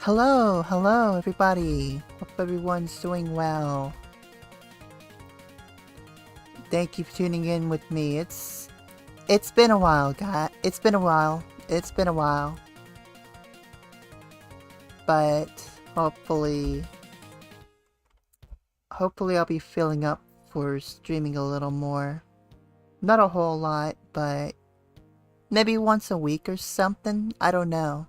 Hello everybody. Hope everyone's doing well. Thank you for tuning in with me. It's been a while, guys. It's been a while. But hopefully I'll be filling up for streaming a little more. Not a whole lot, but maybe once a week or something. I don't know.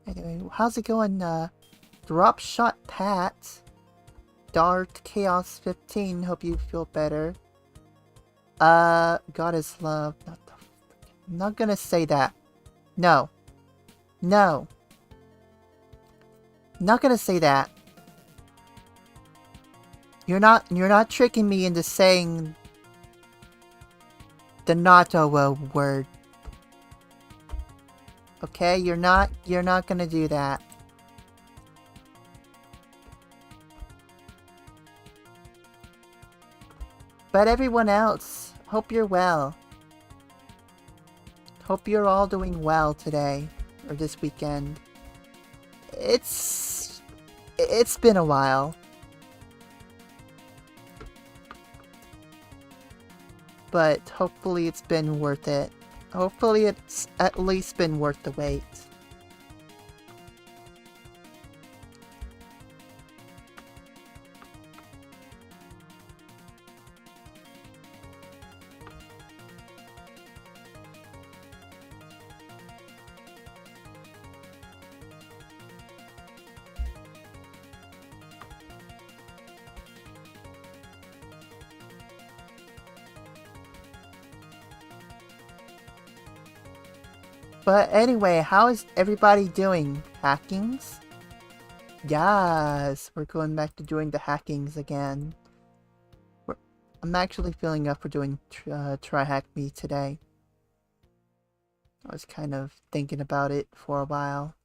Anyway, how's it going, Drop Shot Pat? Dart Chaos 15, hope you feel better. God is love. I'm not gonna say that. No. I'm not gonna say that. You're not tricking me into saying the not-a-wo word. Okay, you're not gonna do that. But everyone else, hope you're well. Hope you're all doing well today, or this weekend. It's been a while. But hopefully it's been worth it. Hopefully it's at least been worth the wait. But anyway, how is everybody doing? Hackings? Yes, we're going back to doing the hackings again. I'm actually feeling up for doing TryHackMe today. I was kind of thinking about it for a while.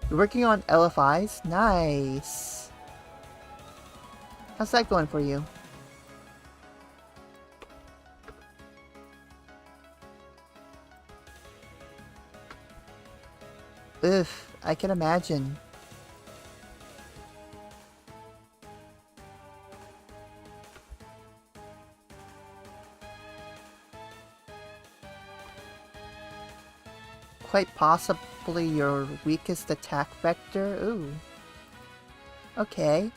You're working on LFIs? Nice! How's that going for you? Oof, I can imagine. Quite possibly your weakest attack vector? Ooh. Okay.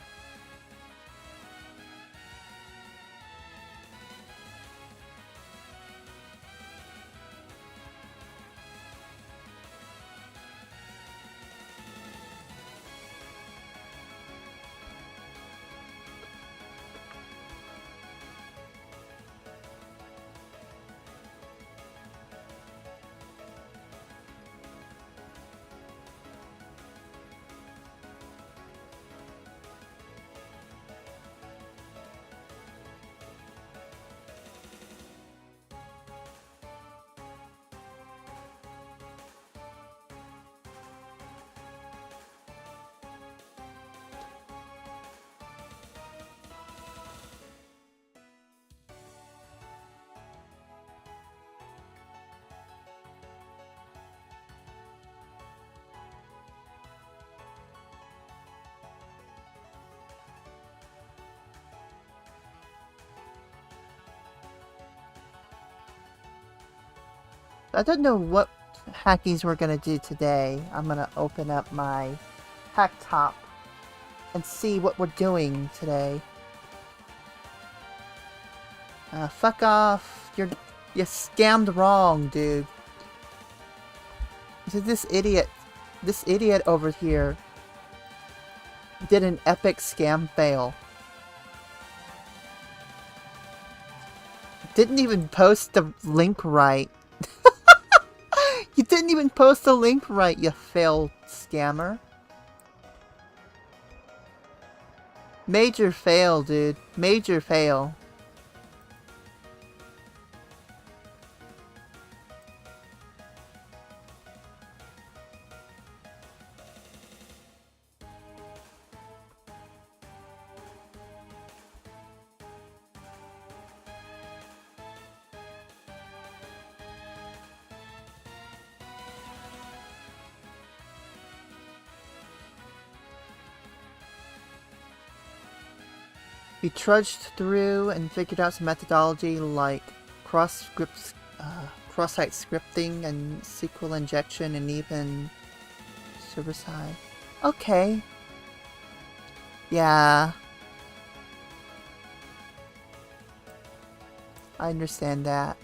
I don't know what hackies we're gonna do today. I'm gonna open up my hack top and see what we're doing today. Fuck off. You scammed wrong, dude. This idiot over here did an epic scam fail. Didn't even post the link right. You didn't even post the link right, you failed scammer. Major fail, dude. Major fail. You trudged through and figured out some methodology like cross-site scripting and SQL injection and even server-side. Okay. Yeah. I understand that.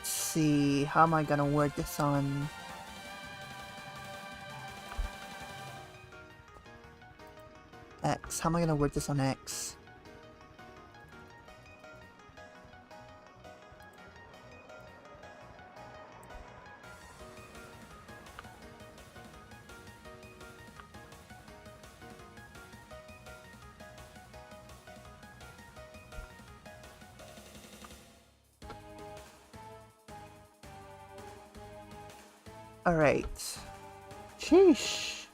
See, how am I gonna word this on X? How am I gonna word this on X? Alright. Sheesh.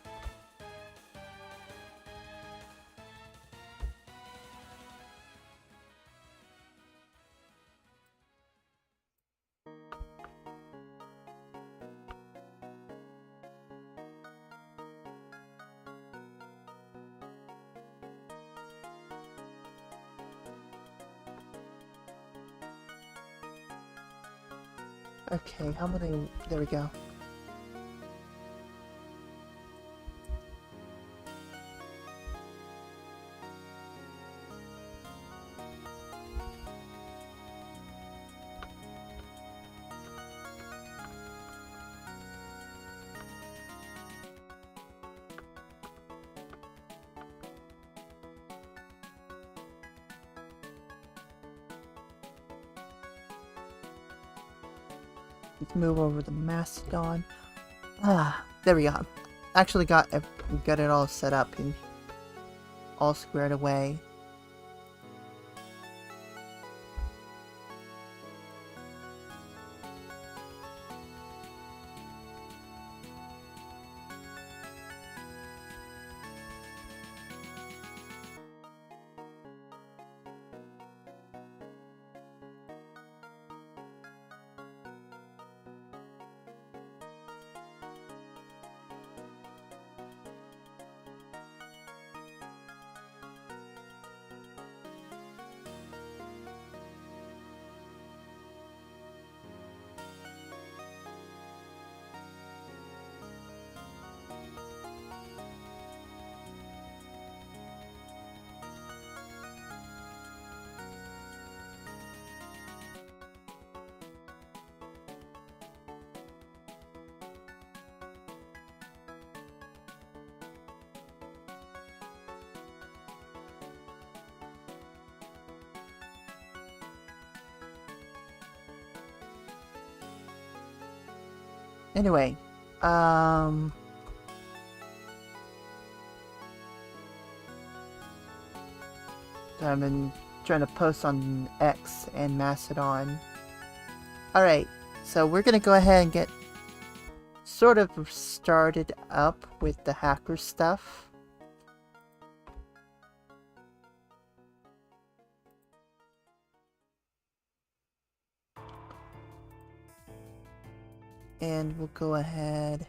Okay, how many? There we go. Let's move over the Mastodon. Ah, there we go. Actually got it all set up and all squared away. Anyway, I've been trying to post on X and Mastodon. Alright, so we're gonna go ahead and get sort of started up with the hacker stuff. And we'll go ahead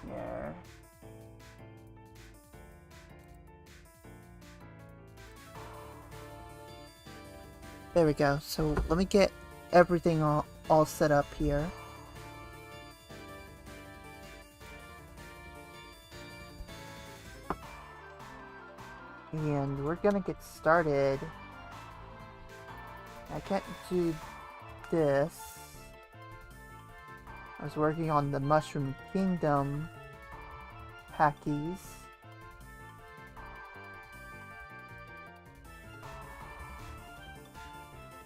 here. There we go. So let me get everything all set up here. And we're gonna get started. I can't do this. I was working on the Mushroom Kingdom hackies.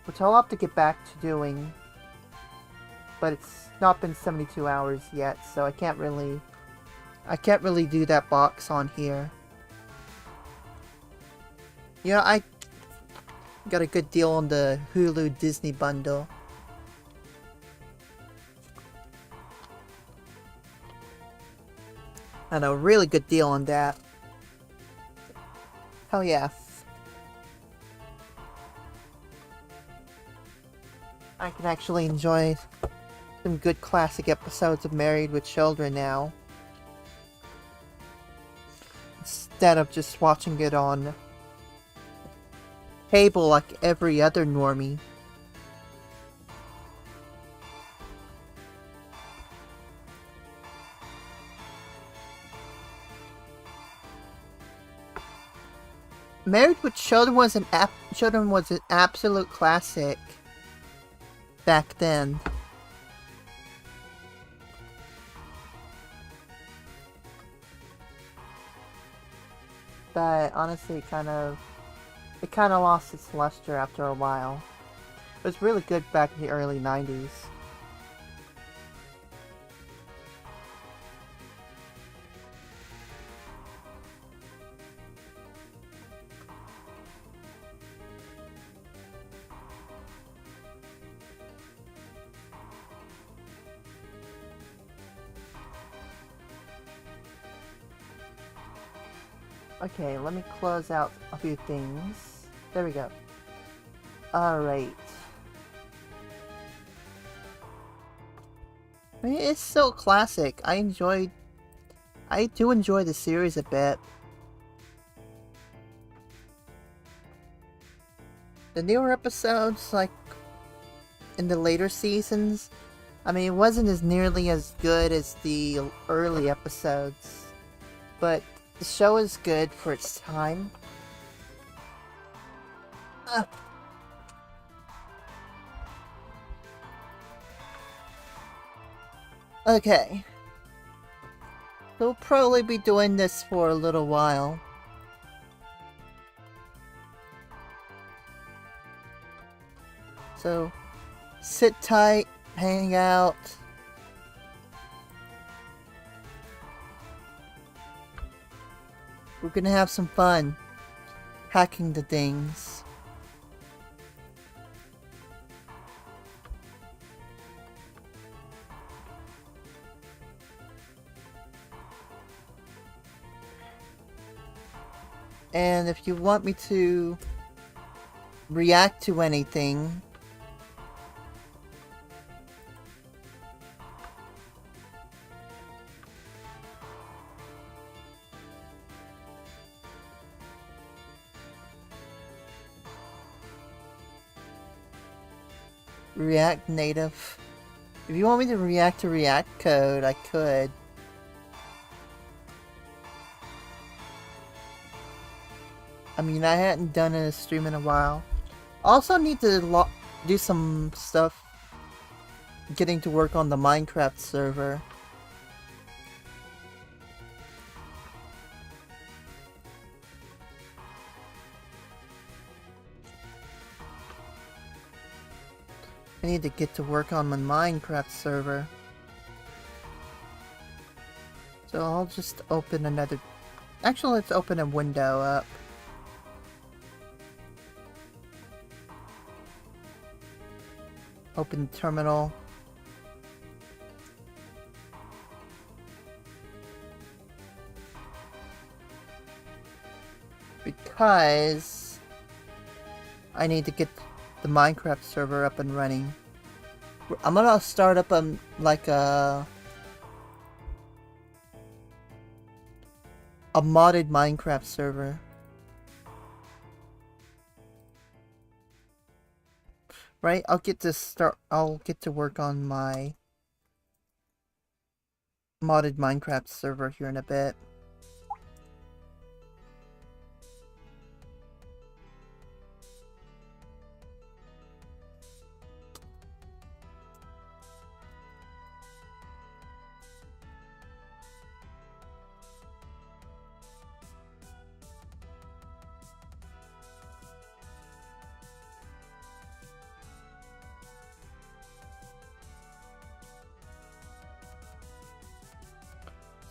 Which I'll have to get back to doing. But it's not been 72 hours yet, so I can't really do that box on here. Yeah, I got a good deal on the Hulu Disney bundle. And a really good deal on that. Hell yeah. I can actually enjoy some good classic episodes of Married with Children now. Instead of just watching it on cable like every other normie. Married with Children was an absolute classic back then. But honestly, it kind of lost its luster after a while. It was really good back in the early 90s. Okay, let me close out a few things. There we go. Alright. I mean, it's still classic. I do enjoy the series a bit. The newer episodes, like in the later seasons, I mean, it wasn't as nearly as good as the early episodes, but the show is good for its time. Okay. We'll probably be doing this for a little while. So, sit tight, hang out. We're gonna have some fun hacking the things. And if you want me to react to anything, React Native. If you want me to react to React code, I could. I mean, I hadn't done a stream in a while. Also need to do some stuff getting to work on the Minecraft server. I need to get to work on my Minecraft server. So I'll just open another... Actually, let's open a window up. Open terminal. Because I need to get the Minecraft server up and running. I'm gonna start up like a modded Minecraft server. Right? I'll get to work on my modded Minecraft server here in a bit.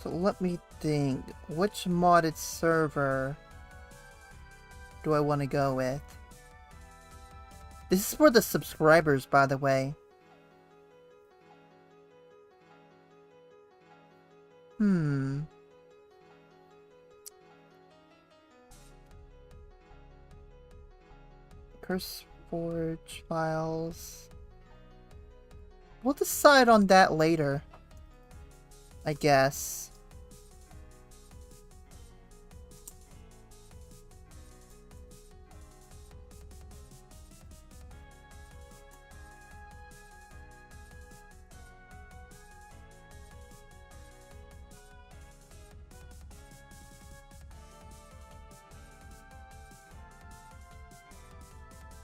So let me think. Which modded server do I want to go with? This is for the subscribers, by the way. Curse Forge files. We'll decide on that later, I guess.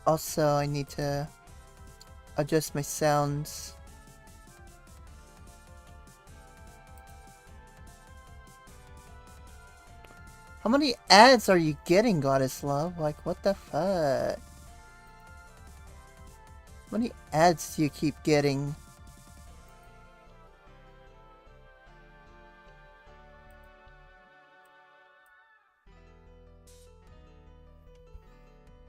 Also, I need to adjust my sounds. How many ads are you getting, Goddess Love? Like, what the fuck? How many ads do you keep getting?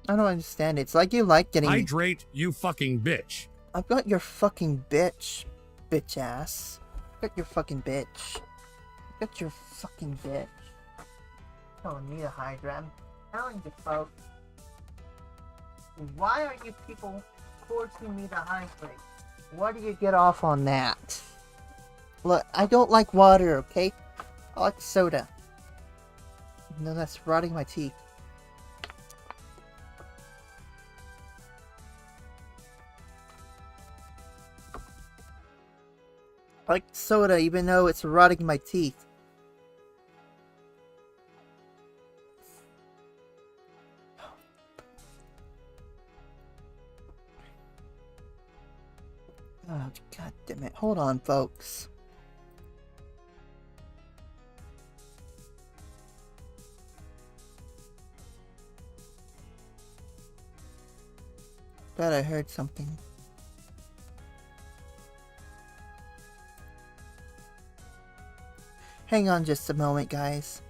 I don't understand it. It's like you like getting... Hydrate, you fucking bitch. I've got your fucking bitch. Bitch ass. I've got your fucking bitch. I've got your fucking bitch. Telling me to hydrate. I'm telling you folks. Why are you people forcing me to hydrate? Why do you get off on that? Look, I don't like water, okay? I like soda. No, that's rotting my teeth. I like soda even though it's rotting my teeth. Oh, god damn it. Hold on, folks. Thought I heard something. Hang on just a moment, guys.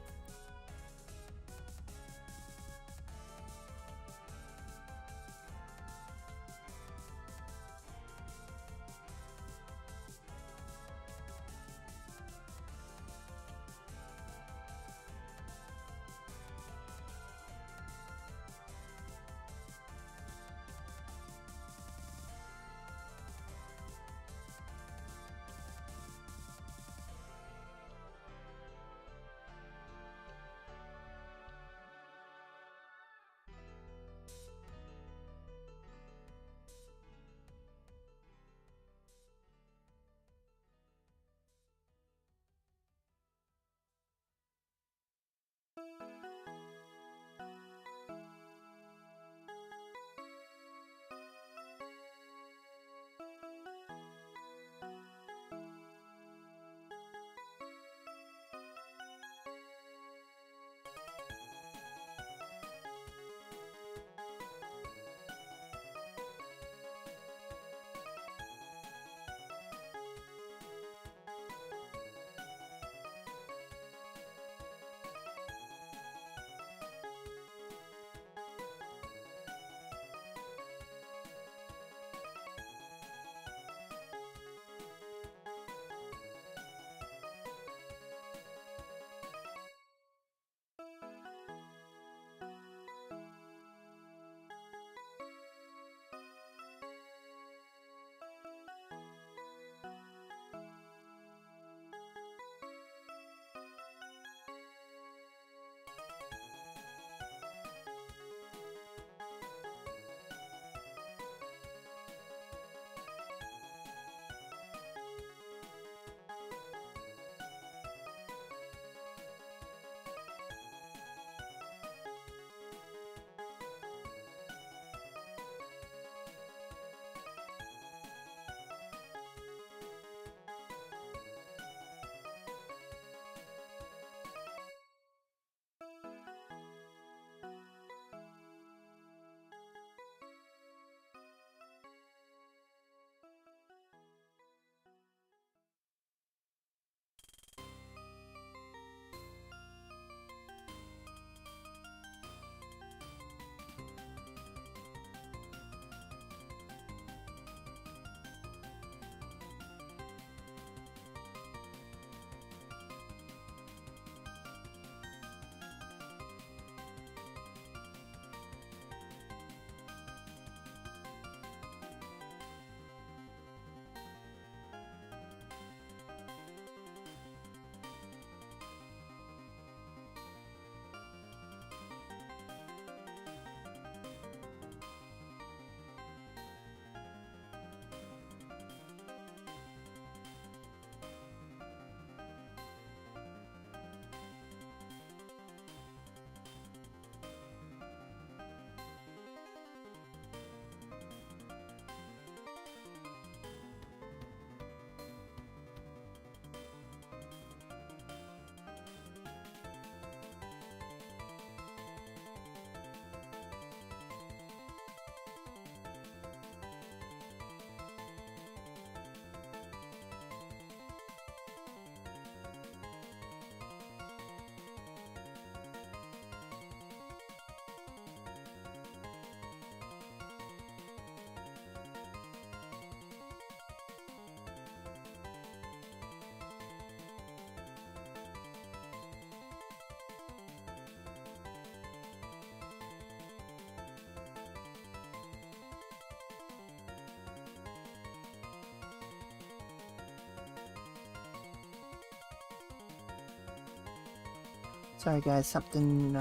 Sorry guys, something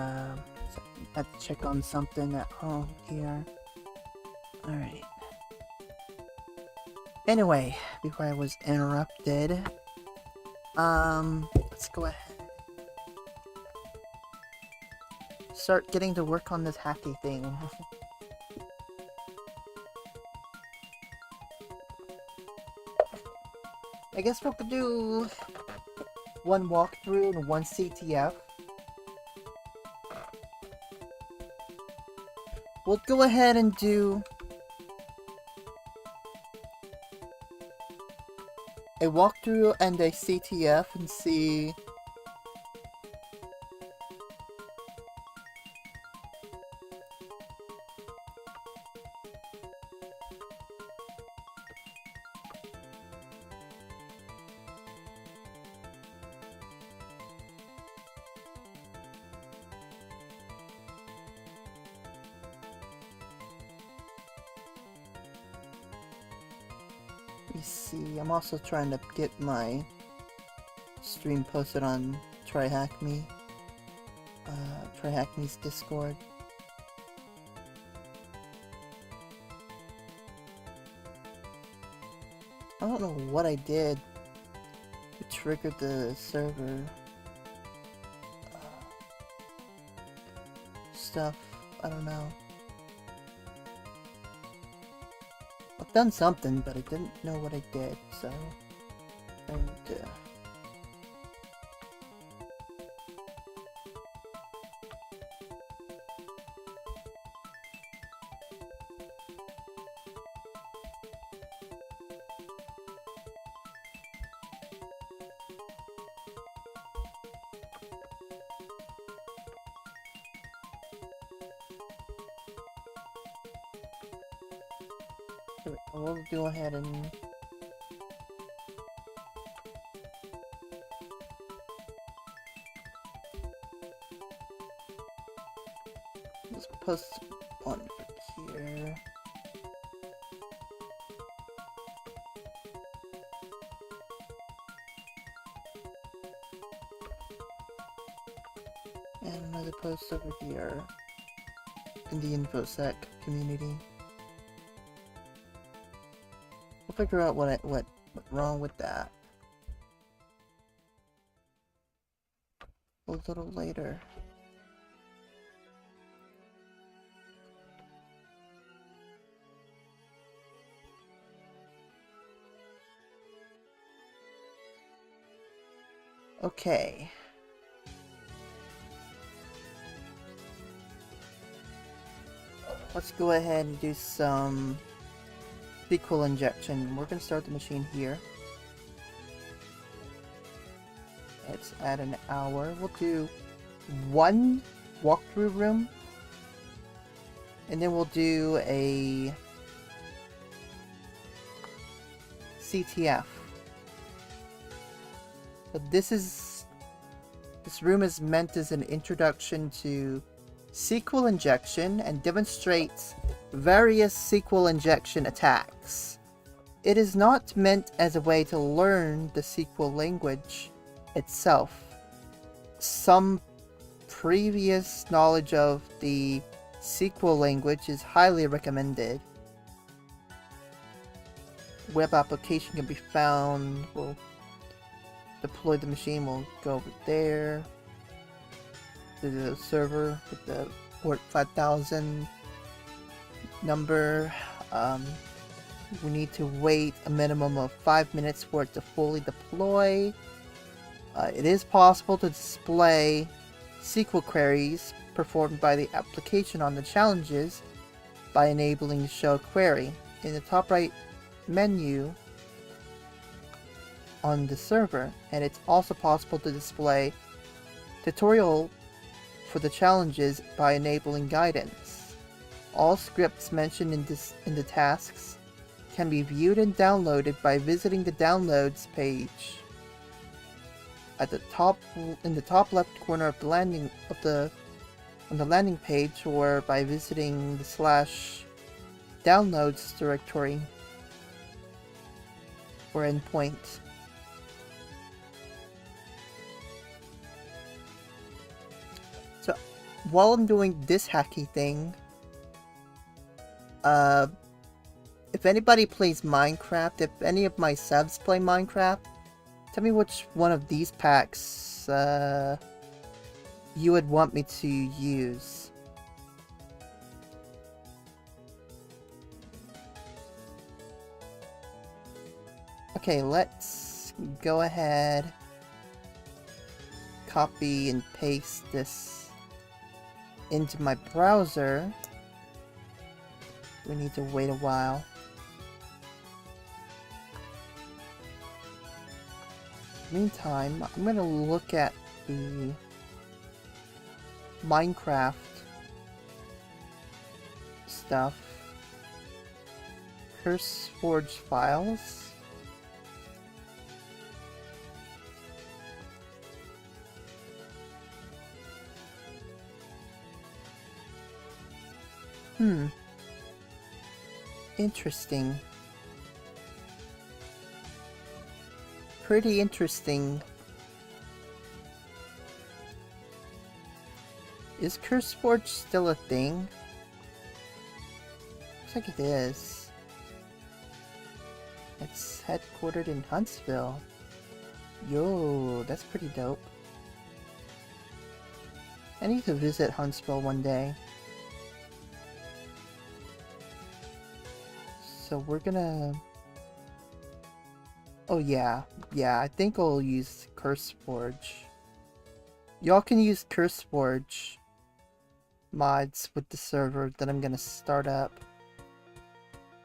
had to check on something at home here. Alright. Anyway, before I was interrupted, let's go ahead. Start getting to work on this hacky thing. I guess we'll do one walkthrough and one CTF. We'll go ahead and do a walkthrough and a CTF and see I'm also trying to get my stream posted on TryHackMe, TryHackMe's Discord. I don't know what I did to trigger the server stuff. I don't know. I've done something, but I didn't know what I did, so... And, we'll go ahead and just post one for here. And another post over here in the InfoSec community. We'll figure out what went wrong with that a little later. Okay. Let's go ahead and do some SQL injection. We're going to start the machine here. Let's add an hour. We'll do one walkthrough room. And then we'll do a CTF. But this room is meant as an introduction to SQL injection and demonstrates various SQL injection attacks. It is not meant as a way to learn the SQL language itself. Some previous knowledge of the SQL language is highly recommended. Web application can be found. We'll deploy the machine. We'll go over there to the server with the port 5000 number. We need to wait a minimum of 5 minutes for it to fully deploy. It is possible to display SQL queries performed by the application on the challenges by enabling show query. In the top right menu on the server, and it's also possible to display tutorial for the challenges by enabling guidance. All scripts mentioned in the tasks can be viewed and downloaded by visiting the downloads page at the top in the top left corner of the landing page, or by visiting the /downloads directory or endpoint. while I'm doing this hacky thing, if anybody plays Minecraft, if any of my subs play Minecraft, tell me which one of these packs, you would want me to use. Okay, let's go ahead, copy and paste this into my browser. We need to wait a while. Meantime, I'm gonna look at the Minecraft stuff. CurseForge files. Interesting. Pretty interesting. Is CurseForge still a thing? Looks like it is. It's headquartered in Huntsville. Yo, that's pretty dope. I need to visit Huntsville one day. So we're gonna... Oh yeah, I think I'll use CurseForge. Y'all can use CurseForge mods with the server that I'm gonna start up.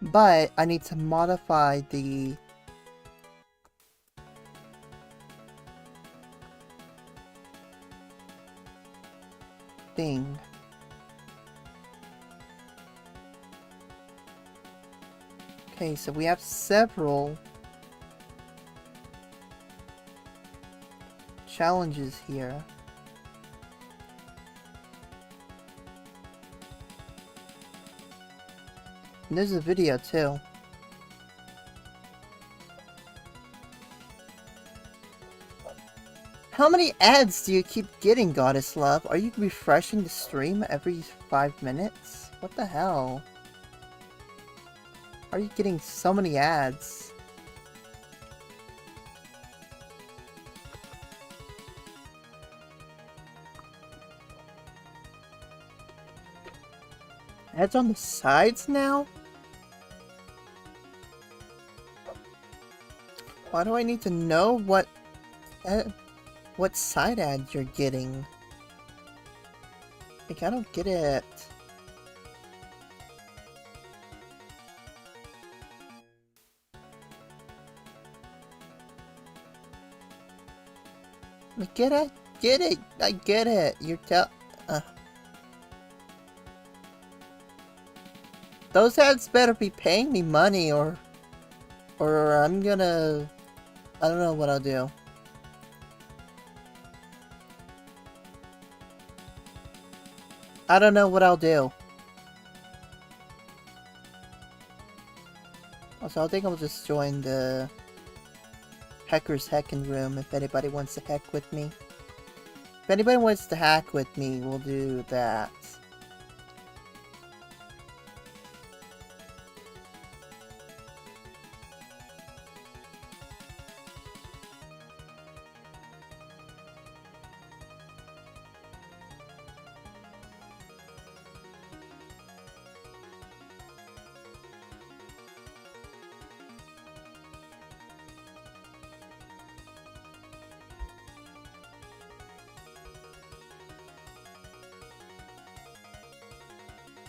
But I need to modify the thing. Okay, so we have several challenges here. And there's a video too. How many ads do you keep getting, Goddess Love? Are you refreshing the stream every 5 minutes? What the hell? Are you getting so many ads? Ads on the sides now? Why do I need to know what side ads you're getting? Like, I don't get it. I get it, I get it. You're those ads better be paying me money or I'm gonna... I don't know what I'll do. I don't know what I'll do. Also, I think I'll just join the Hacker's Hacking Room if anybody wants to hack with me. If anybody wants to hack with me, we'll do that.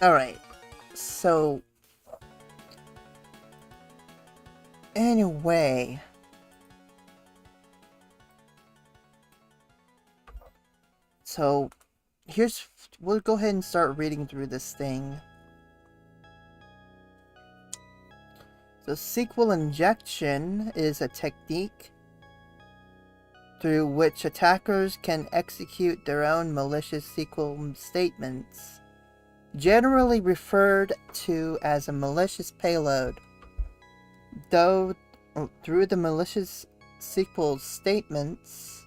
Alright, so... Anyway... So, we'll go ahead and start reading through this thing. So, SQL injection is a technique through which attackers can execute their own malicious SQL statements, generally referred to as a malicious payload. Though, through the malicious SQL statements,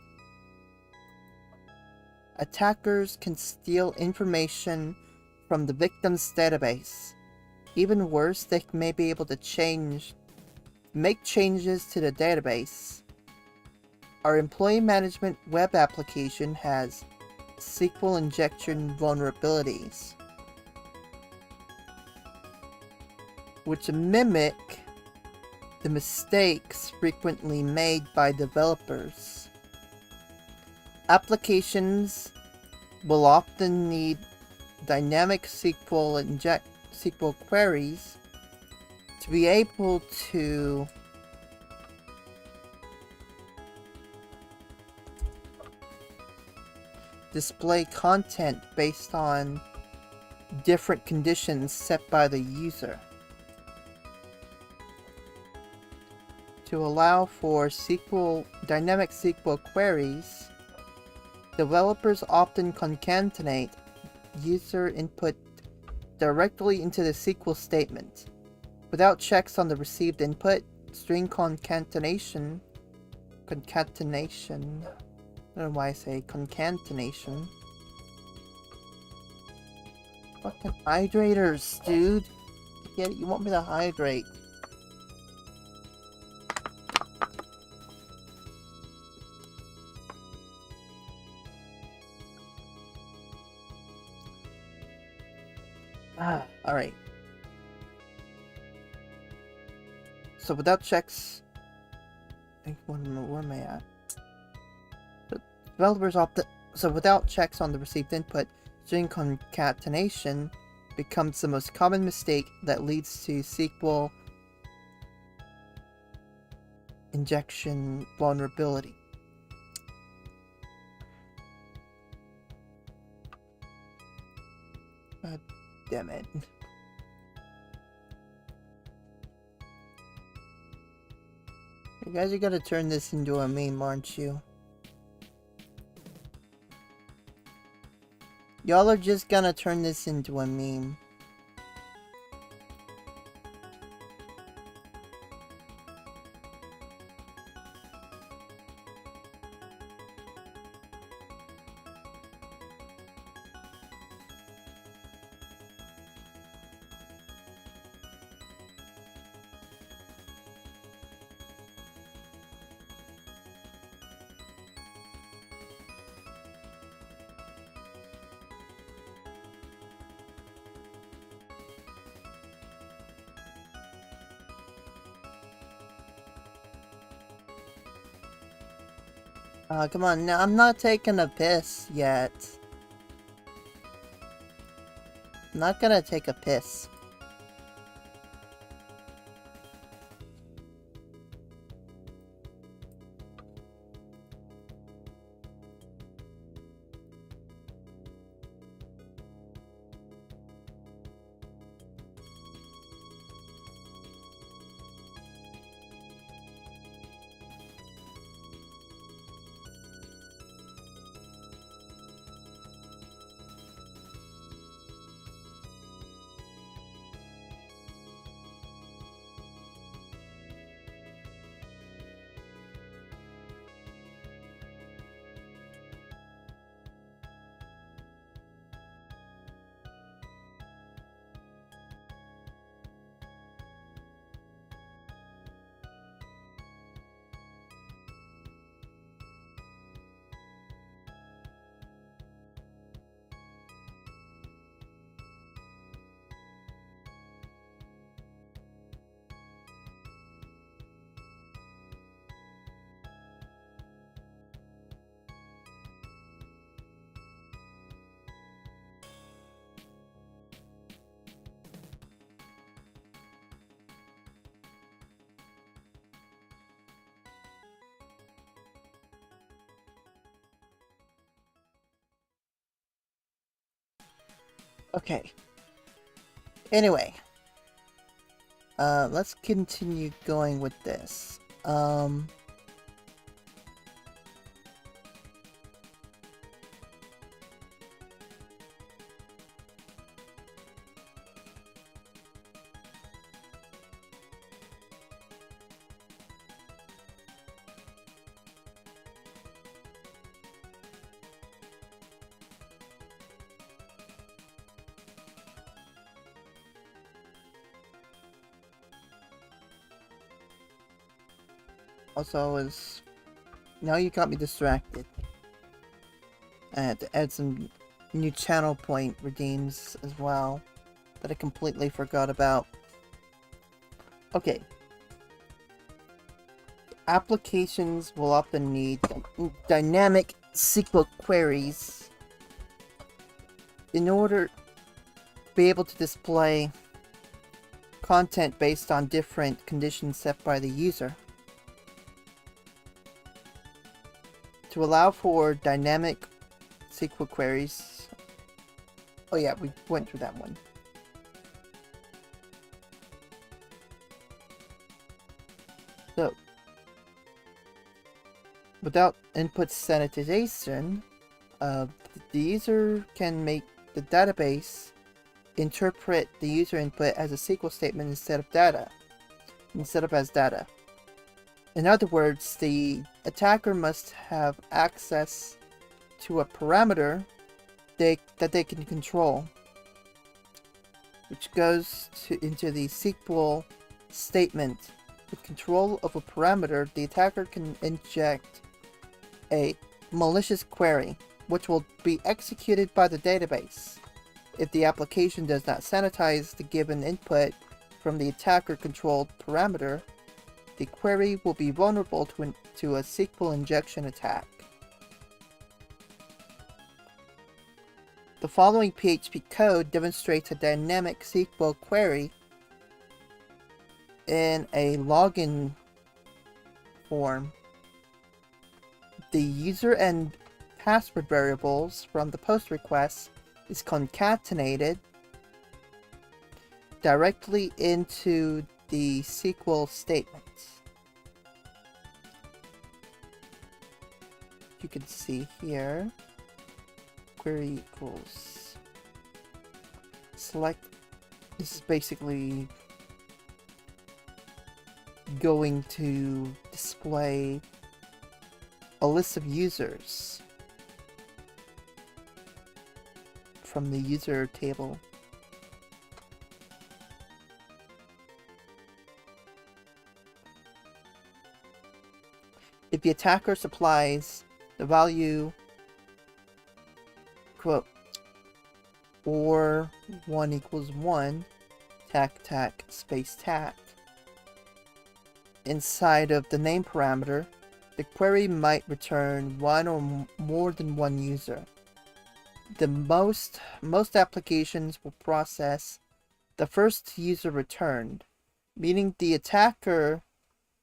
Attackers can steal information from the victim's database. Even worse, they may be able to make changes to the database. Our employee management web application has SQL injection vulnerabilities, which mimic the mistakes frequently made by developers. Applications will often need dynamic SQL queries to be able to display content based on different conditions set by the user. To allow for dynamic SQL queries, developers often concatenate user input directly into the SQL statement. Without checks on the received input, string concatenation, I don't know why I say concatenation. Fucking hydrators, dude. Yeah, you want me to hydrate. Alright. So without checks... where am I at? Developers so without checks on the received input, string concatenation becomes the most common mistake that leads to SQL injection vulnerability. God damn it. You guys are gonna turn this into a meme, aren't you? Y'all are just gonna turn this into a meme. Come on, now I'm not taking a piss yet. I'm not gonna take a piss. Okay. Anyway. Let's continue going with this. Also, now you got me distracted. I had to add some new channel point redeems as well that I completely forgot about. Okay. Applications will often need dynamic SQL queries in order to be able to display content based on different conditions set by the user. To allow for dynamic SQL queries... Oh yeah, we went through that one. So, without input sanitization, the user can make the database interpret the user input as a SQL statement instead of as data. In other words, the attacker must have access to a parameter that they can control, which goes into the SQL statement. With control of a parameter, the attacker can inject a malicious query, which will be executed by the database. If the application does not sanitize the given input from the attacker-controlled parameter, the query will be vulnerable to a SQL injection attack. The following PHP code demonstrates a dynamic SQL query in a login form. The user and password variables from the post request is concatenated directly into the SQL statement. You can see here, query equals select. This is basically going to display a list of users from the user table. If the attacker supplies the value quote or 1 equals 1 tac space tac inside of the name parameter, the query might return one or more than one user. Most applications will process the first user returned, meaning the attacker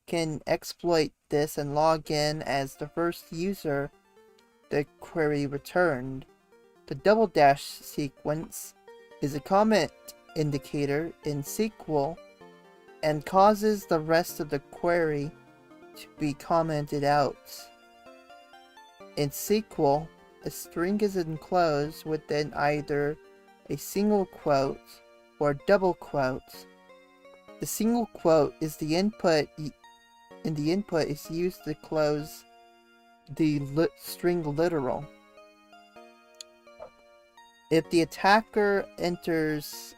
can exploit this and log in as the first user the query returned. The double dash sequence is a comment indicator in SQL and causes the rest of the query to be commented out. In SQL, a string is enclosed within either a single quote or a double quote. The single quote is the input, and the input is used to close the string literal. If the attacker enters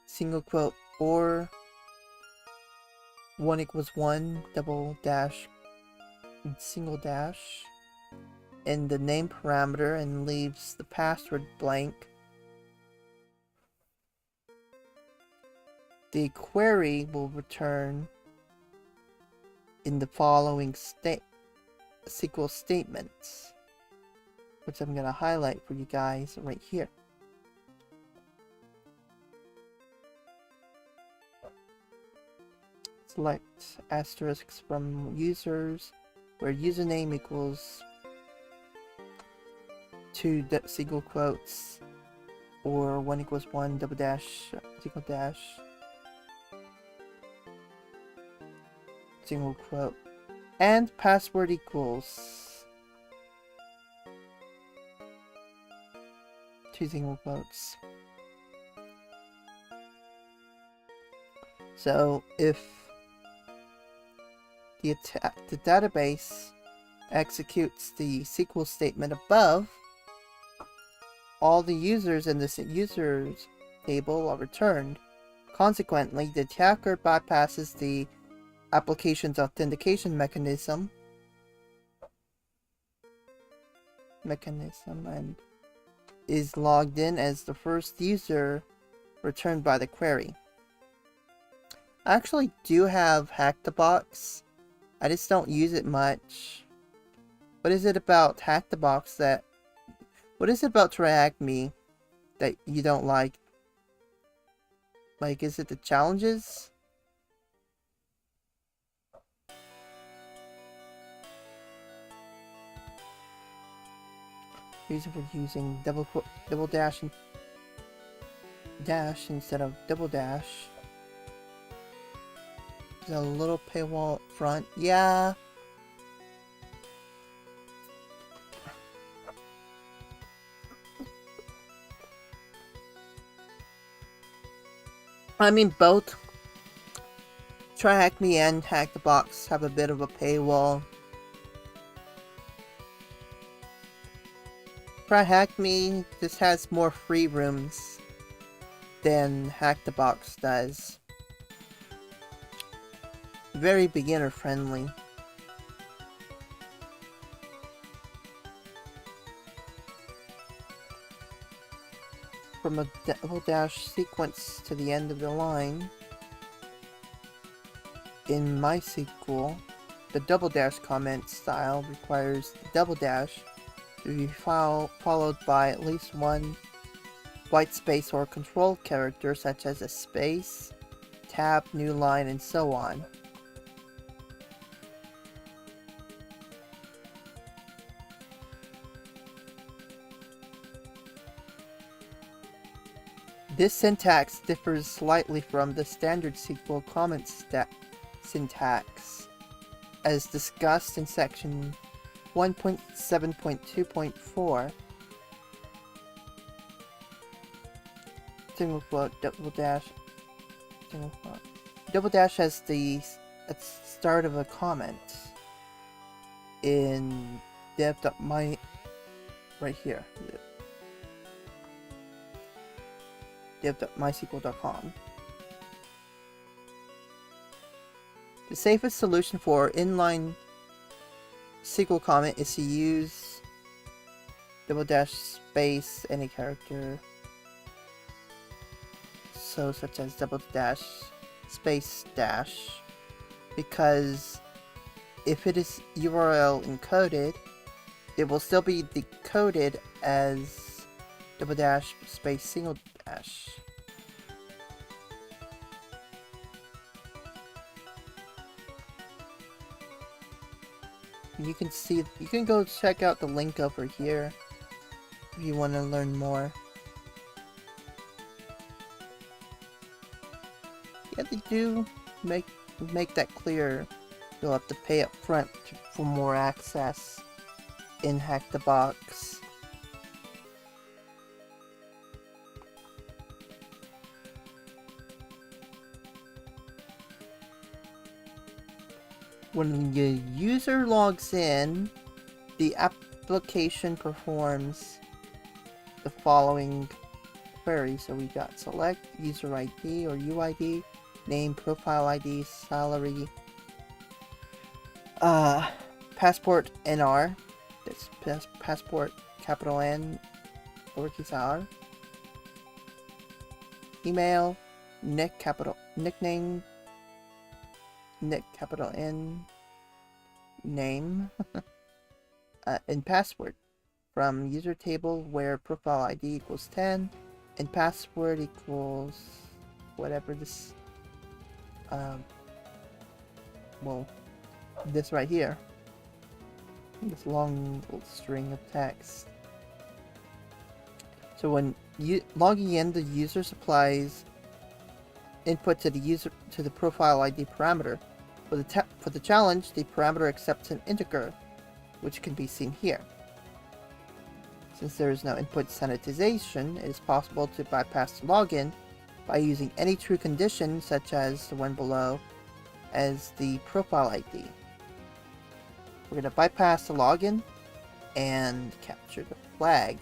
single quote or 1 equals 1 double dash single dash in the name parameter and leaves the password blank, the query will return in the following SQL statements, which I'm going to highlight for you guys right here. Select asterisks from users where username equals 2 single quotes or 1 equals 1 double dash single dash single quote and password equals 2 single quotes. So if the database executes the SQL statement above, all the users in this users table are returned. Consequently, the attacker bypasses the application's authentication mechanism and is logged in as the first user returned by the query. I actually do have Hack the Box. I just don't use it much. What is it about Hack the Box that... What is it about TryHackMe that you don't like? Like, is it the challenges? Reason for using double dash and dash instead of double dash. There's a little paywall up front. Yeah. I mean, both TryHackMe and Hack the Box have a bit of a paywall. TryHackMe just has more free rooms than Hack the Box does. Very beginner friendly. From a double dash sequence to the end of the line, in MySQL, the double dash comment style requires the double dash to be followed by at least one white space or control character, such as a space, tab, new line, and so on. This syntax differs slightly from the standard SQL comment syntax, as discussed in section 1.7.2.4. Single quote, double dash, single quote. Double dash has the start of a comment in dev.my right here. dev.mysql.com. The safest solution for inline SQL comment is to use double dash space any character, so such as double dash space dash, because if it is URL encoded, it will still be decoded as double dash space single dash. You can go check out the link over here if you want to learn more. Yeah, they do make that clear. You'll have to pay up front for more access in Hack the Box. When the user logs in, the application performs the following query. So we got select user ID or UID, name, profile ID, salary, passport NR, that's passport capital N, lowercase r, email, nickname, Nick capital N, name, and password from user table where profile ID equals 10 and password equals whatever this, well, this right here, this long string of text. So when logging in, the user supplies input to the profile ID parameter. For the challenge, the parameter accepts an integer, which can be seen here. Since there is no input sanitization, it is possible to bypass the login by using any true condition, such as the one below, as the profile ID. We're going to bypass the login and capture the flag.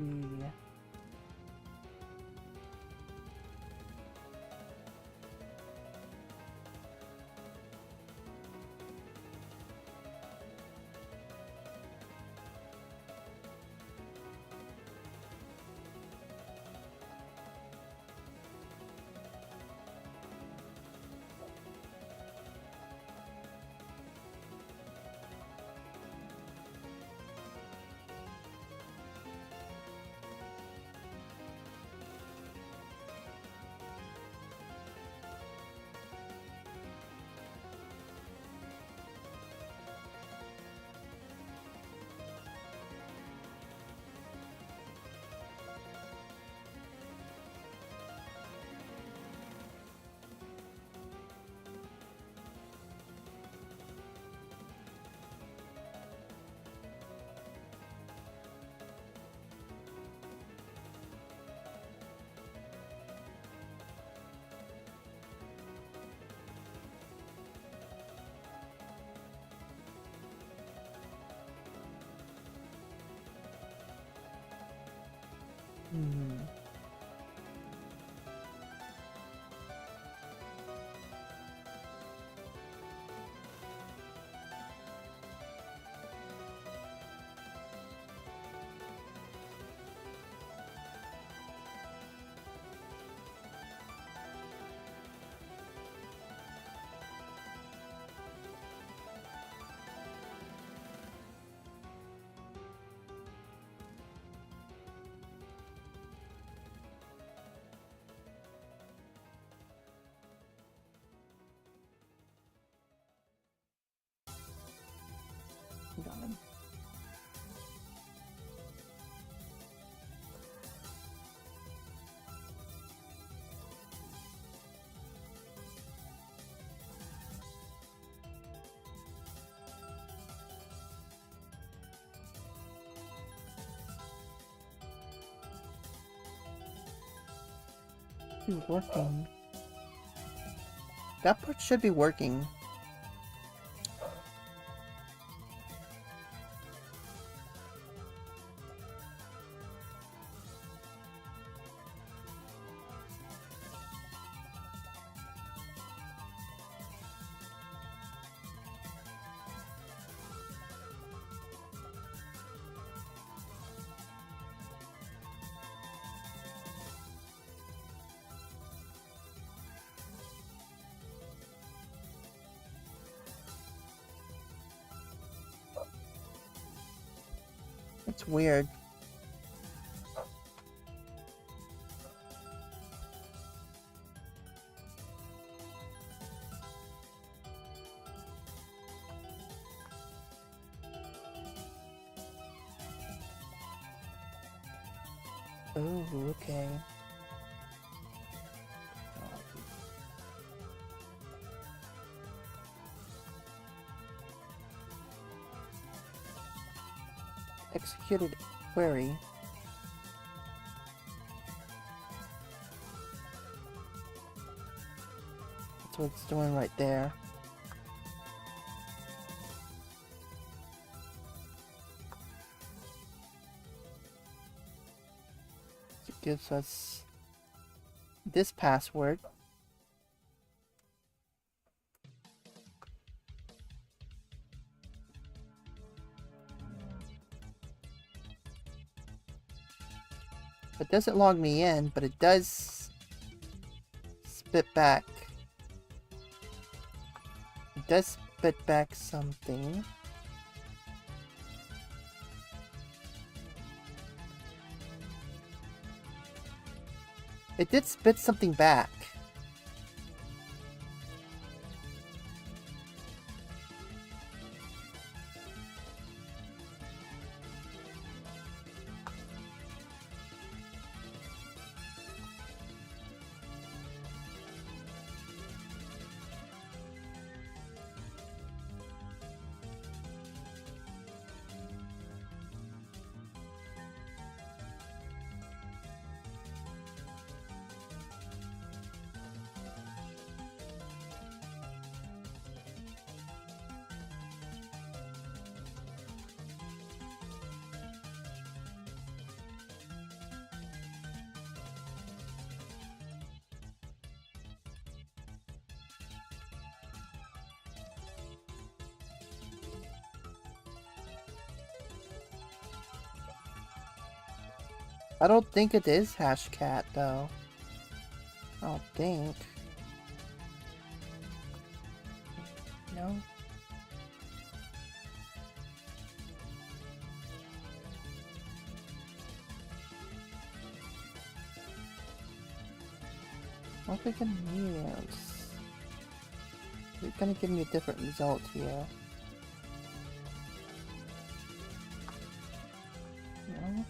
see. Hmm. Got him. Be working. That part should be working. It's weird. Oh, okay. Executed query. That's what it's doing right there. It gives us this password. It doesn't log me in, but it does spit back. It does spit back something. It did spit something back. I don't think it is Hashcat though. I don't think. No? What are they gonna use? They're gonna give me a different result here. No?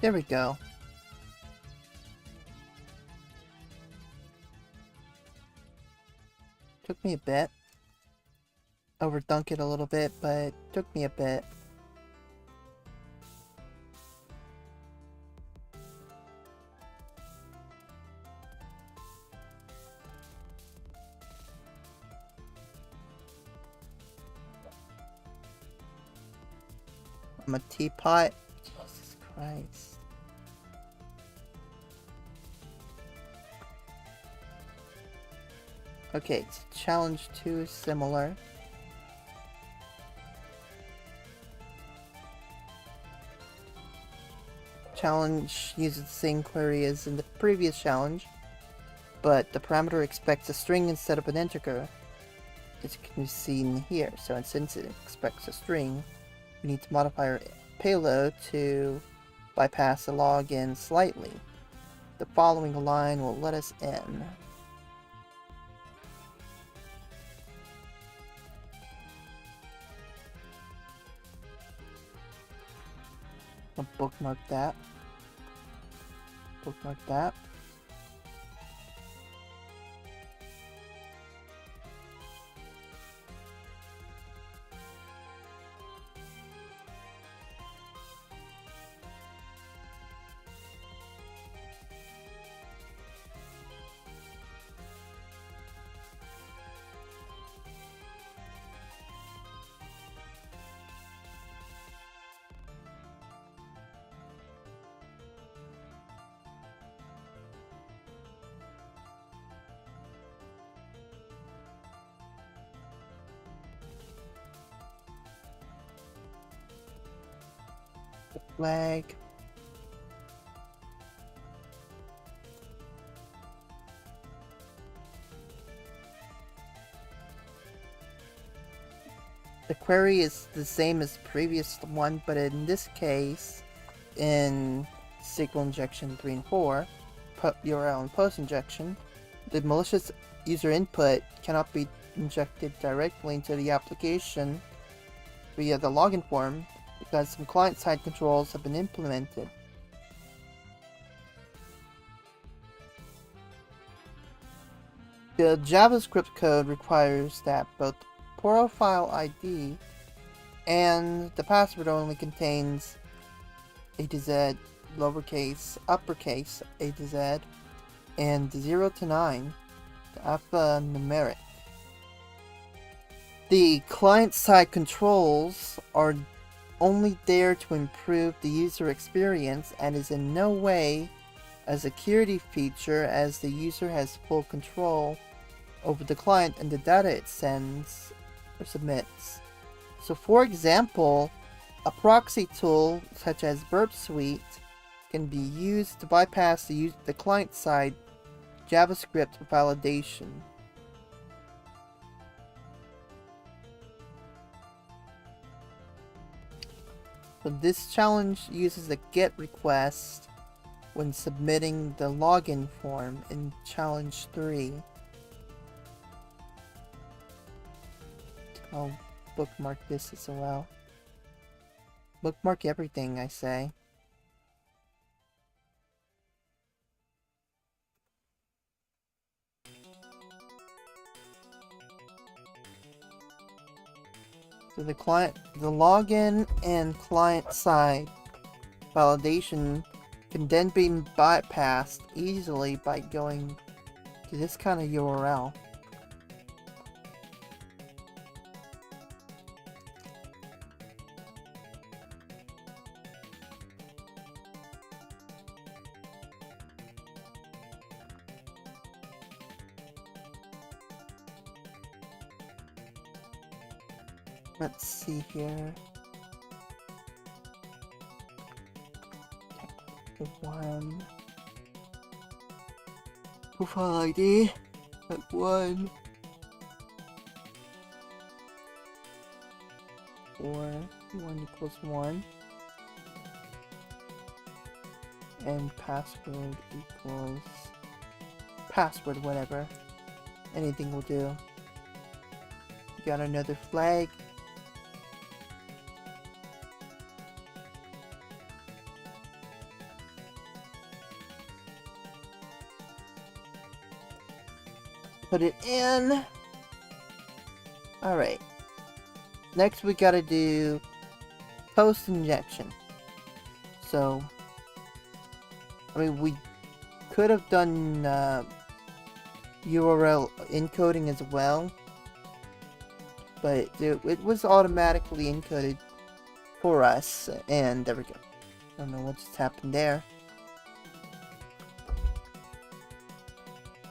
There we go. Took me a bit. Overdunk it a little bit, but took me a bit. I'm a teapot. Jesus Christ. Okay, so challenge 2 is similar. Challenge uses the same query as in the previous challenge, but the parameter expects a string instead of an integer, as you can see in here. So since it expects a string, we need to modify our payload to bypass the login slightly. The following line will let us in. I'll bookmark that. Bookmark that. Flag. The query is the same as the previous one, but in this case, in SQL injection 3 and 4, URL and post injection, the malicious user input cannot be injected directly into the application via the login form, because some client-side controls have been implemented. The JavaScript code requires that both the profile ID and the password only contains A to Z, lowercase, uppercase, A to Z, and 0 to 9, the alphanumeric. The client-side controls are only there to improve the user experience and is in no way a security feature, as the user has full control over the client and the data it sends or submits. So for example, a proxy tool such as Burp Suite can be used to bypass the client-side JavaScript validation. So this challenge uses a GET request when submitting the login form in challenge 3. I'll bookmark this as well. Bookmark everything, I say. So the login and client side validation can then be bypassed easily by going to this kind of URL. Let's see here. One profile ID at 1 or 1 equals 1 and password equals password, whatever, anything will do. Got another flag. Put it in. Alright. Next we gotta do post injection. So, I mean, we could have done URL encoding as well, but it was automatically encoded for us, and there we go. I don't know what just happened there.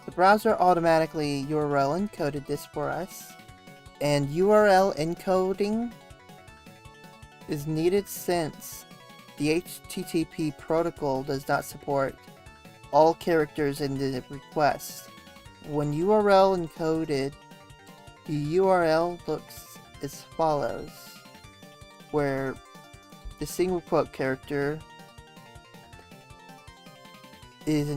The browser automatically URL encoded this for us, and URL encoding is needed since the HTTP protocol does not support all characters in the request. When URL encoded, the URL looks as follows, where the single quote character is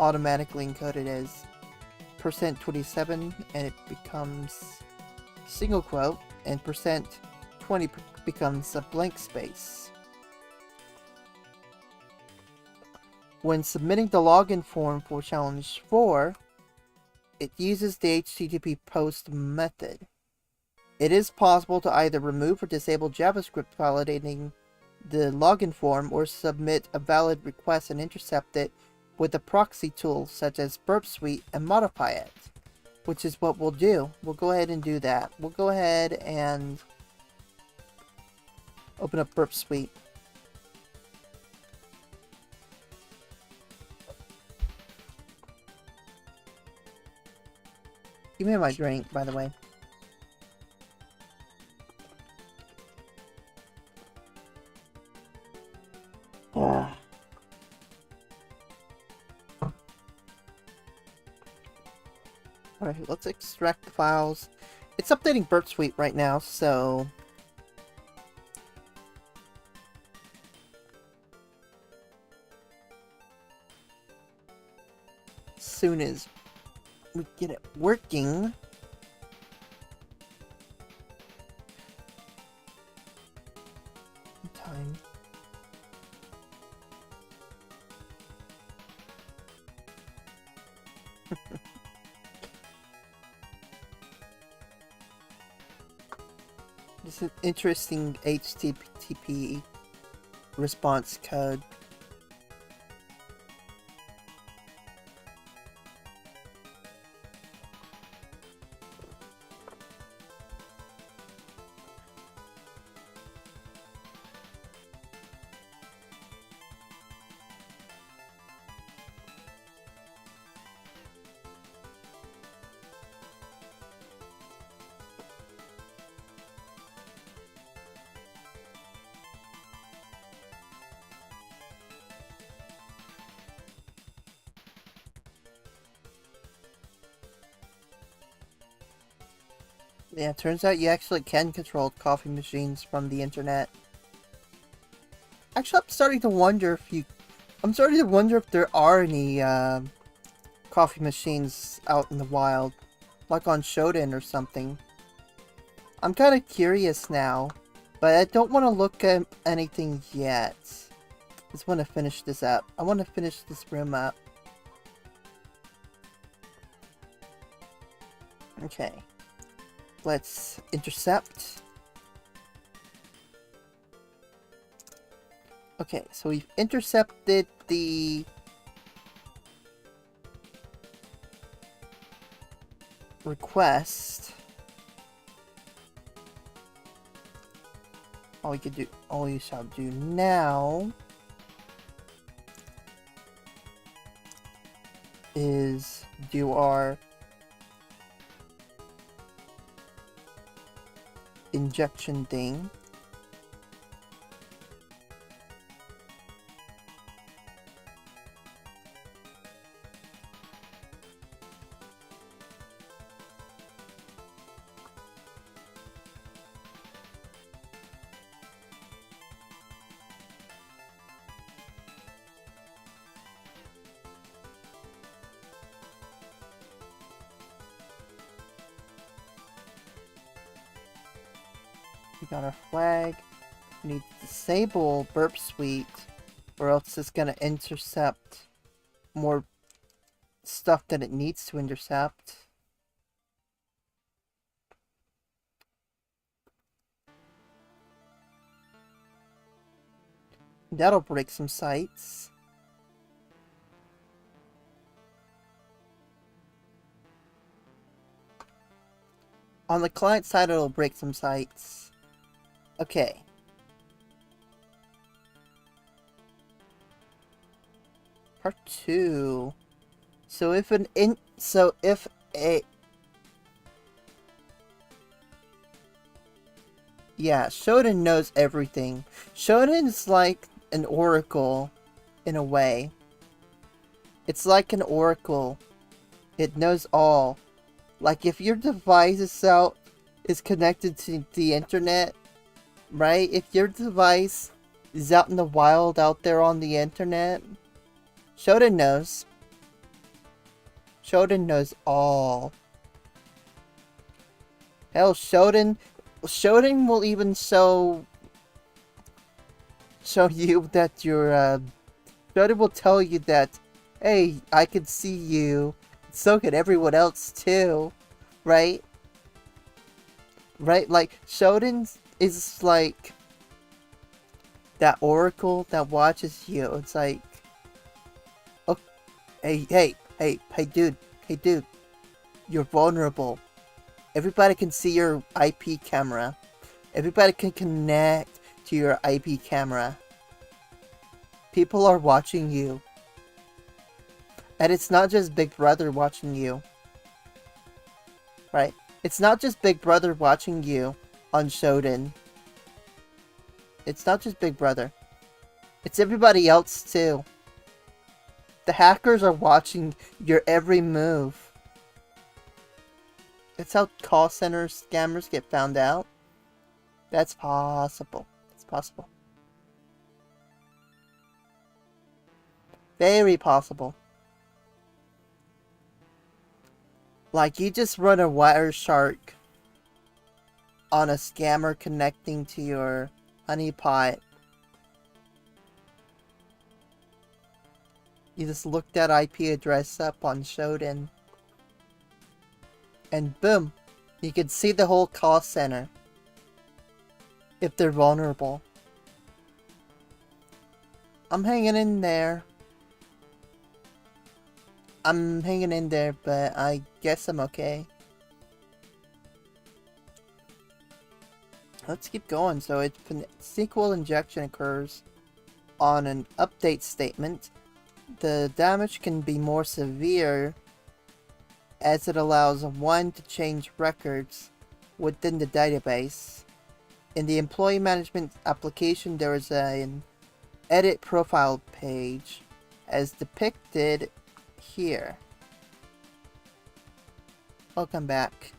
automatically encoded as %27, and it becomes single quote, and %20 becomes a blank space. When submitting the login form for challenge 4, it uses the HTTP post method. It is possible to either remove or disable JavaScript validating the login form, or submit a valid request and intercept it with a proxy tool such as Burp Suite and modify it, which is what we'll do. We'll go ahead and do that. We'll go ahead and open up Burp Suite. Give me my drink, by the way. Yeah. Alright, let's extract the files. It's updating Burp Suite right now, so as soon as we get it working, time. This is an interesting HTTP response code. Yeah, turns out you actually can control coffee machines from the internet. Actually, I'm starting to wonder if there are any coffee machines out in the wild, like on Shodan or something. I'm kind of curious now, but I don't want to look at anything yet. Just want to finish this up. I want to finish this room up. Okay. let's intercept. Okay, so we've intercepted the request. All you shall do now is do our injection thing. We got our flag. We need to disable Burp Suite, or else it's gonna intercept more stuff that it needs to intercept. That'll break some sites. On the client side, it'll break some sites. Okay. Part 2. So if yeah, Shodan knows everything. Shodan's like an oracle in a way. It's like an oracle. It knows all. Like if your device is connected to the internet, right? If your device is out in the wild out there on the internet, Shodan knows. Shodan knows all. Hell, Shodan will even show you that you're, Shodan will tell you that, hey, I can see you. So can everyone else too, right? Right? Like, Shodan is like that oracle that watches you. It's like, oh, hey, dude, you're vulnerable. Everybody can see your IP camera. Everybody can connect to your IP camera. People are watching you. And it's not just Big Brother watching you. Right? It's not just Big Brother watching you on Shodan. It's not just Big Brother. It's everybody else too. The hackers are watching your every move. It's how call center scammers get found out. That's possible. It's possible. Very possible. Like, you just run a Wireshark on a scammer connecting to your honeypot. You just look that IP address up on Shodan. And boom, you can see the whole call center. If they're vulnerable. I'm hanging in there. I'm hanging in there, but I guess I'm okay. Let's keep going. So if SQL injection occurs on an update statement, the damage can be more severe as it allows one to change records within the database. In the employee management application, there is an edit profile page as depicted here. Welcome back.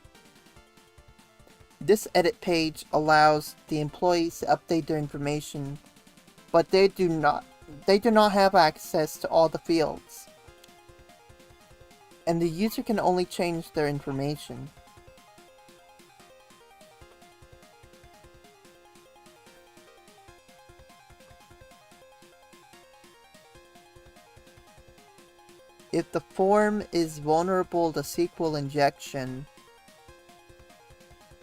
This edit page allows the employees to update their information, but they do not have access to all the fields. And the user can only change their information. If the form is vulnerable to SQL injection,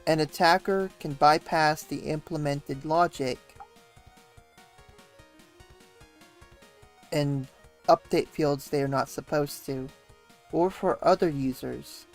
an attacker can bypass the implemented logic and update fields they are not supposed to, or for other users.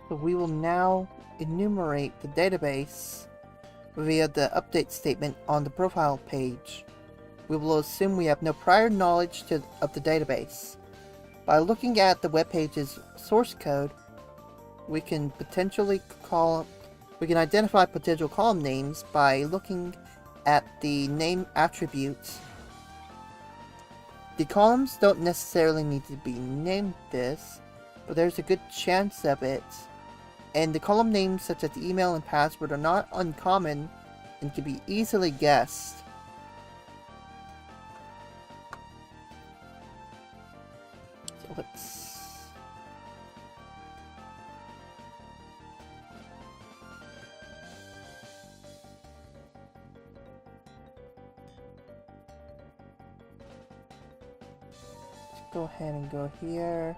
So we will now enumerate the database via the update statement on the profile page. We will assume we have no prior knowledge of the database. By looking at the web page's source code, we can identify potential column names by looking at the name attributes. The columns don't necessarily need to be named this, but there's a good chance of it. And the column names such as email and password are not uncommon and can be easily guessed. So let's go ahead and go here.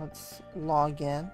Let's log in.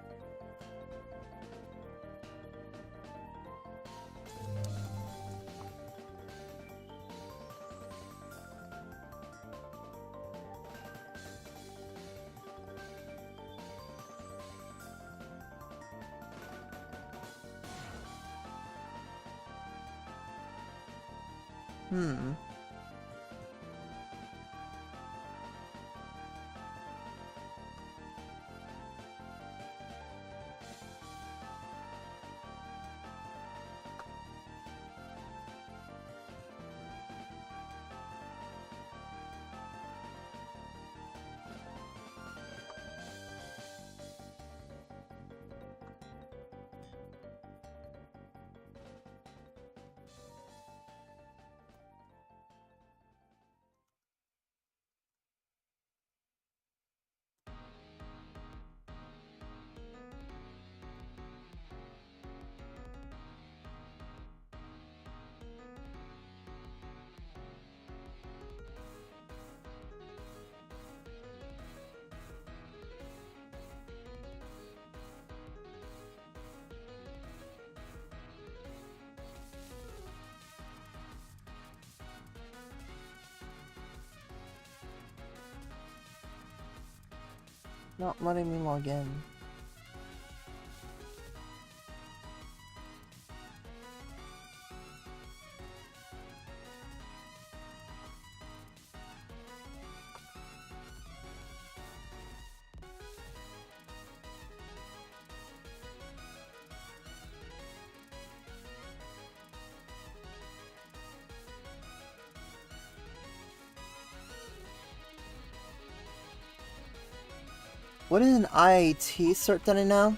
Not letting me log in. What is an IAT cert that I know?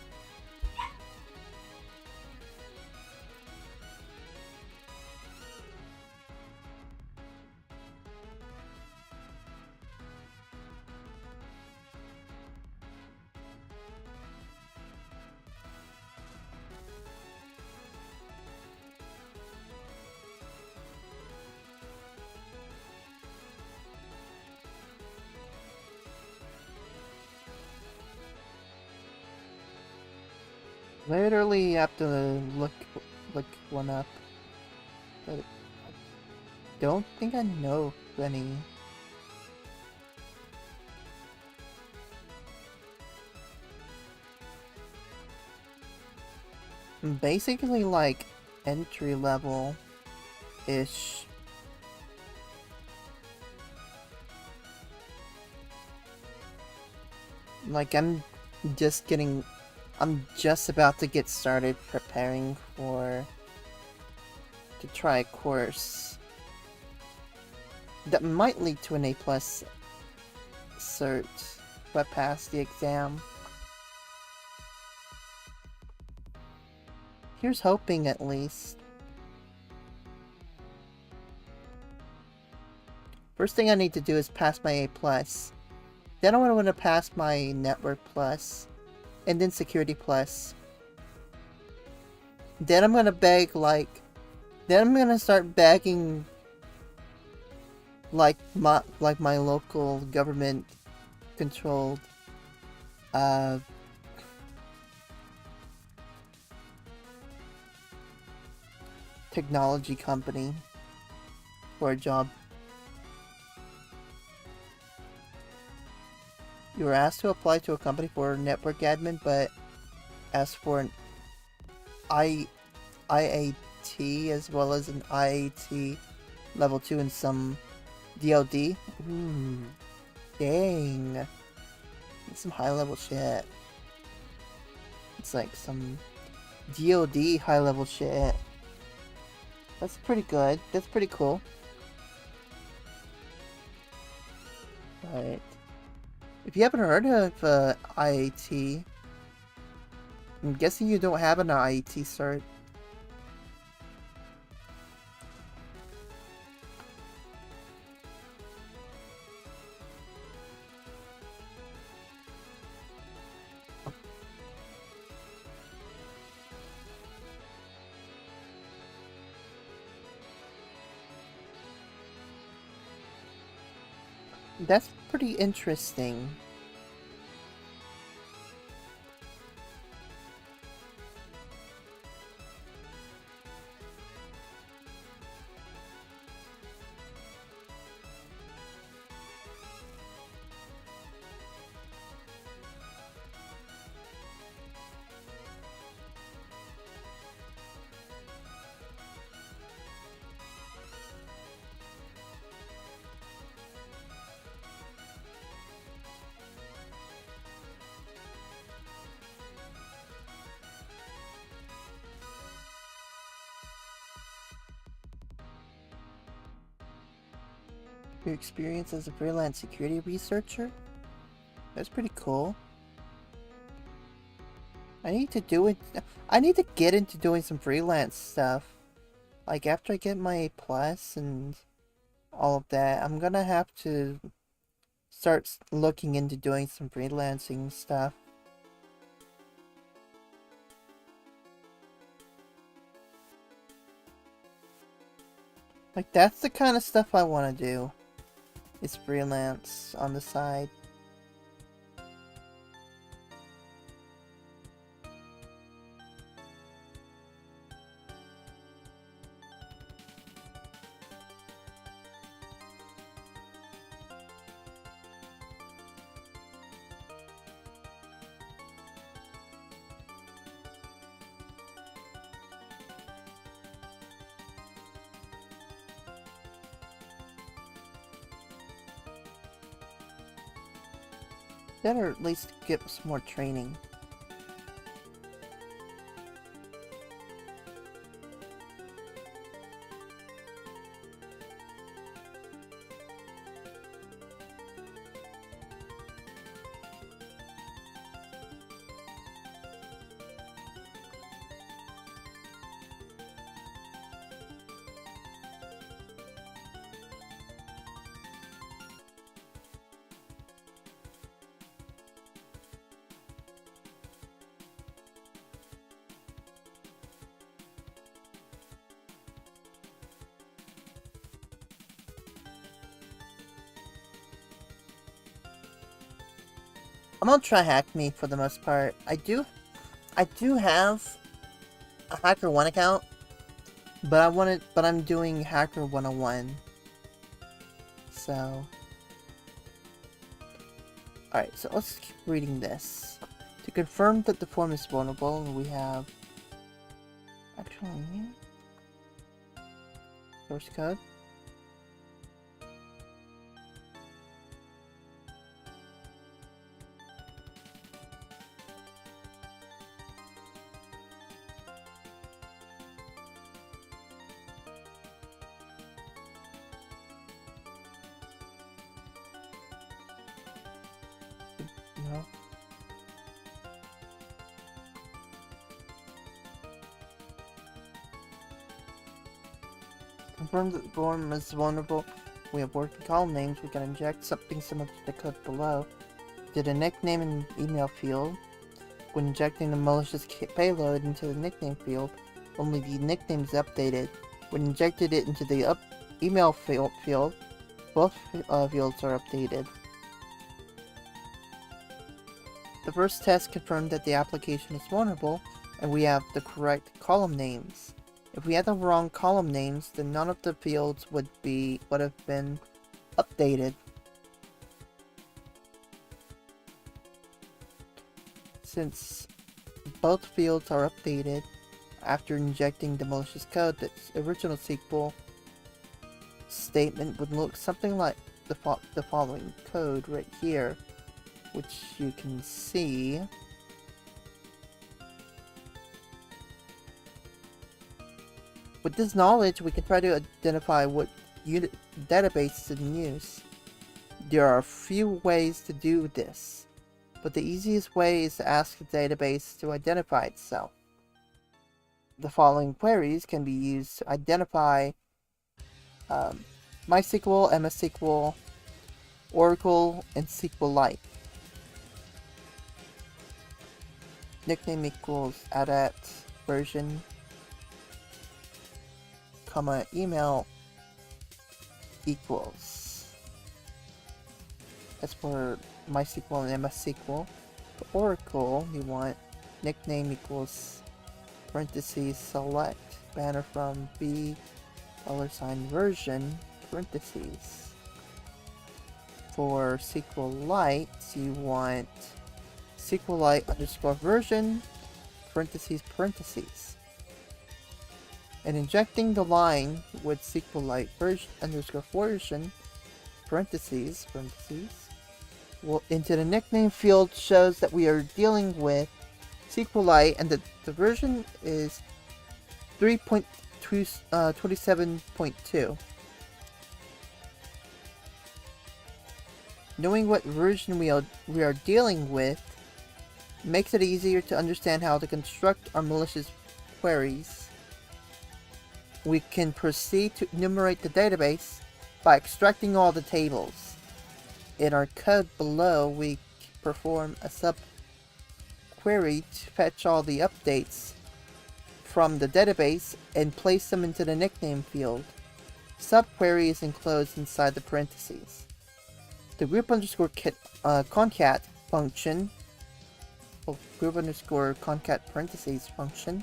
Literally have to look look one up, but I don't think I know any. Basically like entry level ish. Like I'm just about to get started preparing to try a course that might lead to an A+ cert if I pass the exam. Here's hoping, at least. First thing I need to do is pass my A+. Then I want to pass my Network Plus. And then Security Plus. Then I'm gonna beg, like... Then I'm gonna start begging... Like my local government controlled... technology company for a job. You were asked to apply to a company for network admin, but asked for an IAT as well as an IAT level 2 and some DLD. Ooh, dang. That's some high level shit. It's like some DLD high level shit. That's pretty good. That's pretty cool. Right. If you haven't heard of IAT, I'm guessing you don't have an IAT cert. That's pretty interesting. Your experience as a freelance security researcher? That's pretty cool. I need to get into doing some freelance stuff. Like after I get my A+ and all of that, I'm gonna have to start looking into doing some freelancing stuff. Like that's the kind of stuff I want to do. Is freelance on the side. That or at least get some more training. I'm on TryHackMe for the most part. I do have a HackerOne account, But I'm doing Hacker 101. So, alright, so let's keep reading this. To confirm that the form is vulnerable, we have actually source code. No. Confirm that the form is vulnerable. We have working column names. We can inject something similar to the code below. Did a nickname and email field. When injecting the malicious payload into the nickname field, only the nickname is updated. When injected it into the email field, both fields are updated. The first test confirmed that the application is vulnerable, and we have the correct column names. If we had the wrong column names, then none of the fields would have been updated. Since both fields are updated after injecting the malicious code, the original SQL statement would look something like the following code right here, which you can see. With this knowledge, we can try to identify what database is in use. There are a few ways to do this, but the easiest way is to ask the database to identify itself. The following queries can be used to identify MySQL, MS SQL, Oracle, and SQLite. Nickname equals adat version, comma, email equals. As for MySQL and MS SQL, for Oracle, you want nickname equals parentheses select banner from B $version parentheses. For SQLite, you want SQLite underscore version parentheses. And injecting the line with SQLite version underscore version parentheses into the nickname field shows that we are dealing with SQLite and the version is 3.27.2. Knowing what version we are dealing with makes it easier to understand how to construct our malicious queries. We can proceed to enumerate the database by extracting all the tables. In our code below, we perform a subquery to fetch all the updates from the database and place them into the nickname field. Subquery is enclosed inside the parentheses. The group underscore concat function, group underscore concat parentheses function,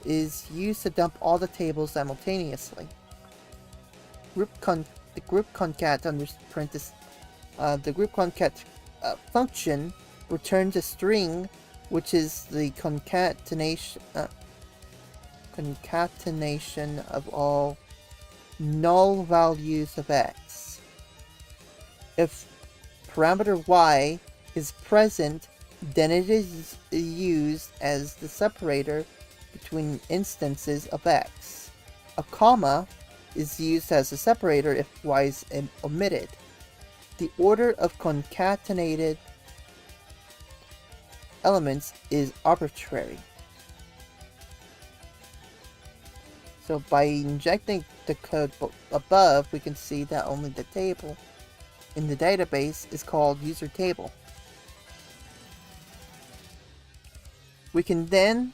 is used to dump all the tables simultaneously. The group concat function returns a string, which is the concatenation of all null values of x. If parameter y is present, then it is used as the separator between instances of x. A comma is used as a separator if y is omitted. The order of concatenated elements is arbitrary. So by injecting the code above, we can see that only the table in the database is called user table. We can then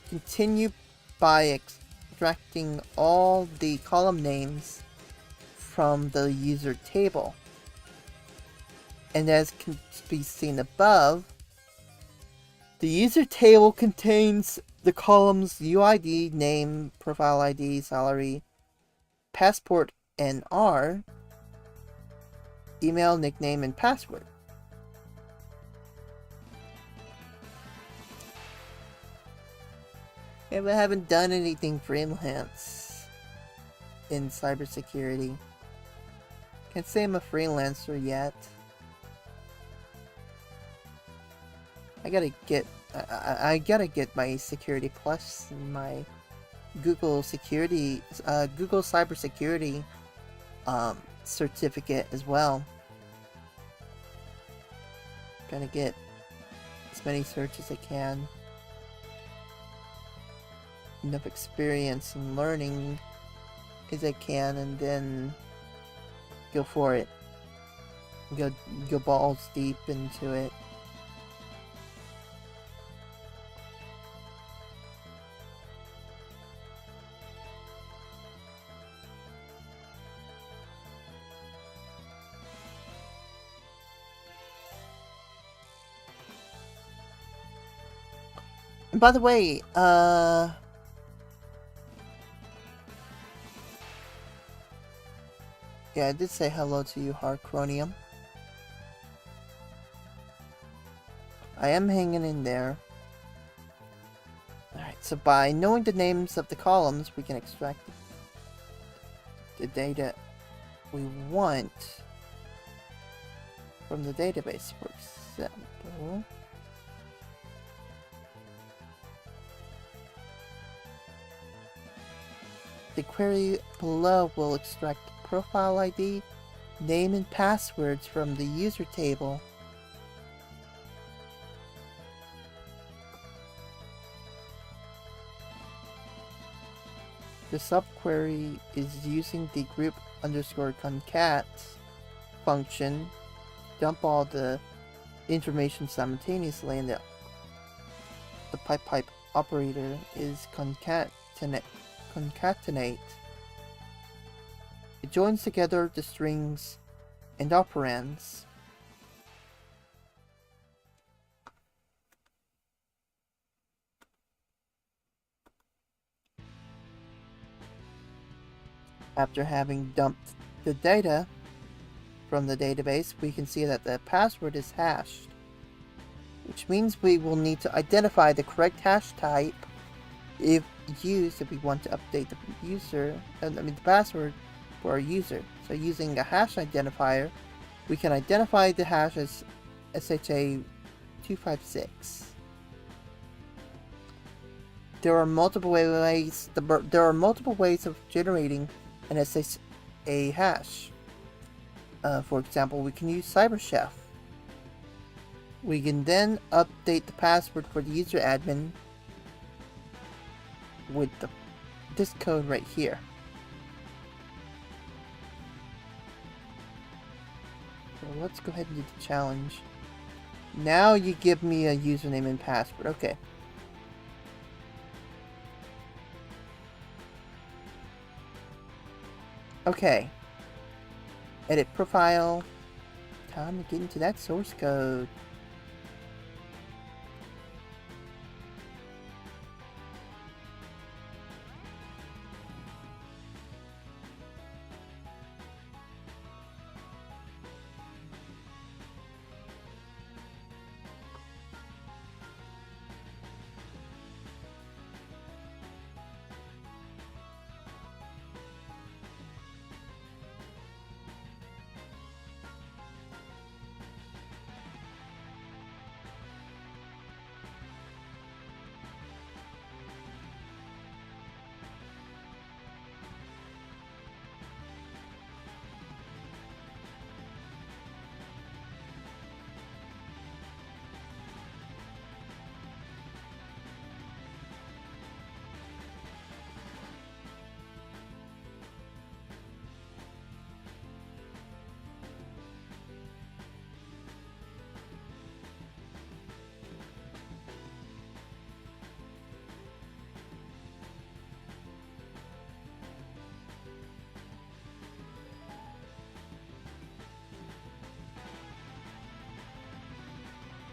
continue by extracting all the column names from the user table. And as can be seen above, the user table contains the columns UID, name, profile ID, salary, passport, and R, email, nickname, and password. And we haven't done anything freelance in cybersecurity. Can't say I'm a freelancer yet. I gotta get my Security Plus and my Google Security, Google Cybersecurity certificate as well. Gotta get as many certs as I can. Enough experience and learning as I can, and then go for it. Go balls deep into it. And by the way, yeah, I did say hello to you, Harcronium. I am hanging in there. Alright, so by knowing the names of the columns, we can extract the data we want from the database. For example, the query below will extract profile ID, name, and passwords from the user table. The subquery is using the group underscore concat function to dump all the information simultaneously, and the pipe operator is concatenate. It joins together the strings and operands. After having dumped the data from the database, we can see that the password is hashed, which means we will need to identify the correct hash type if used if we want to update the the password for our user. So using a hash identifier, we can identify the hash as SHA-256. There are multiple ways. There are multiple ways of generating an SHA hash. For example, we can use CyberChef. We can then update the password for the user admin with this code right here. So let's go ahead and do the challenge. Now you give me a username and password. Okay. Okay. Edit profile. Time to get into that source code.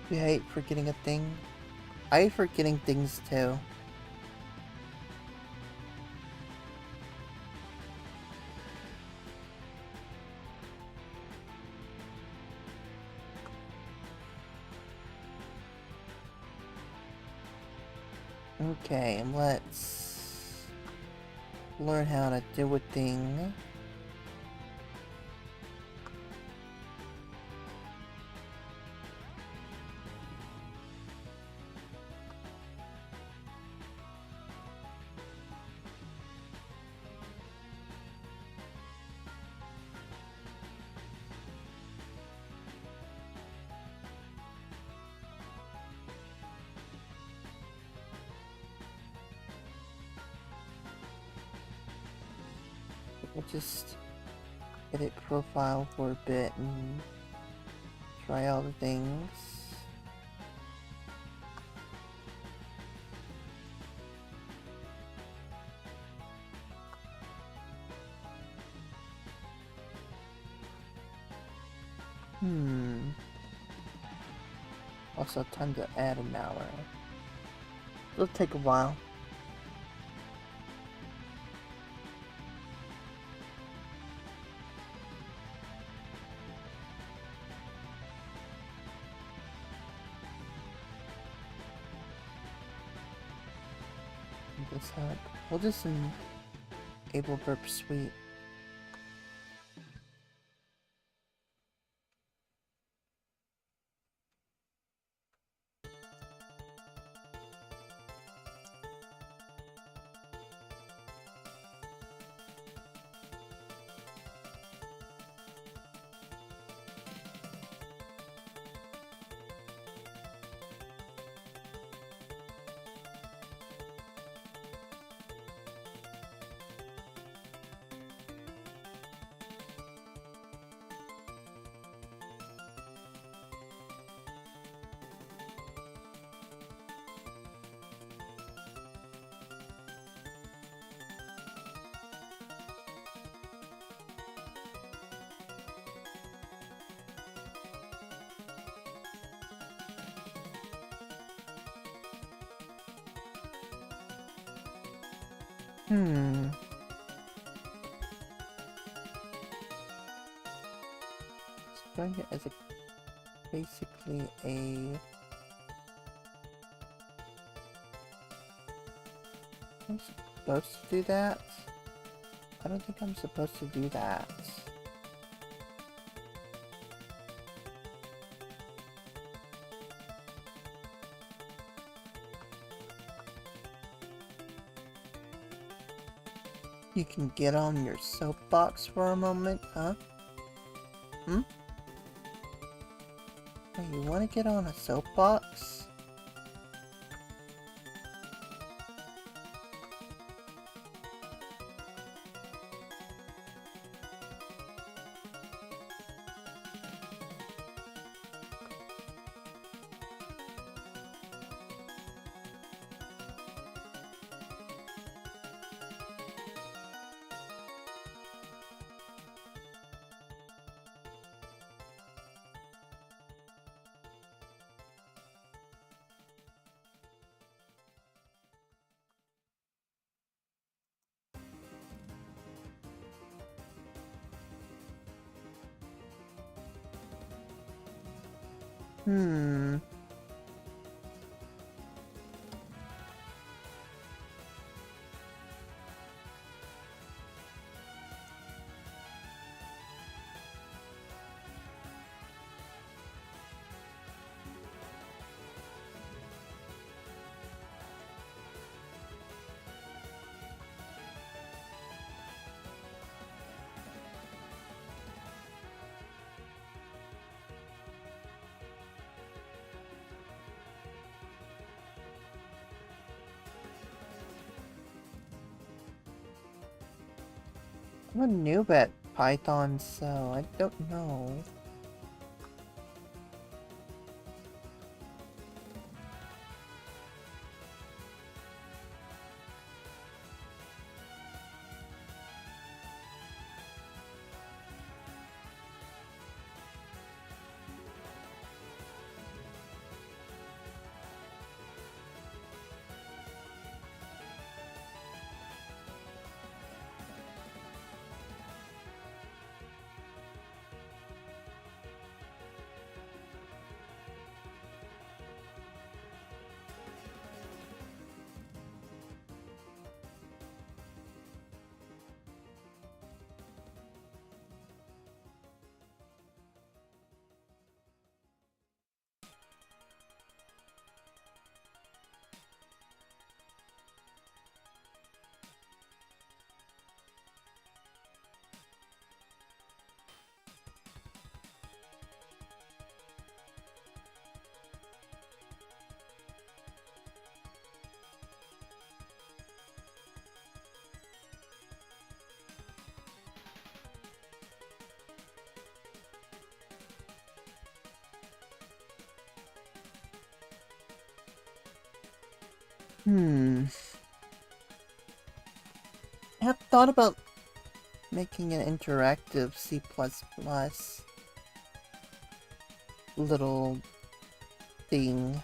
We hate forgetting a thing. I hate forgetting things too. Okay, let's learn how to do a thing. We'll just edit profile for a bit and try all the things. Also time to add an hour. It'll take a while. This help. We'll just enable burp suite. Starting it as basically a... I'm supposed to do that? I don't think I'm supposed to do that. You can get on your soapbox for a moment, huh? Oh, you want to get on a soapbox? I'm a noob at Python, so I don't know. I have thought about making an interactive C++ little thing.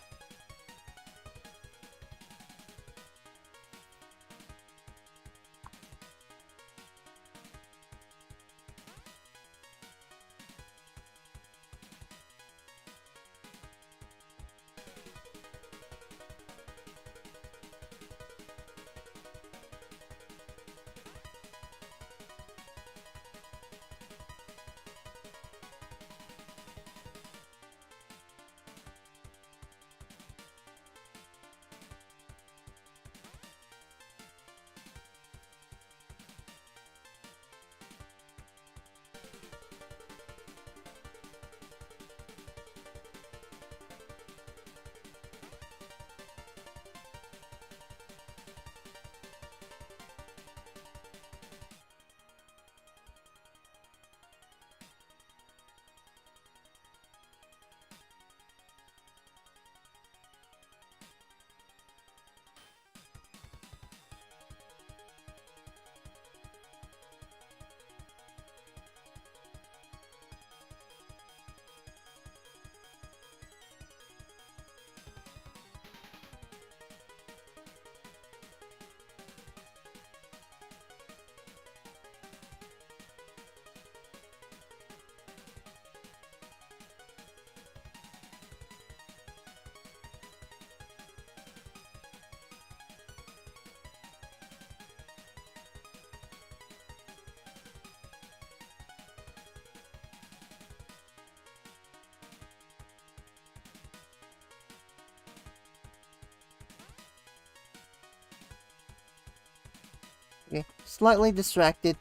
Okay, slightly distracted.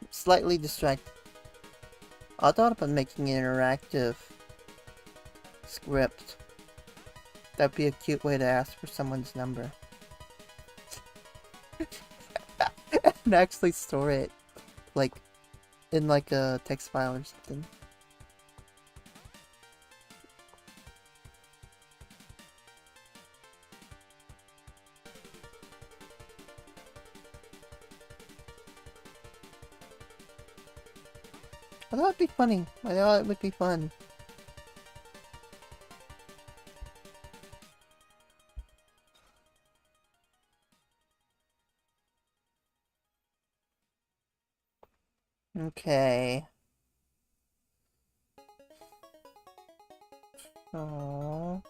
I thought about making an interactive script. That'd be a cute way to ask for someone's number. And actually store it, like, in like a text file or something. I thought it'd be funny. I thought it would be fun. Okay. Aww.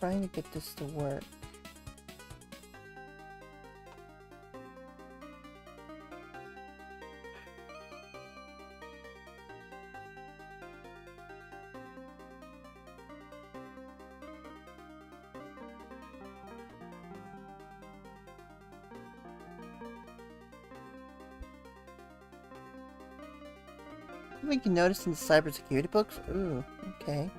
Trying to get this to work. We can notice in the cybersecurity books? Ooh, okay.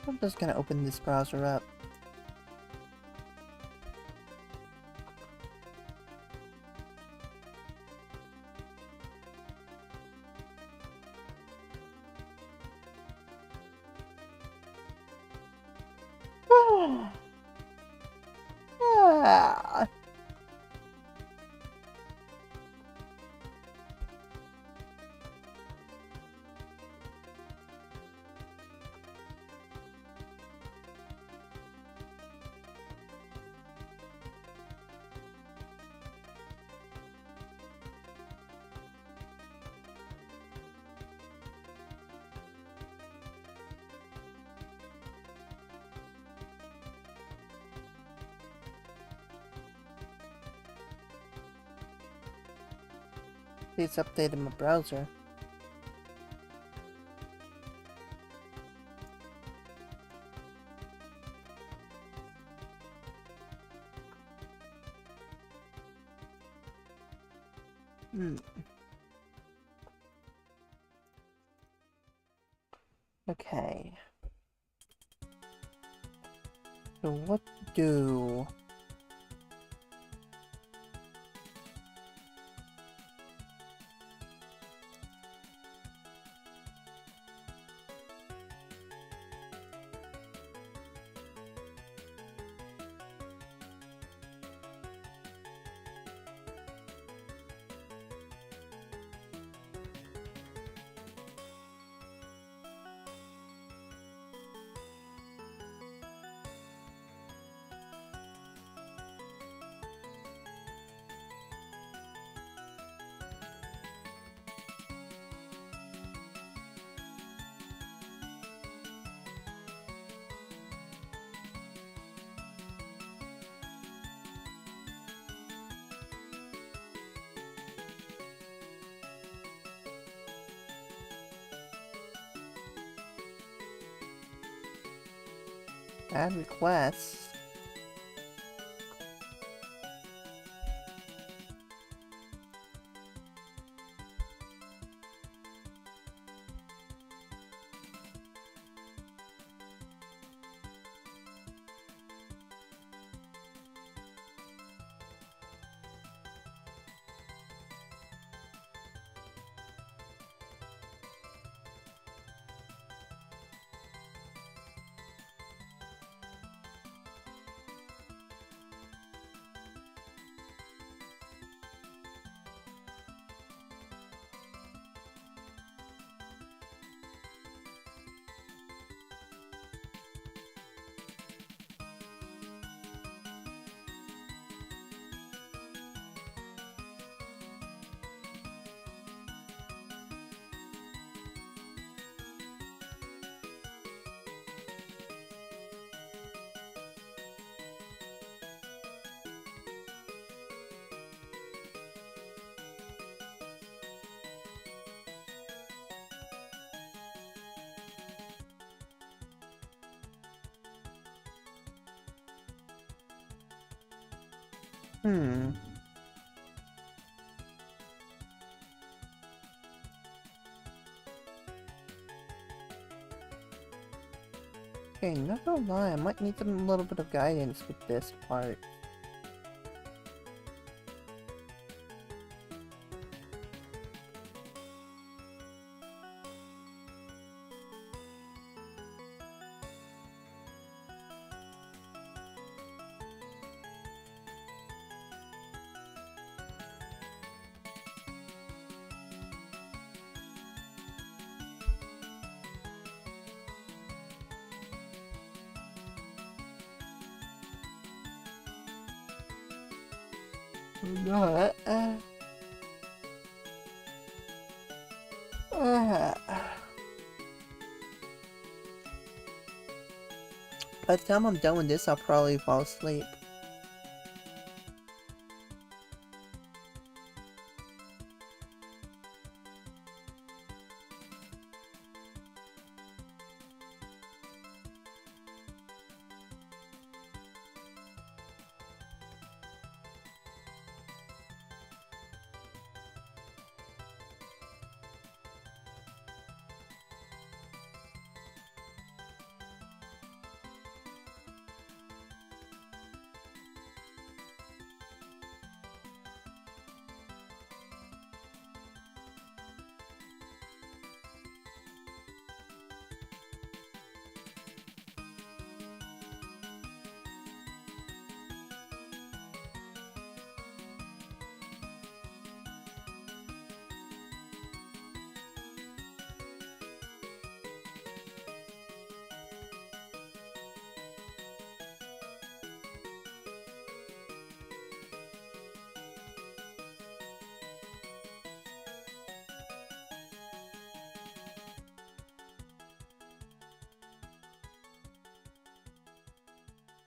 I'm just gonna open this browser up. Ah. Please update my browser. Okay. So what do... Add requests? Okay, not gonna lie, I might need some little bit of guidance with this part. But, by the time I'm done with this, I'll probably fall asleep.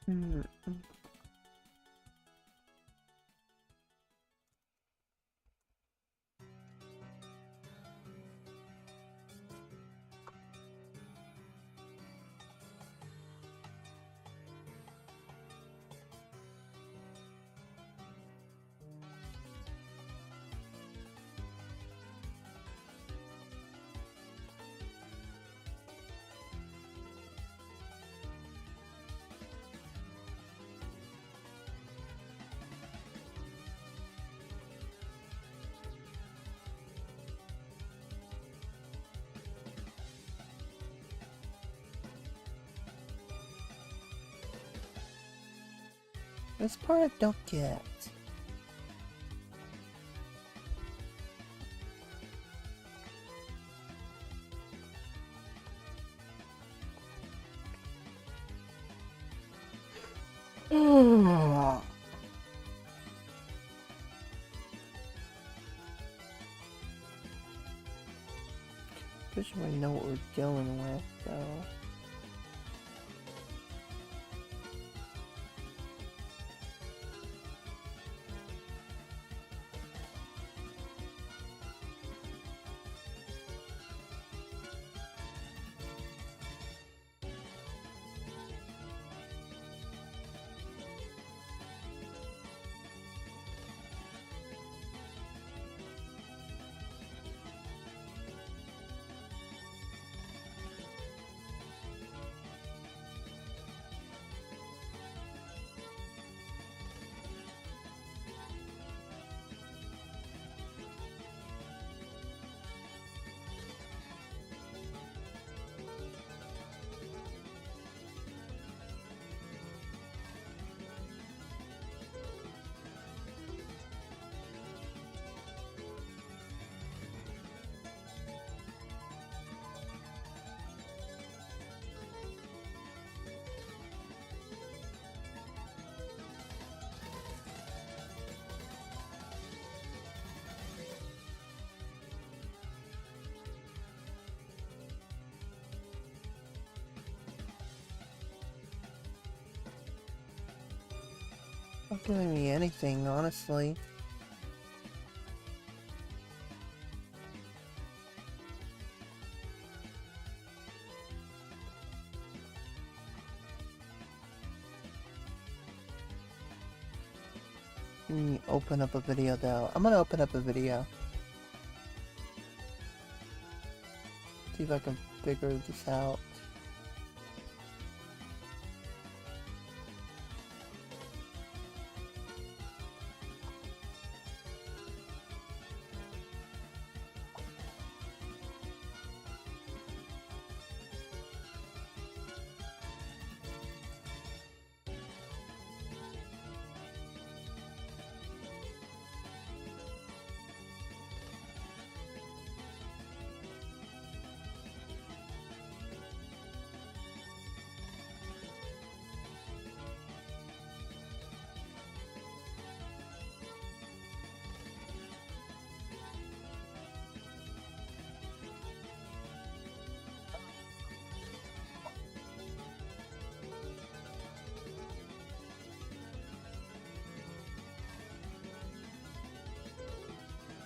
Hmm. This part I don't get. Pretty sure we know what we're dealing with, though. Not giving me anything, honestly. Let me open up a video though. I'm gonna open up a video. See if I can figure this out.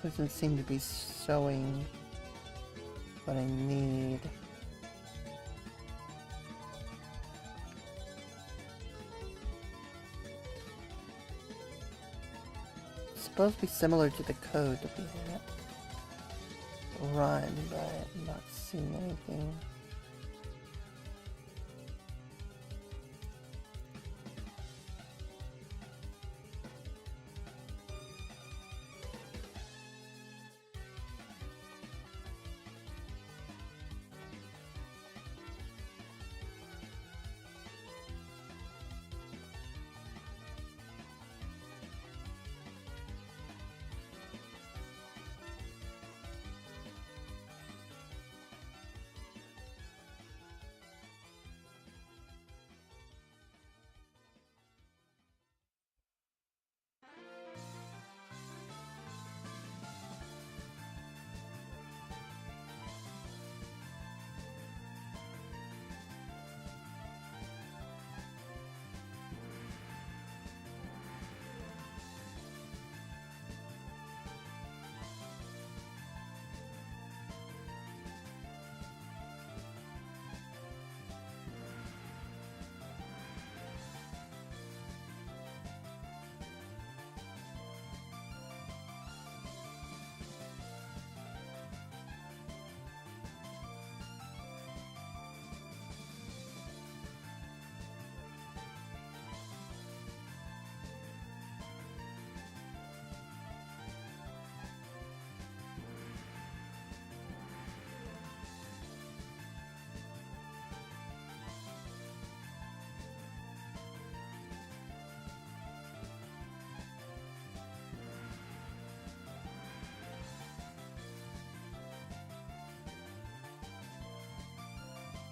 Doesn't seem to be showing what I need. It's supposed to be similar to the code that we had run, but I'm not seeing anything.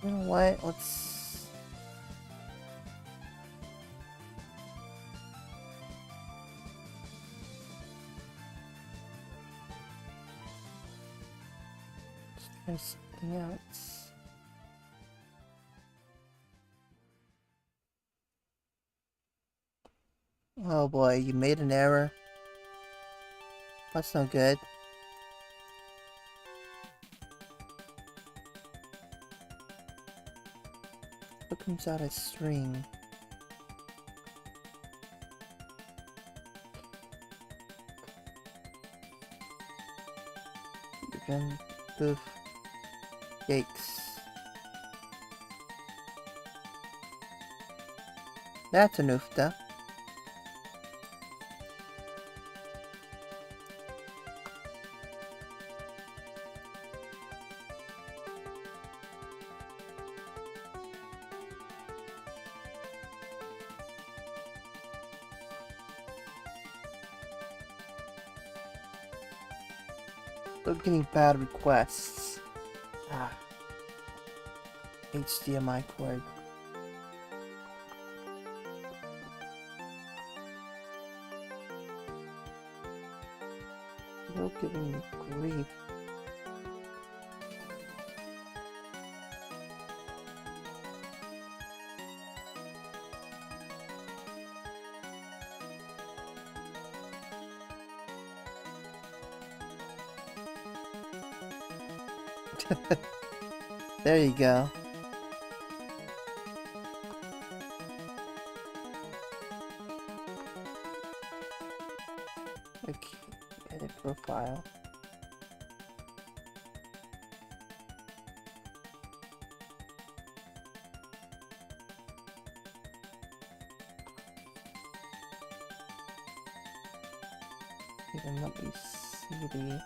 You know what? Let's try something else. Oh boy, you made an error. That's no good. What comes out as string? Even poof. Yikes. That's a noofta. Still getting bad requests. Ah. HDMI cord. Still giving me grief. There you go. Okay, edit profile. Even let me see the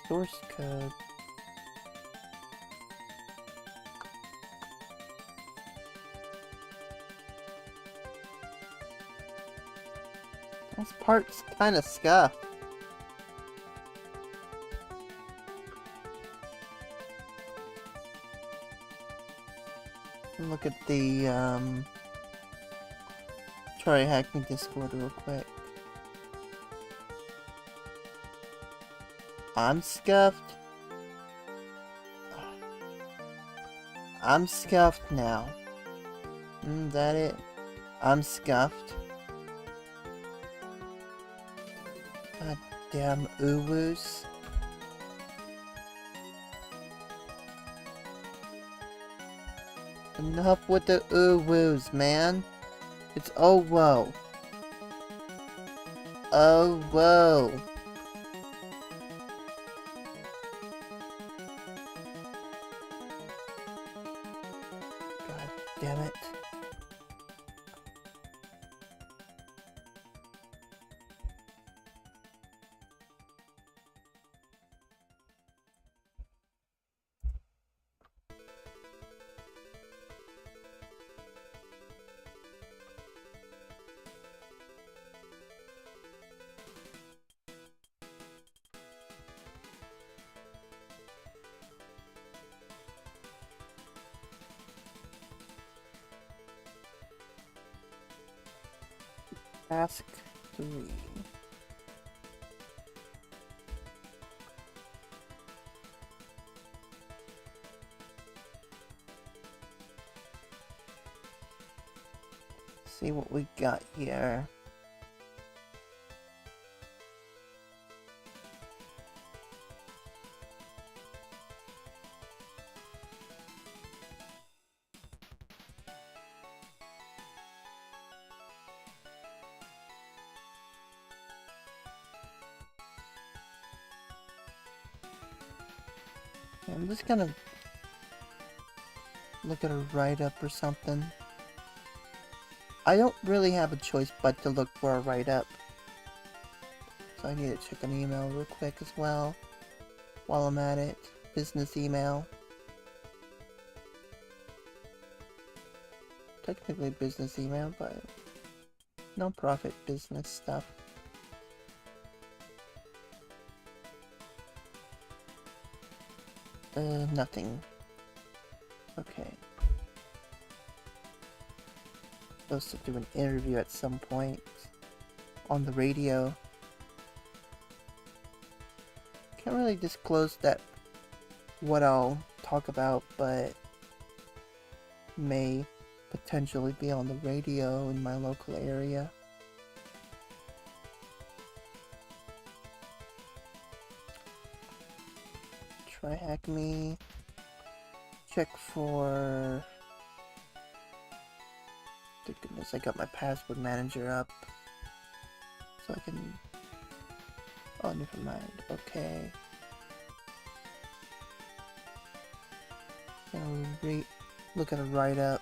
source code. This part's kind of scuffed. Look at the TryHackMe Discord real quick. I'm scuffed. I'm scuffed now. Is that it? I'm scuffed. God damn uwus. Enough with the uwus, man. It's oh whoa. Oh whoa. God damn it. Task 3. See what we got here. I'm just gonna look at a write-up or something. I don't really have a choice but to look for a write-up. So I need to check an email real quick as well. While I'm at it. Business email. Technically business email, but non-profit business stuff. Nothing. Okay. Supposed to do an interview at some point on the radio. Can't really disclose that what I'll talk about, but may potentially be on the radio in my local area. TryHackMe. Check for... Thank goodness I got my password manager up. So I can... Oh, never mind. Okay. Look at a write-up.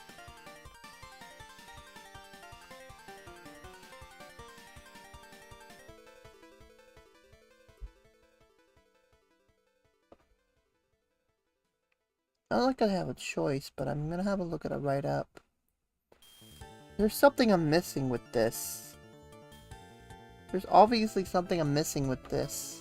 I don't like I have a choice, but I'm gonna have a look at a write-up. There's something I'm missing with this. There's obviously something I'm missing with this.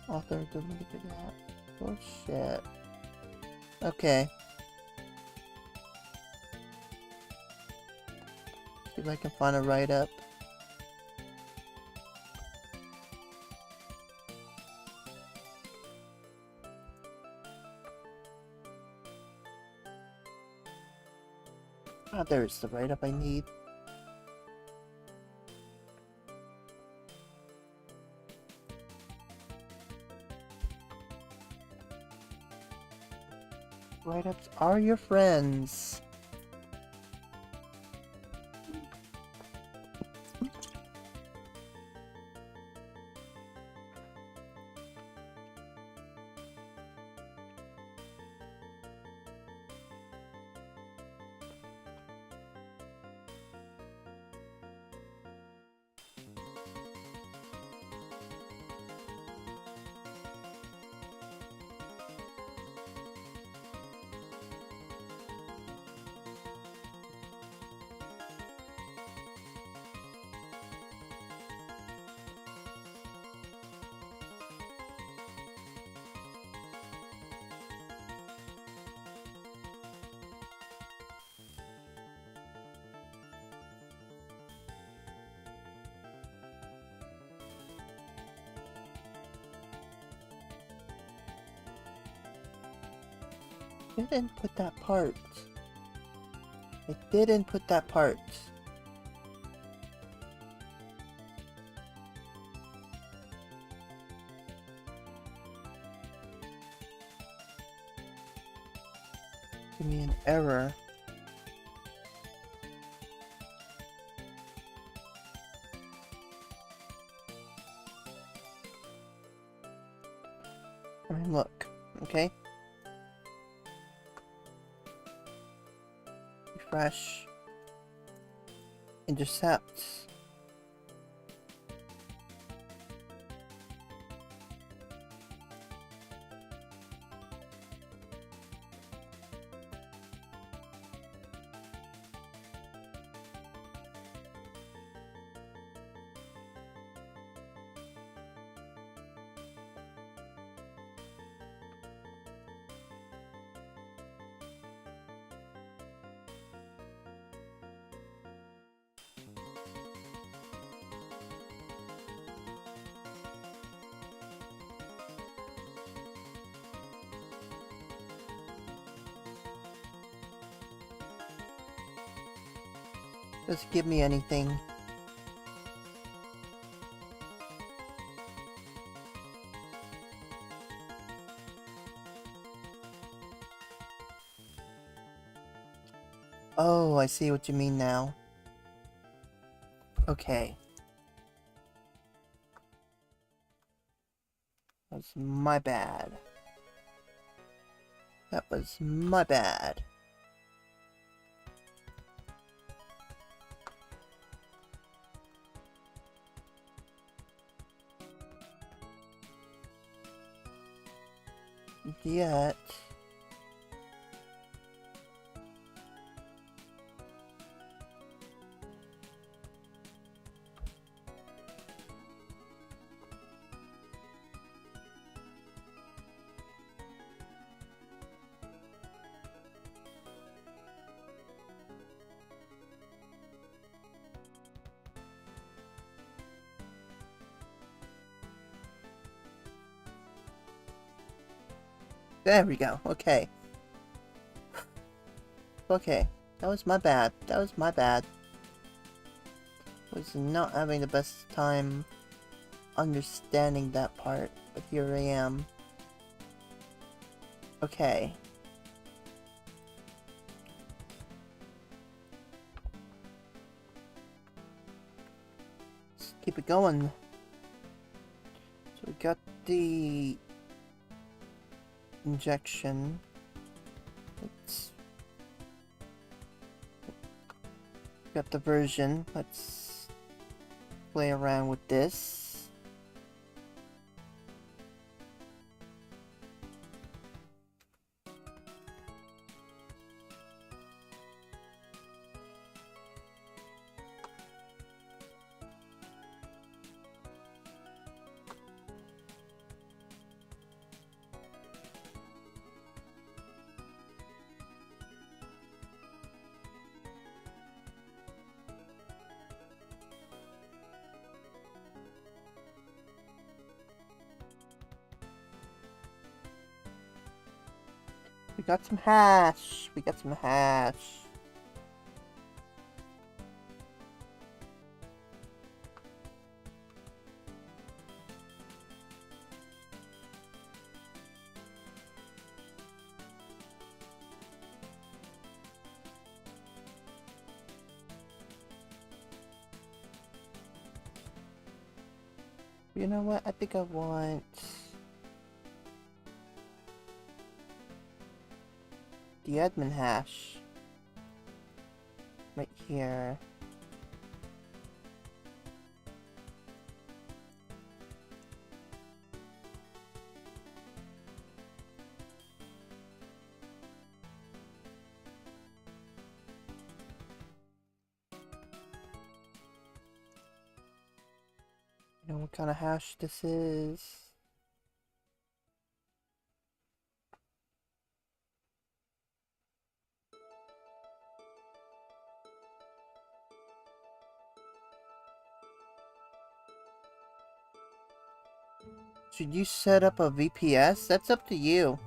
Author, good look at that. Oh shit. Okay. See if I can find a write-up. Ah, there's the write-up I need. Write-ups are your friends. I didn't put that part. I didn't put that part. Give me an error. I mean, look, okay? Refresh. Intercept. Just give me anything. Oh, I see what you mean now. Okay. That's my bad. That was my bad. Yet There we go. Okay. Okay. That was my bad. That was my bad. Was not having the best time understanding that part, but here I am. Okay. Let's keep it going. So we got the injection. Let's got the version. Let's play around with this. We got some hash. We got some hash. You know what? I think I want the admin hash right here. You know what kind of hash this is? Should you set up a VPS? That's up to you.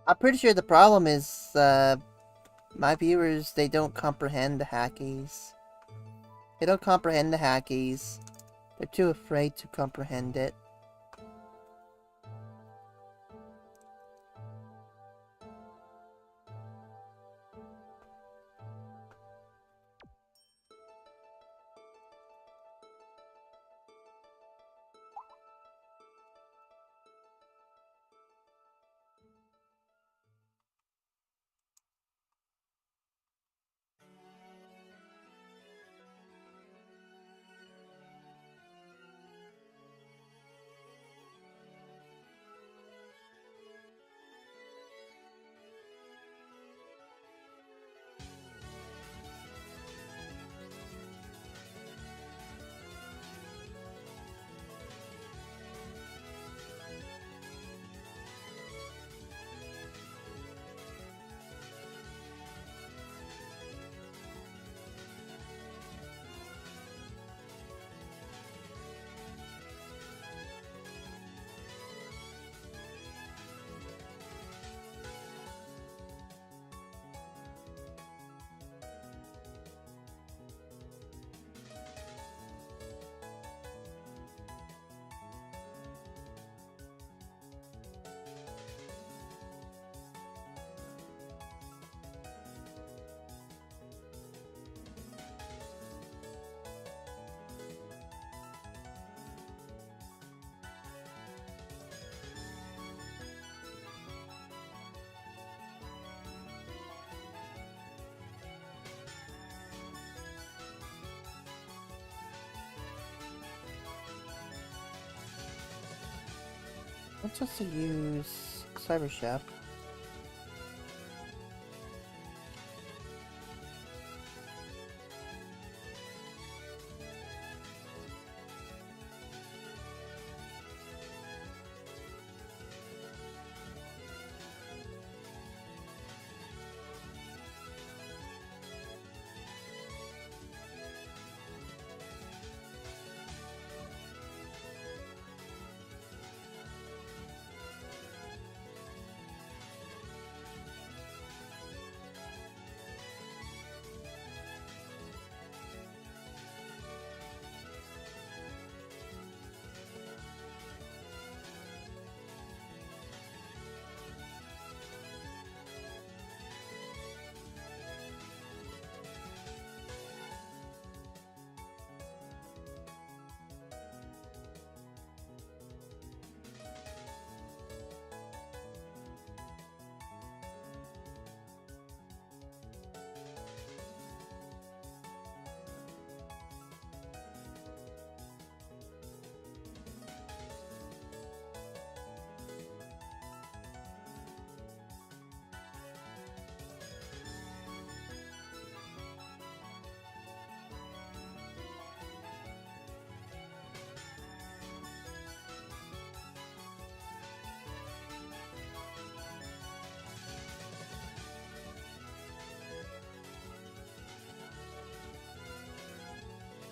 I'm pretty sure the problem is, my viewers, they don't comprehend the hackies. They don't comprehend the hackies. They're too afraid to comprehend it. Let's just use Cyber Chef.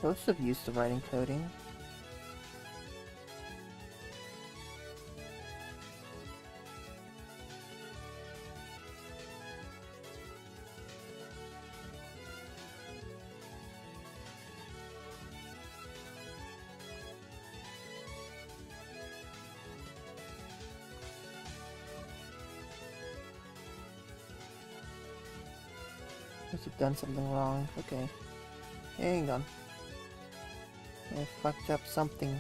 Most have used the writing coding. Must have done something wrong. Okay. Hang on. I fucked up something.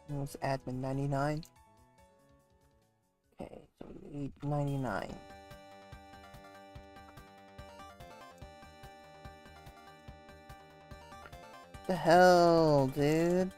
It was admin 99. Okay, so we need 99. The hell, dude?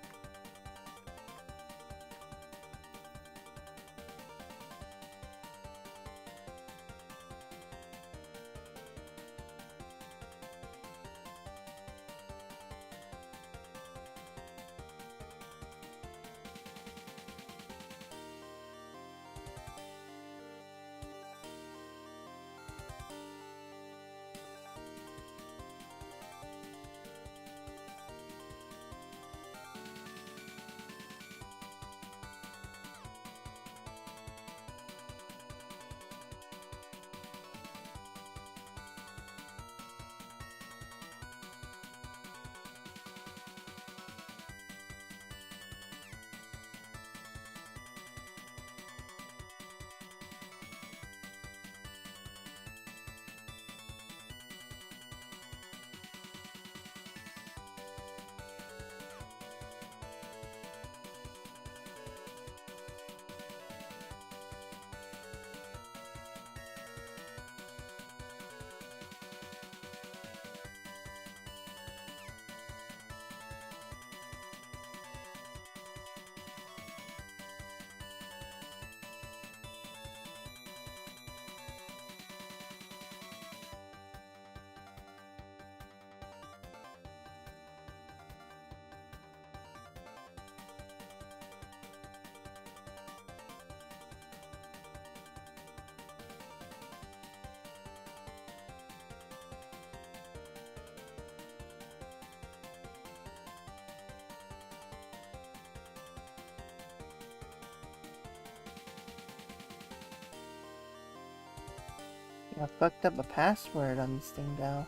I fucked up a password on this thing now.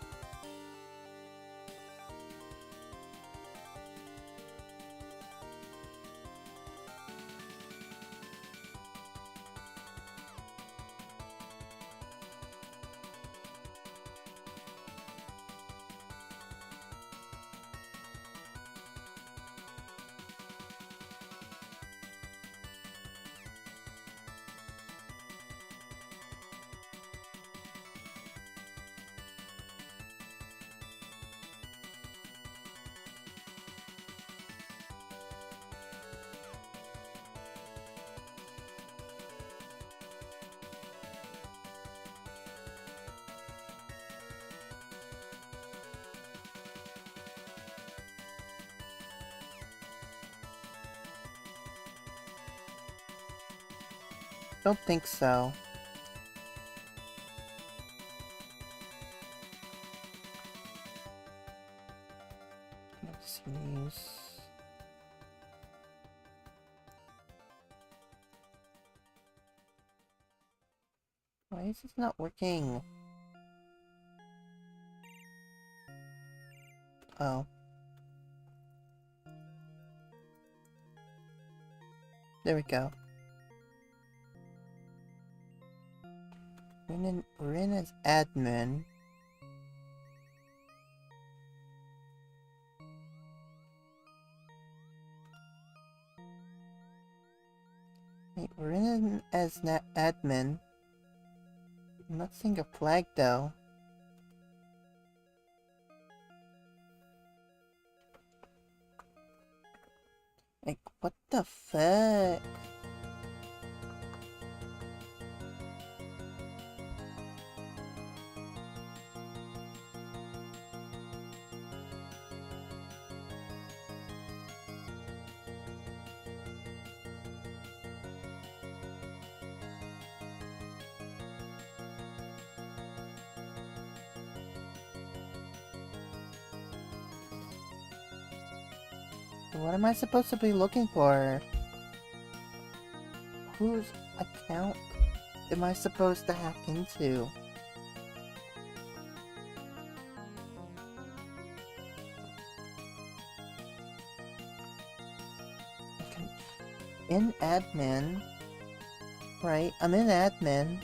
Don't think so. Let's use... Why is this not working? Oh. There we go. We're in as admin. Wait, we're in as admin. I'm not seeing a flag though. Like, what the fuck? What am I supposed to be looking for? Whose account am I supposed to hack into? Okay. In admin. Right, I'm in admin.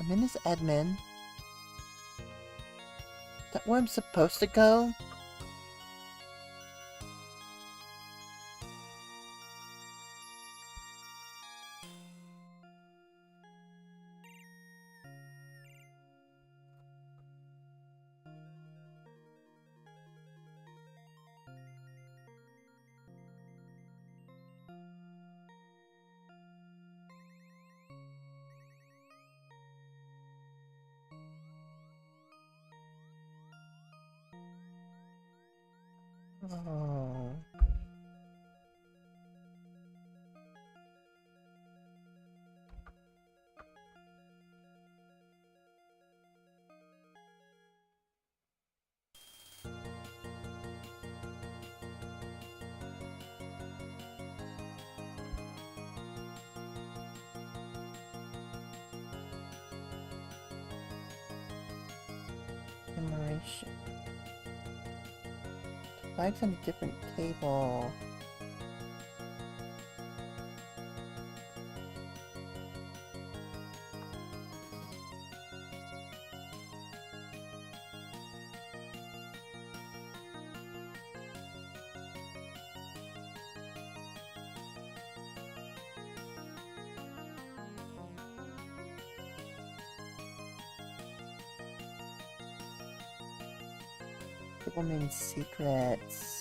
I'm in as admin. Is that where I'm supposed to go? Oh. Enumeration. Flags on a different table. The woman's secrets.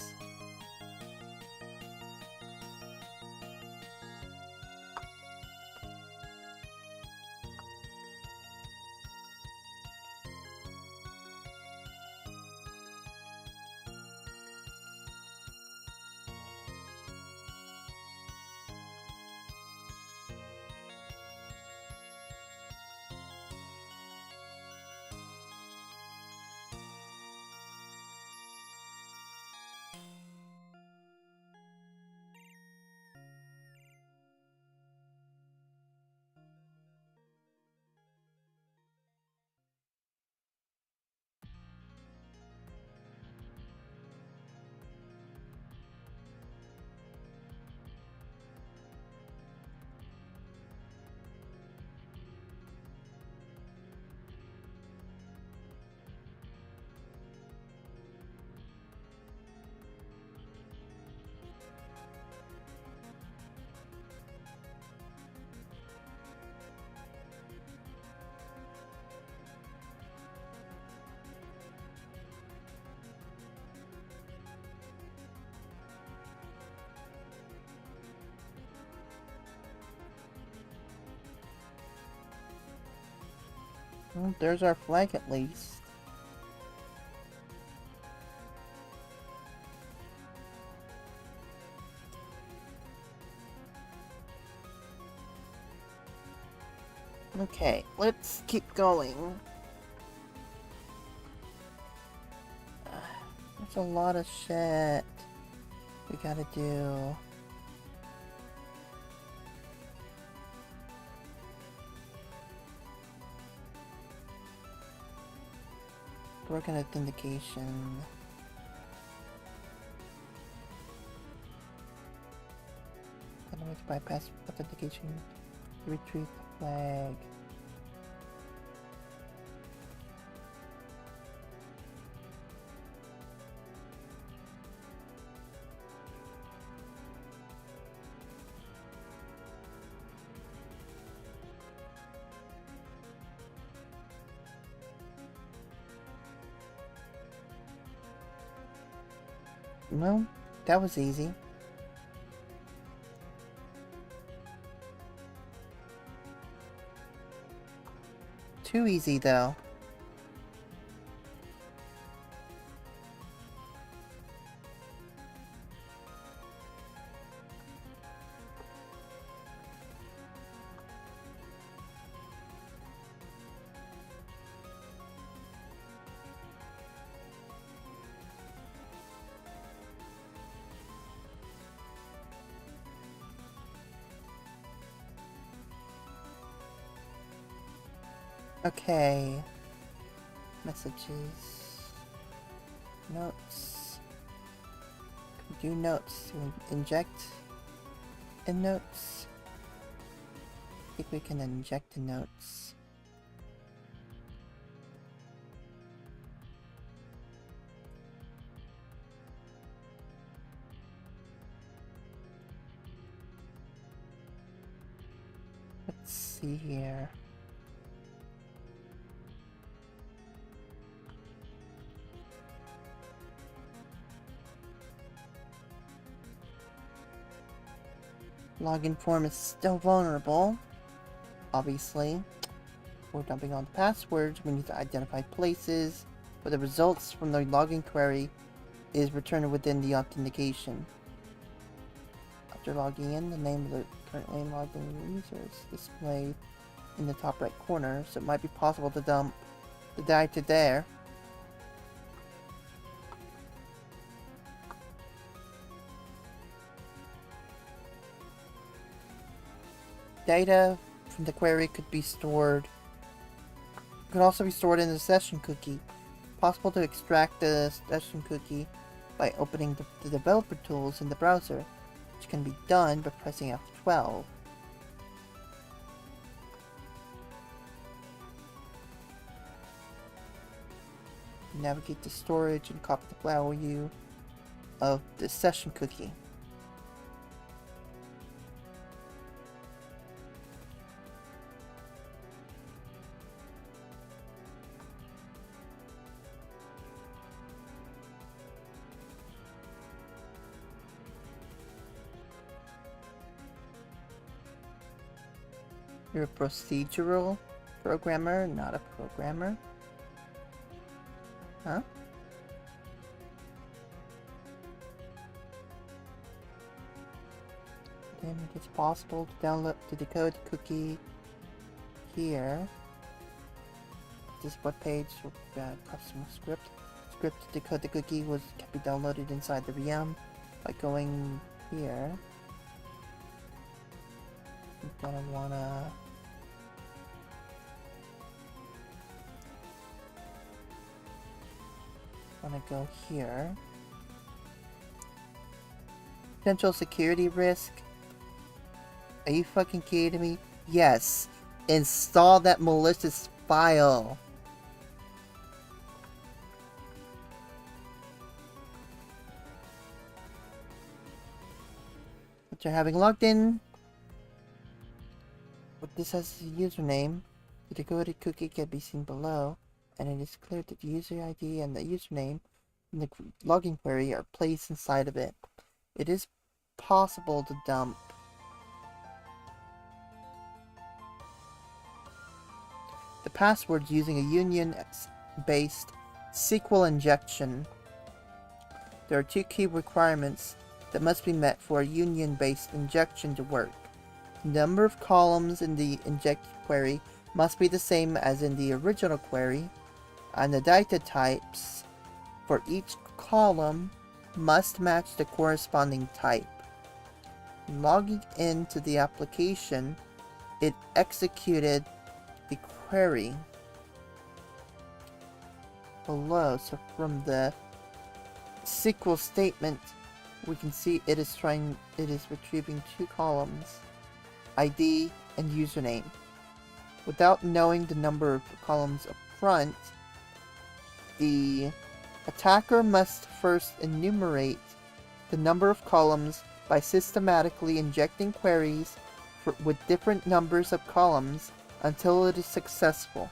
Well, there's our flag at least. Okay, let's keep going. There's a lot of shit we gotta do. Broken authentication. Find a way to bypass authentication to retrieve the flag. Well, that was easy. Too easy, though. Okay. Messages. Notes. Do notes to inject in notes. I think we can inject the notes. Let's see here. Login form is still vulnerable, obviously. For dumping on the passwords, we need to identify places where the results from the login query is returned within the authentication. After logging in, the name of the currently logged in user is displayed in the top right corner, so it might be possible to dump the data there. Data from the query could also be stored in the session cookie. Possible to extract the session cookie by opening the developer tools in the browser, which can be done by pressing F12. Navigate to storage and copy the value of the session cookie. You're a procedural programmer, not a programmer. Huh? Then it's possible to decode the cookie here. This webpage with custom script. Script to decode the cookie can be downloaded inside the VM by going here. You're gonna wanna go here. Potential security risk. Are you fucking kidding me? Yes. Install that malicious file. After having logged in, with this as a username, the decoded cookie can be seen below, and it is clear that the user ID and the username in the login query are placed inside of it. It is possible to dump the passwords using a union-based SQL injection. There are two key requirements that must be met for a union-based injection to work. The number of columns in the injected query must be the same as in the original query, and the data types for each column must match the corresponding type. Logging into the application, it executed the query below. So from the SQL statement, we can see it is retrieving two columns, ID and username. Without knowing the number of columns up front, the attacker must first enumerate the number of columns by systematically injecting queries with different numbers of columns until it is successful.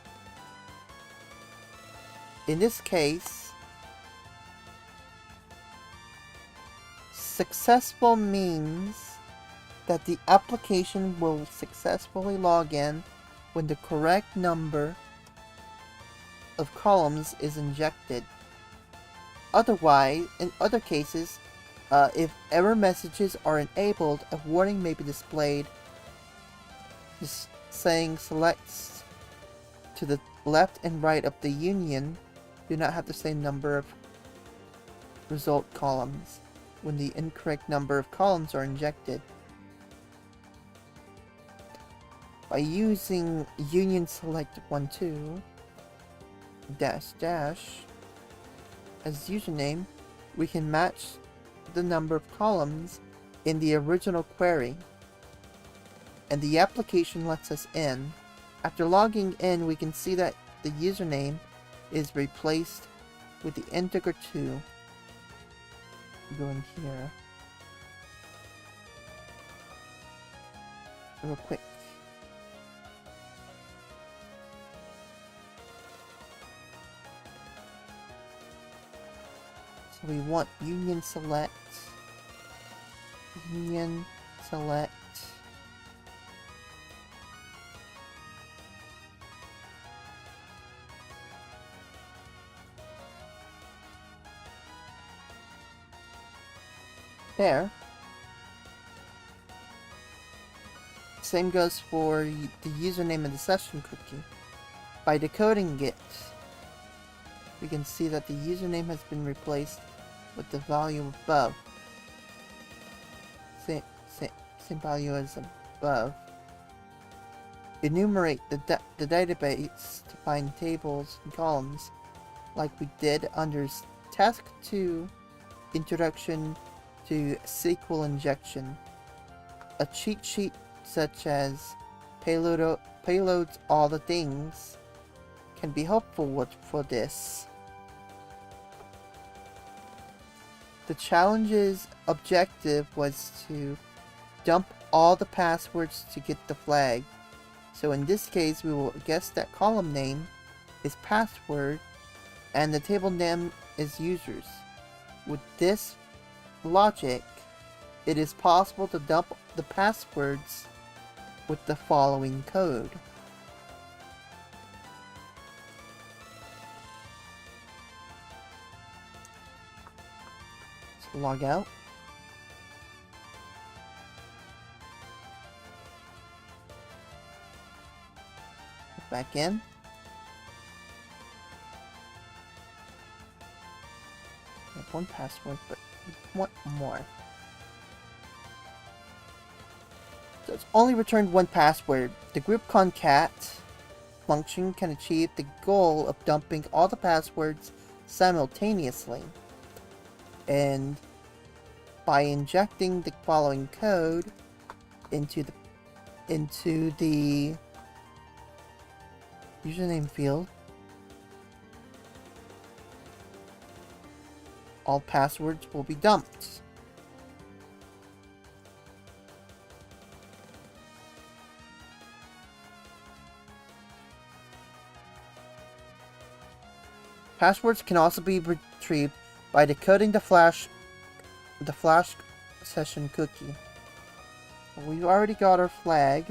In this case, successful means that the application will successfully log in when the correct number of columns is injected. Otherwise, in other cases, if error messages are enabled, a warning may be displayed saying selects to the left and right of the union do not have the same number of result columns when the incorrect number of columns are injected. By using union select 12 -- as username, we can match the number of columns in the original query, and the application lets us in. After logging in, we can see that the username is replaced with the integer 2. Go in here real quick. So we want union select, there. Same goes for the username of the session cookie. By decoding it, we can see that the username has been replaced with the value above. Same value as above. Enumerate the database to find tables and columns, like we did under Task 2, Introduction to SQL Injection. A cheat sheet such as payloads all the things can be helpful for this. The challenge's objective was to dump all the passwords to get the flag. So in this case, we will guess that column name is password and the table name is users. With this logic, it is possible to dump the passwords with the following code. So log out. Back in. I have one password, but we want more. So it's only returned one password. The group concat function can achieve the goal of dumping all the passwords simultaneously. And by injecting the following code into the username field, all passwords will be dumped. Passwords can also be retrieved by decoding the flash session cookie. We've already got our flag.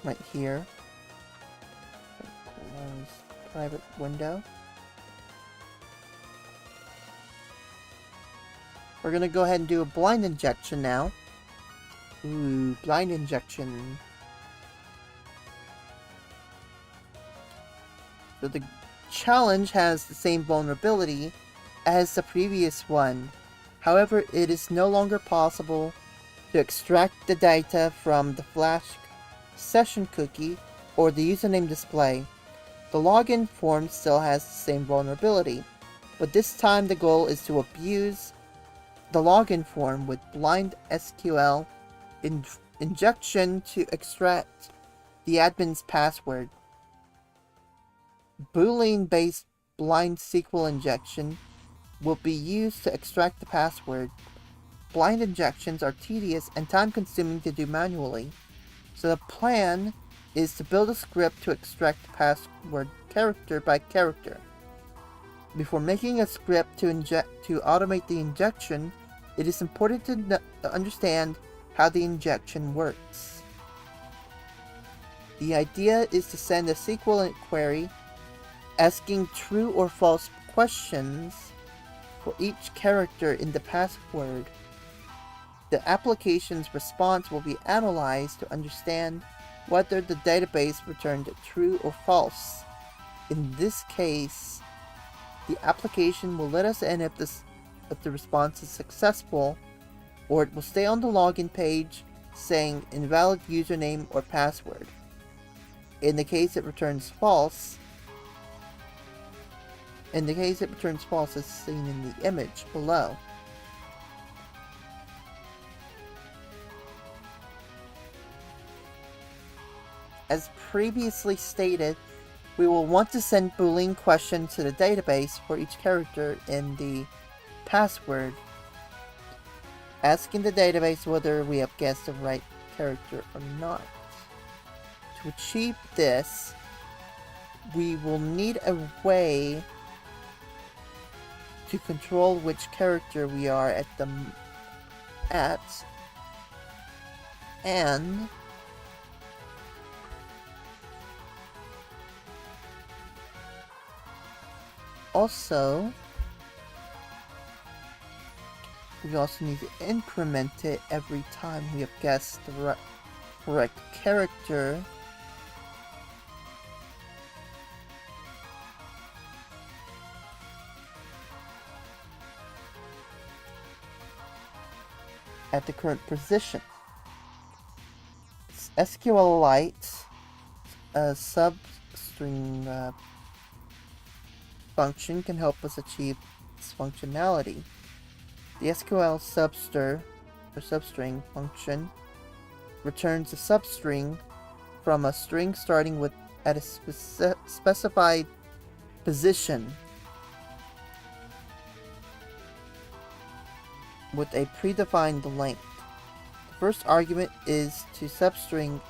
right here. Close private window. We're gonna go ahead and do a blind injection now. Ooh, blind injection. So the challenge has the same vulnerability as the previous one. However, it is no longer possible to extract the data from the Flash session cookie or the username display. The login form still has the same vulnerability, but this time the goal is to abuse the login form with blind SQL injection to extract the admin's password. Boolean-based blind SQL injection will be used to extract the password. Blind injections are tedious and time-consuming to do manually, so the plan is to build a script to extract the password character by character. Before making a script to automate the injection, it is important to understand how the injection works. The idea is to send a SQL query asking true or false questions for each character in the password. The application's response will be analyzed to understand whether the database returned true or false. In this case, the application will let us in if the response is successful, or it will stay on the login page saying invalid username or password. In the case it returns false, as seen in the image below. As previously stated, we will want to send Boolean questions to the database for each character in the password, asking the database whether we have guessed the right character or not. To achieve this, we will need a way to control which character we are and also we also need to increment it every time we have guessed the correct character. At the current position. SQLite substring function can help us achieve this functionality. The SQL substring function returns a substring from a string starting with at a specified position with a predefined length. The first argument to substring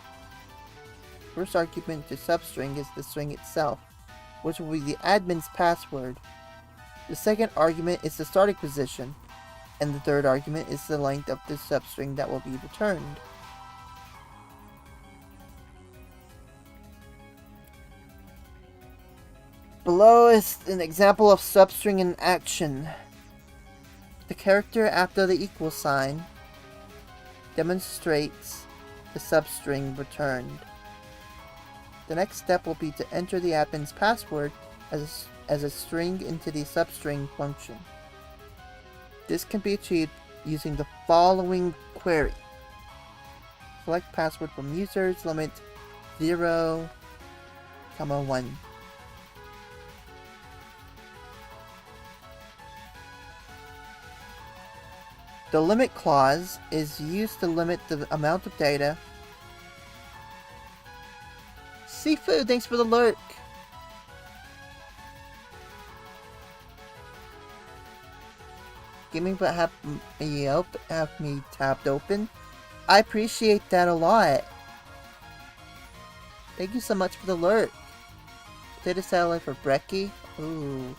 is the string itself, which will be the admin's password. The second argument is the starting position, and the third argument is the length of the substring that will be returned. Below is an example of substring in action. The character after the equal sign demonstrates the substring returned. The next step will be to enter the admin's password as a string into the substring function. This can be achieved using the following query. Select password from users, limit 0, 1. The limit clause is used to limit the amount of data. Seafood, thanks for the lurk. Gaming but have me tapped open. I appreciate that a lot. Thank you so much for the lurk. Potato salad for brekkie. Ooh.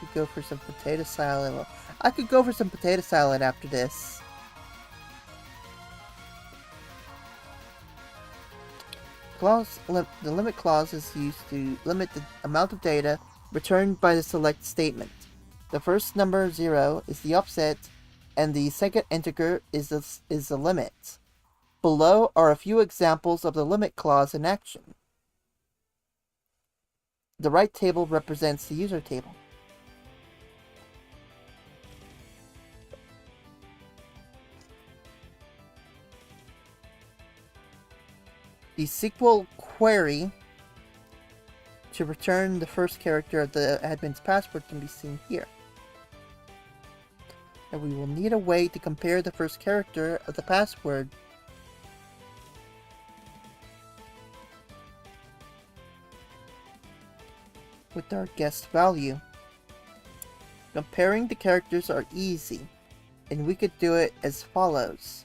Could go for some potato salad. I could go for some potato salad after this. The limit clause is used to limit the amount of data returned by the select statement. The first number 0 is the offset, and the second integer is the limit. Below are a few examples of the limit clause in action. The right table represents the user table. The SQL query to return the first character of the admin's password can be seen here. And we will need a way to compare the first character of the password with our guessed value. Comparing the characters are easy, and we could do it as follows.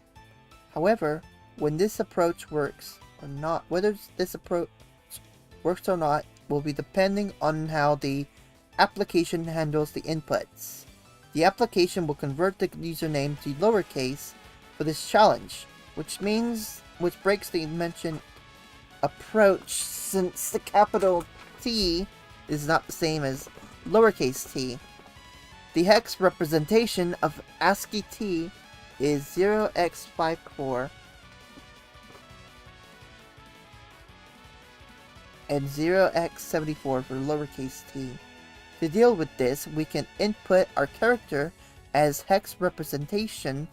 However, when this approach works or not, whether this approach works or not will be depending on how the application handles the inputs. The application will convert the username to lowercase for this challenge, which breaks the mentioned approach, since the capital T is not the same as lowercase t. The hex representation of ASCII T is 0x54 and 0x74 for lowercase t. To deal with this, we can input our character as hex representation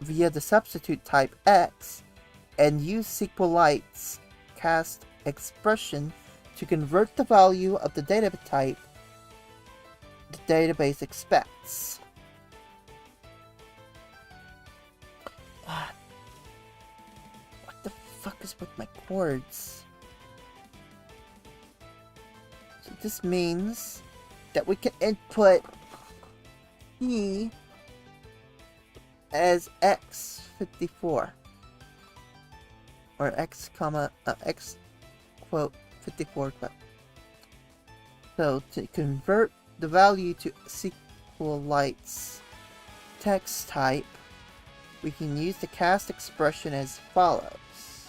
via the substitute type x and use SQLite's cast expression to convert the value of the data type the database expects. What the fuck is with my chords? So this means that we can input E as x54 or x quote 54 quote. So to convert the value to SQLite's text type, we can use the cast expression as follows: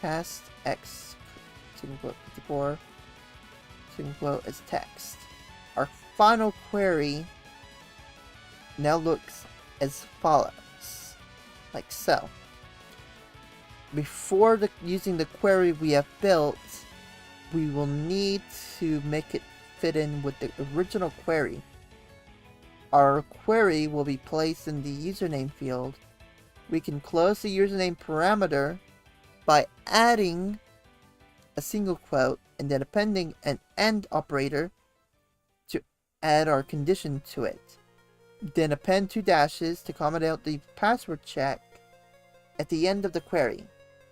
cast x quote 54 quote as text. Our final query now looks as follows, like so. Before using the query we have built, we will need to make it fit in with the original query. Our query will be placed in the username field. We can close the username parameter by adding a single quote and then appending an AND operator to add our condition to it. Then append 2 dashes to comment out the password check at the end of the query.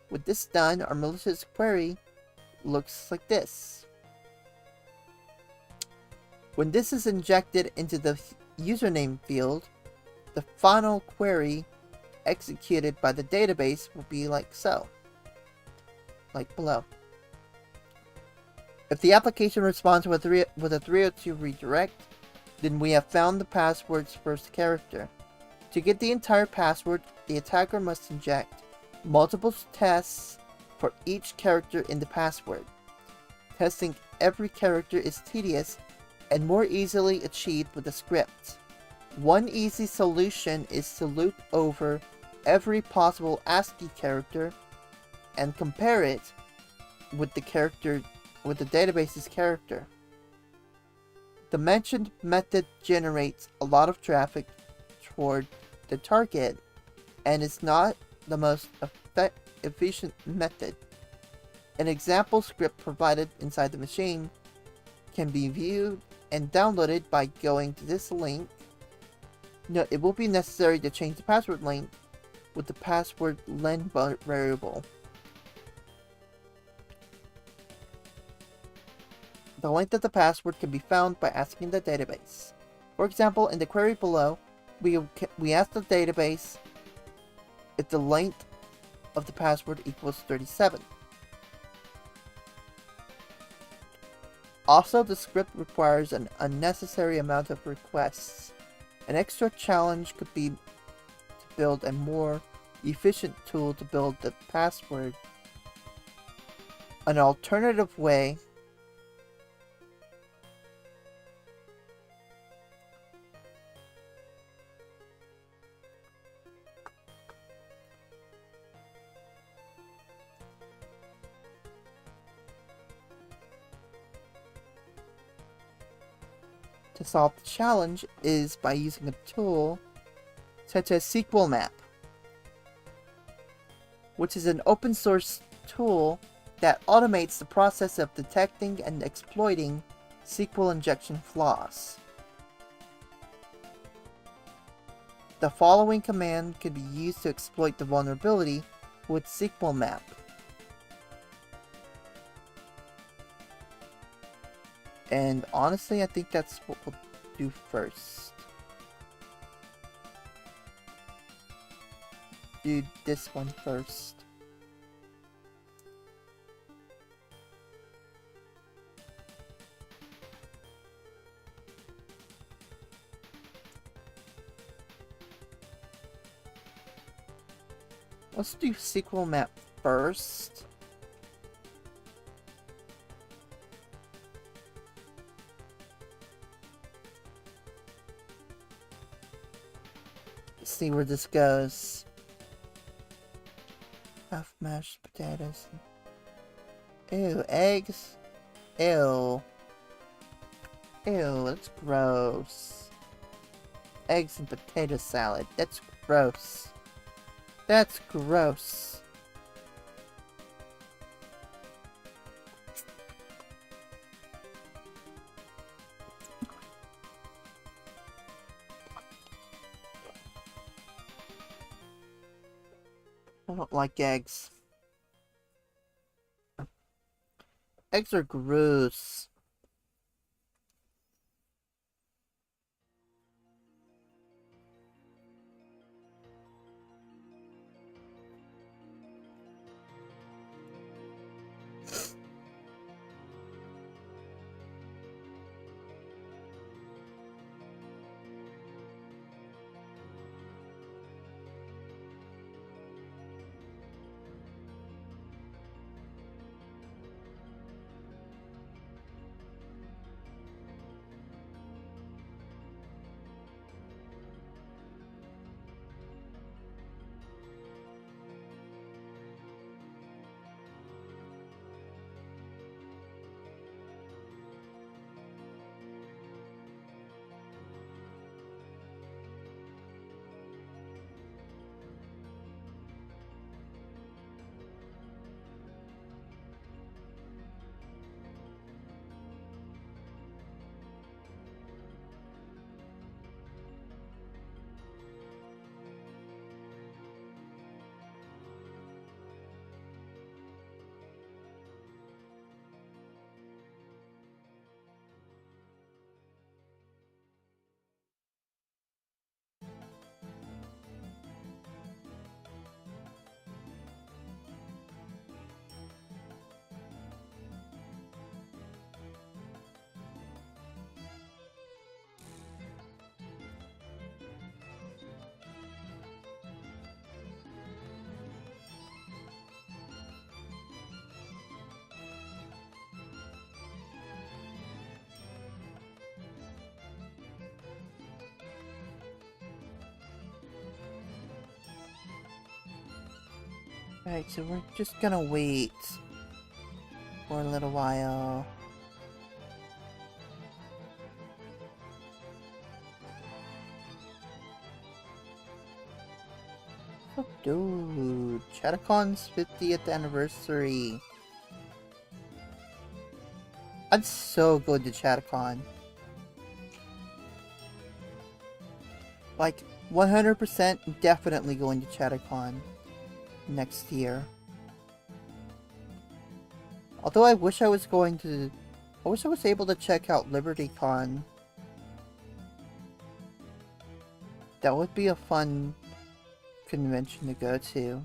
With this done, our malicious query looks like this. When this is injected into the username field, the final query executed by the database will be like so, like below. If the application responds with a 302 redirect, then we have found the password's first character. To get the entire password, the attacker must inject multiple tests for each character in the password. Testing every character is tedious and more easily achieved with a script. One easy solution is to loop over every possible ASCII character and compare it with the database's character. The mentioned method generates a lot of traffic toward the target and is not the most efficient method. An example script provided inside the machine can be viewed and downloaded by going to this link. Note, it will be necessary to change the password length with the password len variable. The length of the password can be found by asking the database. For example, in the query below, we ask the database if the length of the password equals 37. Also, the script requires an unnecessary amount of requests. An extra challenge could be to build a more efficient tool to build the password an alternative way to solve the challenge is by using a tool such as SQL Map, which is an open source tool that automates the process of detecting and exploiting SQL injection flaws. The following command can be used to exploit the vulnerability with SQL Map. And honestly, I think that's what we'll do first. Do this one first. Let's do SQL Map first. Let's see where this goes. Half mashed potatoes. Ew, eggs. Ew. Ew, that's gross. Eggs and potato salad. That's gross. That's gross. I don't like eggs. Eggs are gross. Alright, so we're just gonna wait for a little while. Oh, dude, Chattercon's 50th anniversary. I'd so go to Chattercon. Like, 100% definitely going to Chattercon next year. Although I wish I was able to check out LibertyCon. That would be a fun convention to go to.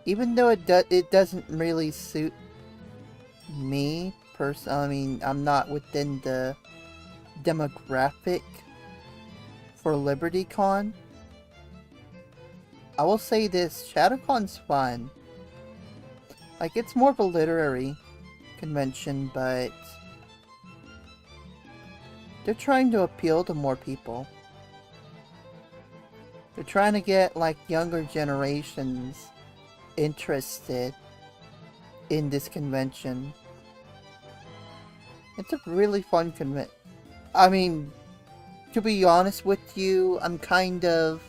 Even though it doesn't really suit me personally. I mean, I'm not within the demographic for LibertyCon. I will say this, Shadowcon's fun. Like, it's more of a literary convention, but they're trying to appeal to more people. They're trying to get, like, younger generations interested in this convention. It's a really fun convention. I mean, to be honest with you, I'm kind of...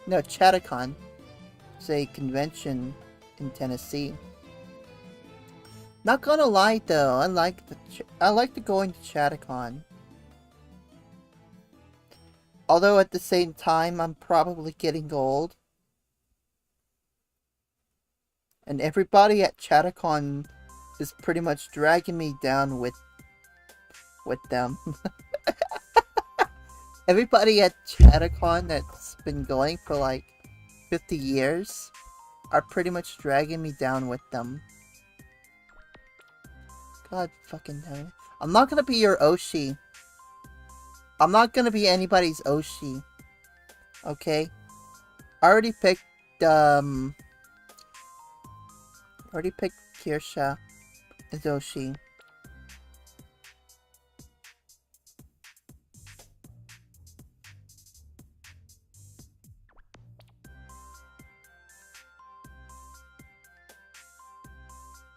No, Chattacon. It's a convention in Tennessee. Not gonna lie though, I like going to Chattacon. Although at the same time, I'm probably getting old. And everybody at Chattacon is pretty much dragging me down with them. Everybody at Chattacon that's been going for like 50 years are pretty much dragging me down with them. God fucking damn it. I'm not gonna be your Oshi. I'm not gonna be anybody's Oshi. Okay? I already picked Kirsha as Oshi.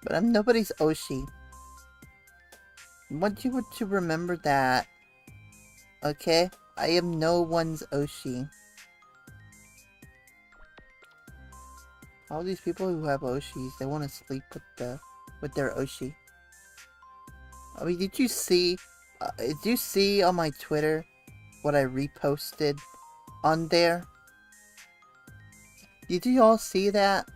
But I'm nobody's Oshi. I want you to remember that. Okay? I am no one's Oshi. All these people who have Oshis, they want to sleep with their Oshi. I mean, did you see on my Twitter what I reposted on there? Did you all see that?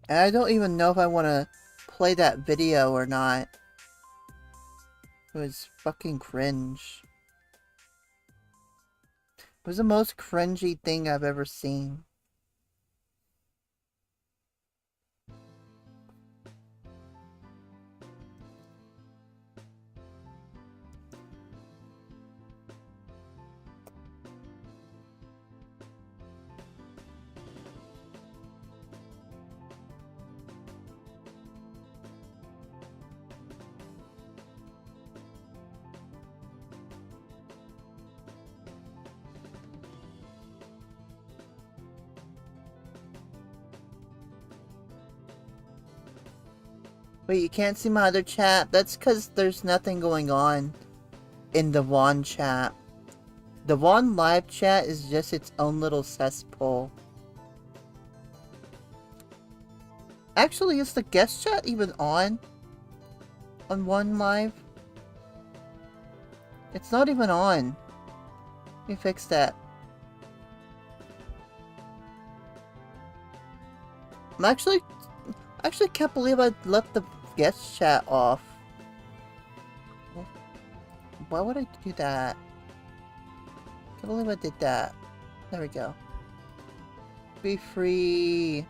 And I don't even know if I want to play that video or not. It was fucking cringe. It was the most cringy thing I've ever seen. Wait, you can't see my other chat? That's because there's nothing going on in the Vaughn chat. The Vaughn live chat is just its own little cesspool. Actually, is the guest chat even on Vaughn live? It's not even on. Let me fix that. I actually can't believe I left the guest chat off. Why would I do that? Can't believe I did that. There we go. Be free.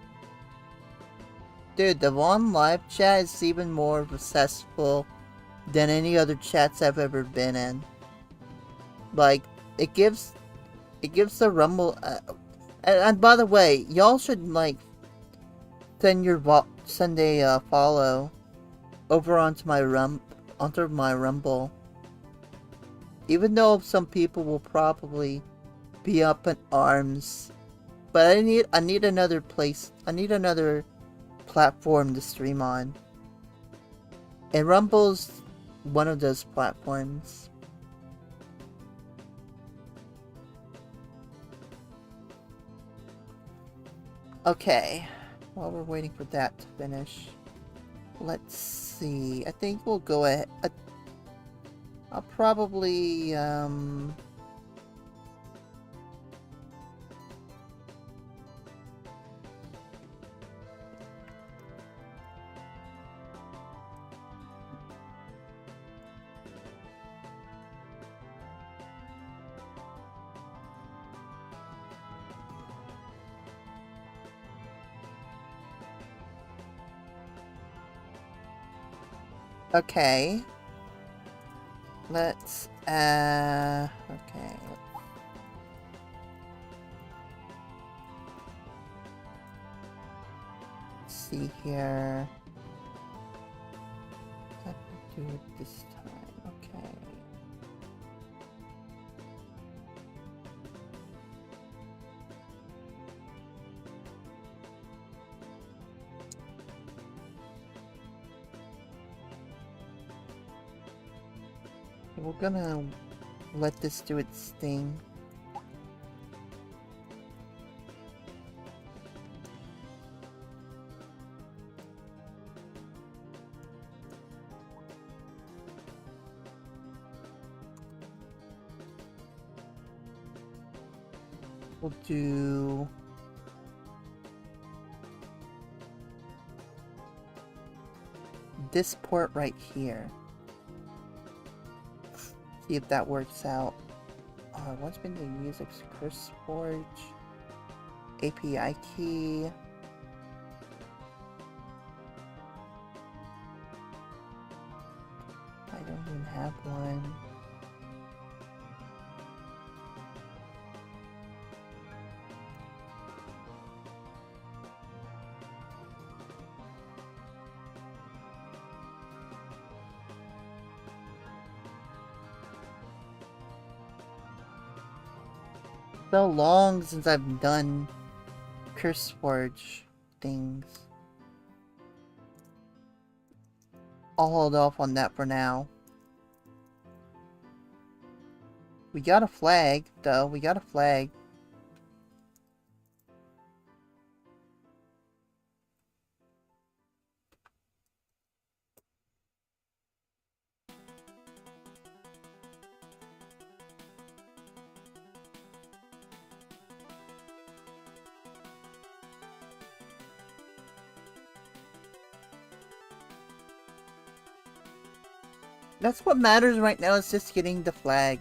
Dude, the Vaughn live chat is even more successful than any other chats I've ever been in. Like, it gives the Rumble... and by the way, y'all should, like, send a follow over onto my Rumble. Even though some people will probably be up in arms, but I need another place. I need another platform to stream on, and Rumble's one of those platforms. Okay. While we're waiting for that to finish, let's see. I think we'll go ahead. I'll probably, okay. Let's Okay. Let's see here. Let me do it this time. Okay. We're gonna let this do its thing. We'll do this port right here. See if that works out. What's been the music? Curse Forge, API key. I don't even have one. So long since I've done Curse Forge things. I'll hold off on that for now. We got a flag, though. We got a flag. That's what matters right now, is just getting the flag.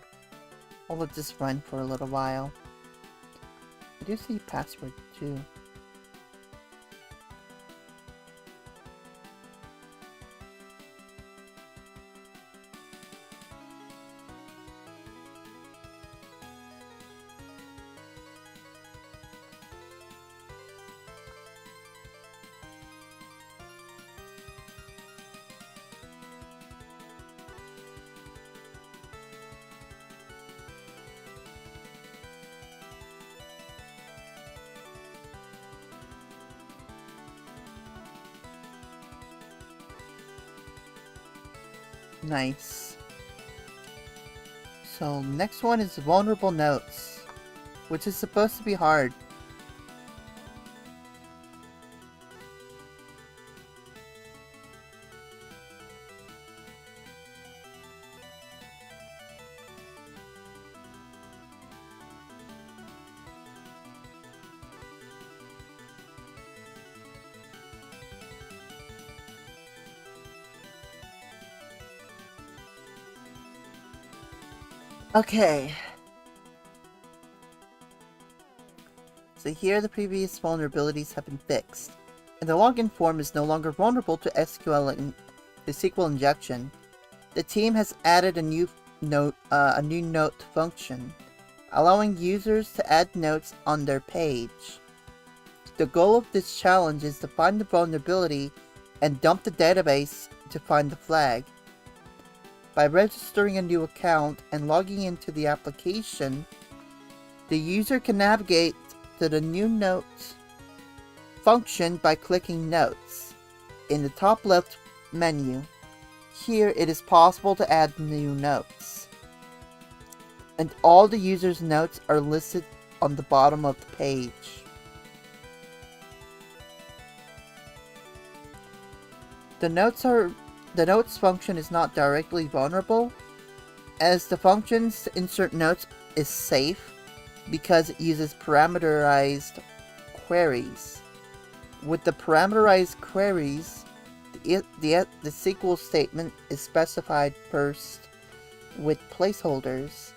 I'll let this run for a little while. I do see password too. Nice. So next one is vulnerable notes, which is supposed to be hard. Okay. So here the previous vulnerabilities have been fixed, and the login form is no longer vulnerable to SQL injection. The team has added a new note function, allowing users to add notes on their page. The goal of this challenge is to find the vulnerability and dump the database to find the flag. By registering a new account and logging into the application, the user can navigate to the new notes function by clicking Notes in the top left menu. Here it is possible to add new notes, and all the user's notes are listed on the bottom of the page. The notes function is not directly vulnerable, as the functions to insert notes is safe because it uses parameterized queries. With the parameterized queries, the SQL statement is specified first with placeholders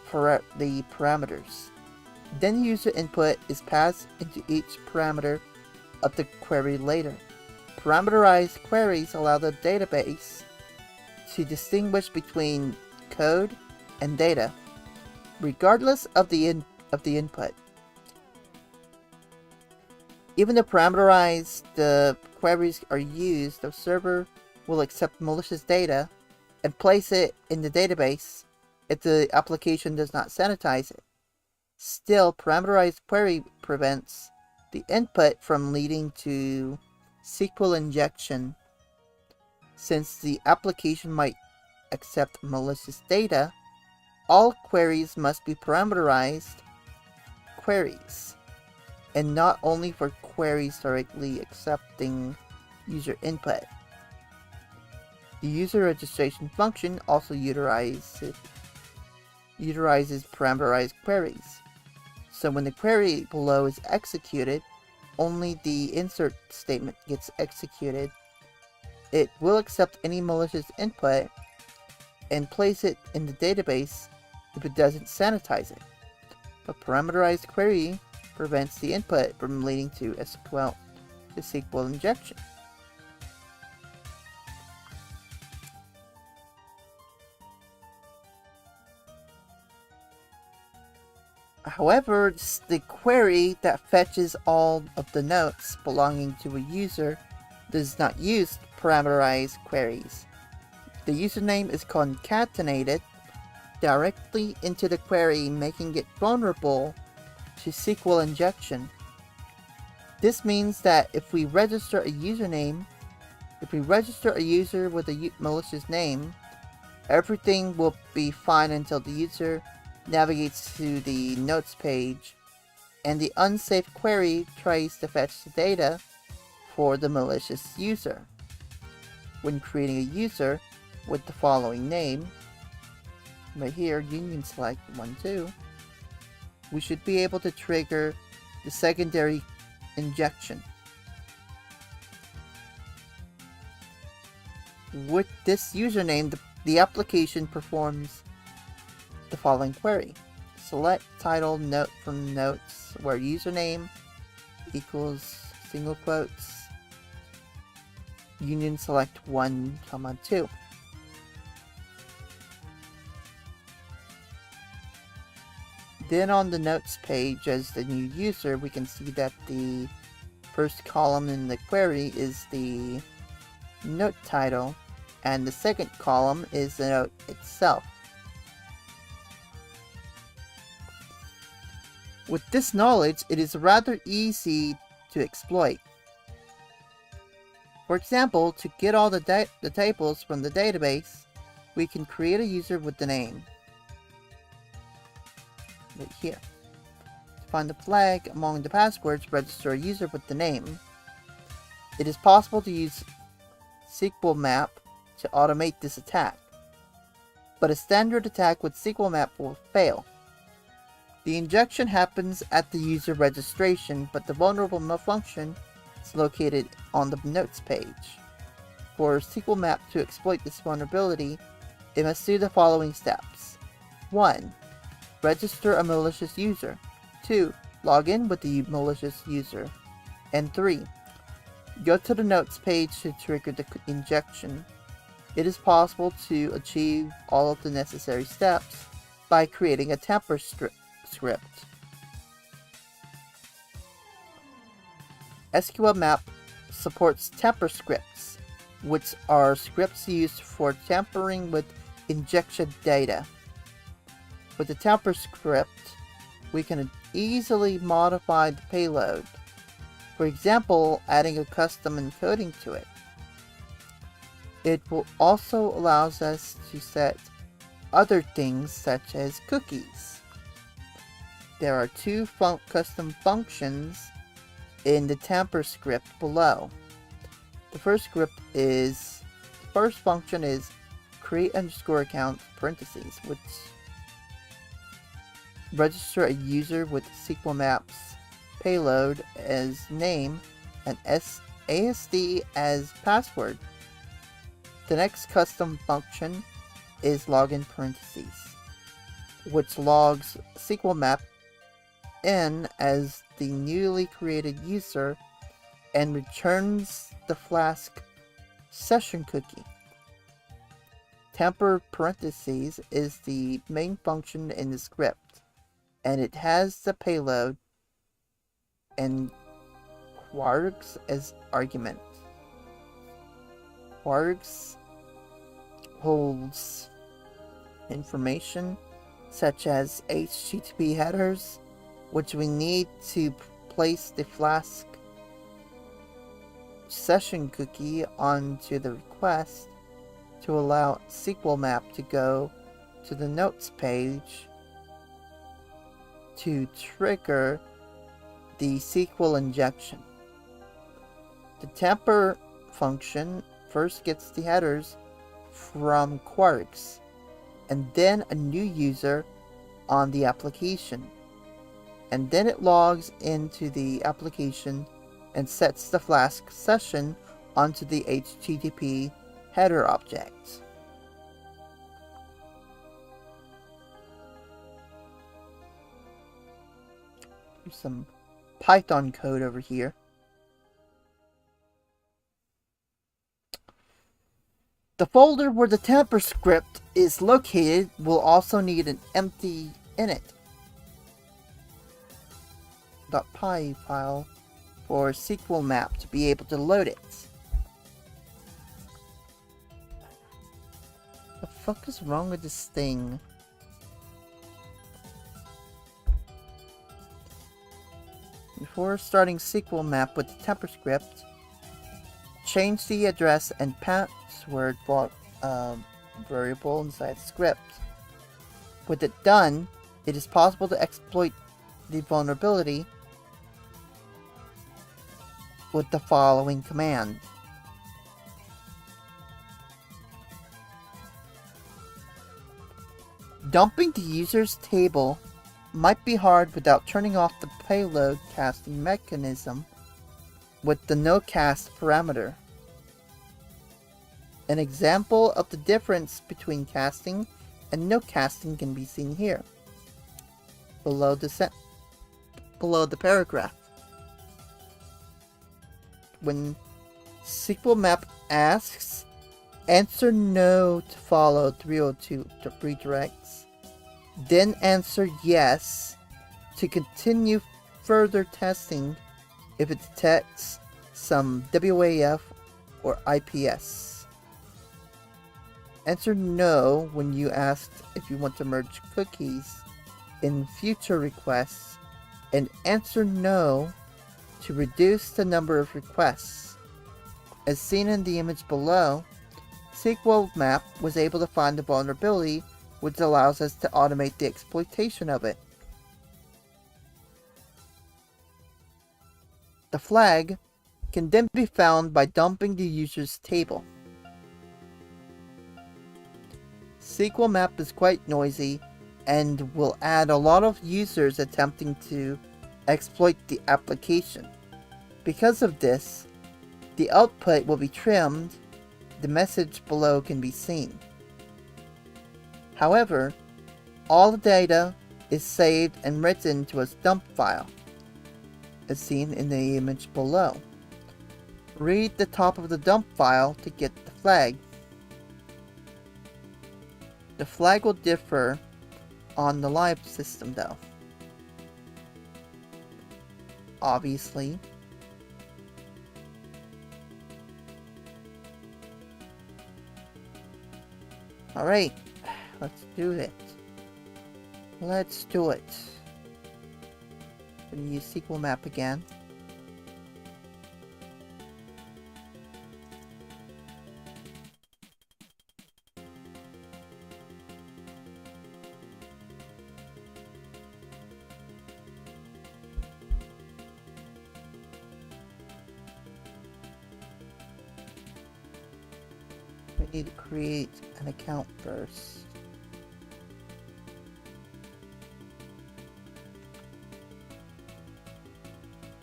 for the parameters. Then user input is passed into each parameter of the query later. Parameterized queries allow the database to distinguish between code and data, regardless of the input. Even though parameterized queries are used, the server will accept malicious data and place it in the database if the application does not sanitize it. Still, parameterized query prevents the input from leading to SQL injection. Since the application might accept malicious data, all queries must be parameterized queries, and not only for queries directly accepting user input. The user registration function also utilizes parameterized queries. So when the query below is executed, only the insert statement gets executed. It will accept any malicious input and place it in the database if it doesn't sanitize it. A parameterized query prevents the input from leading to SQL injection. However, the query that fetches all of the notes belonging to a user does not use parameterized queries. The username is concatenated directly into the query, making it vulnerable to SQL injection. This means that if we register a user with a malicious name, everything will be fine until the user navigates to the notes page and the unsafe query tries to fetch the data for the malicious user. When creating a user with the following name, right here, union select 1-2, we should be able to trigger the secondary injection. With this username, the application performs the following query. Select title note from notes where username equals single quotes union select 1, 2. Then on the notes page as the new user, we can see that the first column in the query is the note title and the second column is the note itself. With this knowledge, it is rather easy to exploit. For example, to get all the tables from the database, we can create a user with the name. Right here. To find the flag among the passwords, register a user with the name. It is possible to use SQL map to automate this attack, but a standard attack with SQL map will fail. The injection happens at the user registration, but the vulnerable malfunction is located on the notes page. For SQL map to exploit this vulnerability, it must do the following steps. 1. Register a malicious user. 2. Log in with the malicious user. And 3. Go to the notes page to trigger the injection. It is possible to achieve all of the necessary steps by creating a tamper script. SQL map supports tamper scripts, which are scripts used for tampering with injection data. With the tamper script, we can easily modify the payload. For example, adding a custom encoding to it. It will also allow us to set other things such as cookies. There are two custom functions in the tamper script below. The first function is create _ account parentheses, which register a user with SQL maps payload as name and ASD as password. The next custom function is login parentheses, which logs SQL map in as the newly created user and returns the Flask session cookie. temper parentheses is the main function in the script, and it has the payload and quarks as argument. Quarks holds information such as HTTP headers, which we need to place the Flask session cookie onto the request to allow SQL map to go to the notes page to trigger the SQL injection. The temper function first gets the headers from Quarks, and then a new user on the application, and then it logs into the application and sets the Flask session onto the HTTP header object. Here's some Python code over here. The folder where the temper script is located will also need an empty init .py file for SQL map to be able to load it. The fuck is wrong with this thing? Before starting SQL map with the temper script, change the address and password variable inside the script. With it done, it is possible to exploit the vulnerability with the following command. Dumping the user's table might be hard without turning off the payload casting mechanism with the no-cast parameter. An example of the difference between casting and no casting can be seen here, below the paragraph. When SQL map asks, answer no to follow 302 redirects, then answer yes to continue further testing if it detects some WAF or IPS. Answer no when you asked if you want to merge cookies in future requests, and answer no to reduce the number of requests. As seen in the image below, SQL map was able to find the vulnerability, which allows us to automate the exploitation of it. The flag can then be found by dumping the user's table. SQL map is quite noisy and will add a lot of users attempting to exploit the application. Because of this, the output will be trimmed. The message below can be seen. However, all the data is saved and written to a dump file, as seen in the image below. Read the top of the dump file to get the flag. The flag will differ on the live system though. Obviously. Alright, let's do it. Let's do it. I'm gonna use SQL map again. We need to create an account first.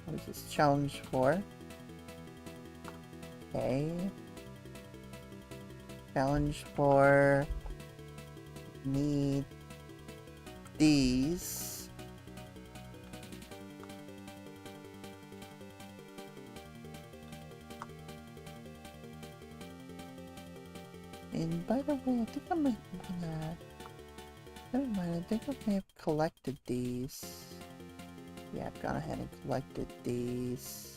What is this challenge for? Okay. Challenge for need these. And by the way, I think I might never mind, I think I may have collected these. Yeah, I've gone ahead and collected these.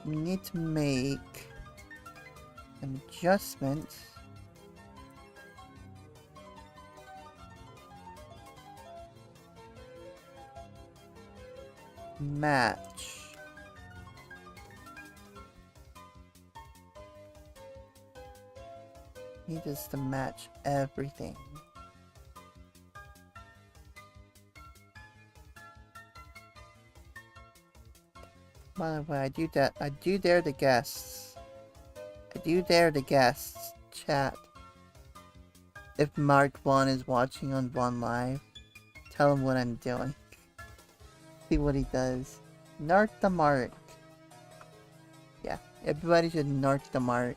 We need to make an adjustment. Match. Need us to match everything. By the way, I do dare the guests. I do dare the guests, chat. If Mark 1 is watching on 1 Live, tell him what I'm doing. See what he does. Narc the Mark. Yeah, everybody should narc the Mark.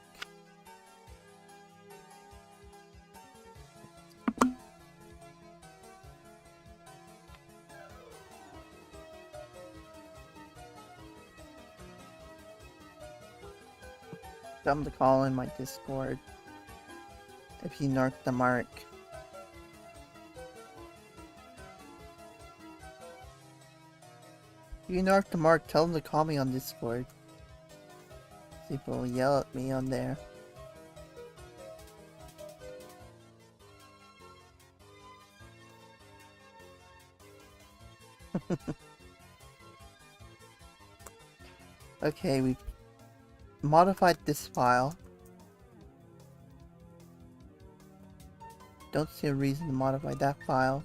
Tell him to call in my Discord if you narc the Mark. If you narc the Mark, tell him to call me on Discord. People will yell at me on there. Okay, we modified this file. Don't see a reason to modify that file.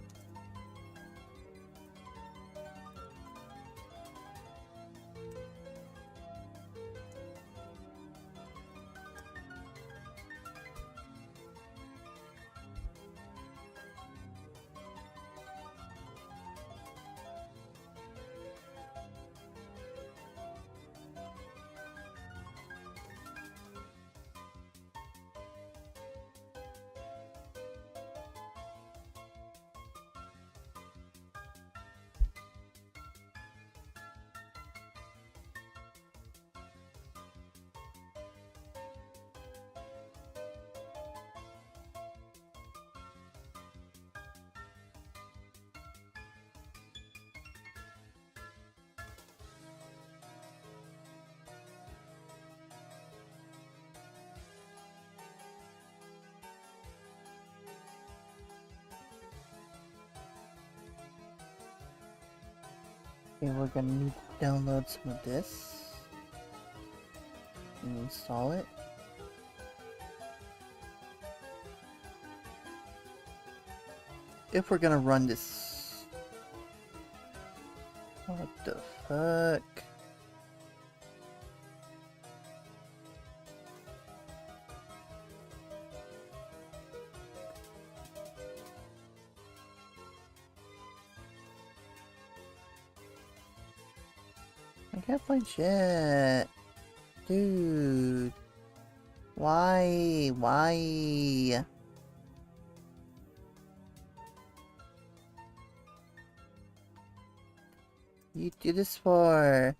Okay, we're gonna need to download some of this and install it. If we're gonna run this. What the fuck? I can't find shit. Dude. Why? Why? You do this for?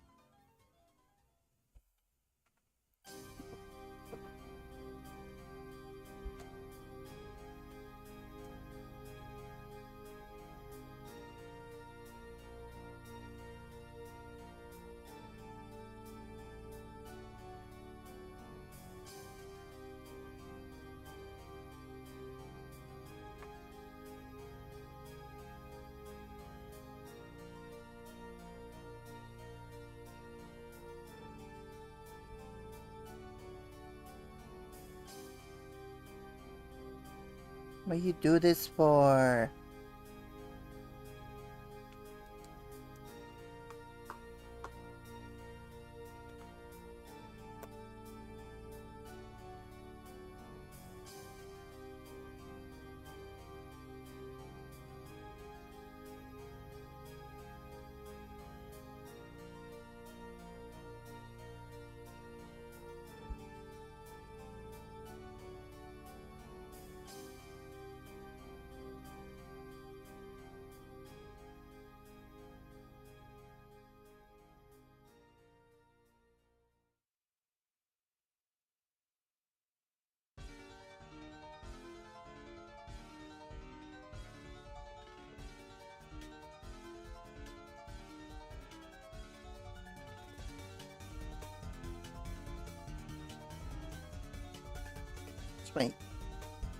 What you do this for?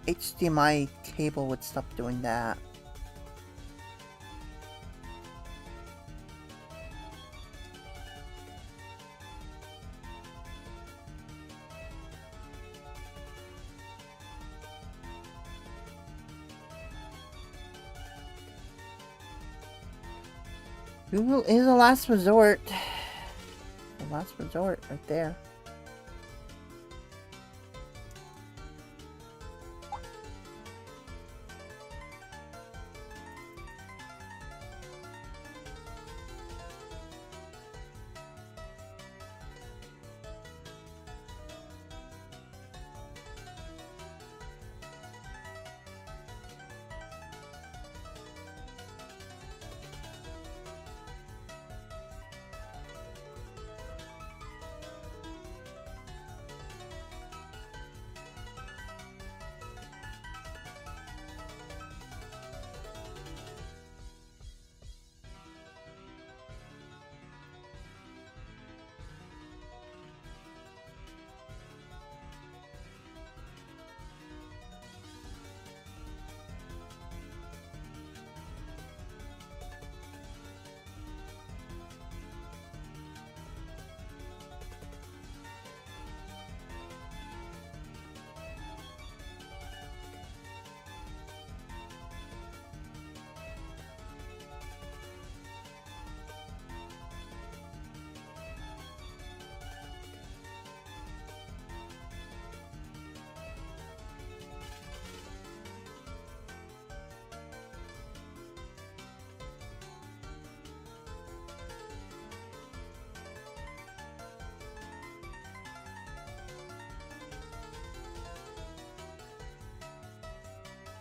HDMI cable would stop doing that. Google is a last resort. The last resort right there.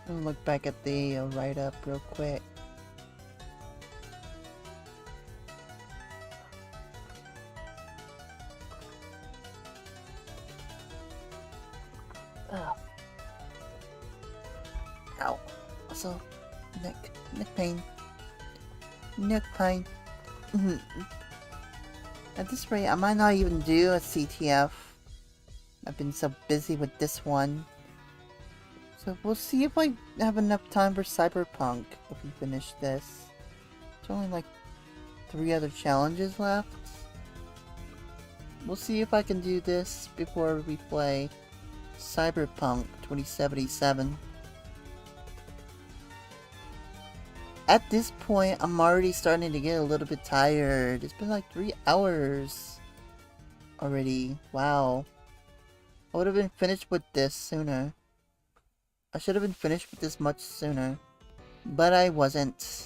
I'll look back at the write-up real quick. Oh. Ow. Also, neck pain. Neck pain. At this rate, I might not even do a CTF. I've been so busy with this one. So we'll see if I have enough time for Cyberpunk if we finish this. There's only like 3 other challenges left. We'll see if I can do this before we play Cyberpunk 2077. At this point, I'm already starting to get a little bit tired. It's been like 3 hours already. Wow. I would have been finished with this sooner. I should have been finished with this much sooner, but I wasn't.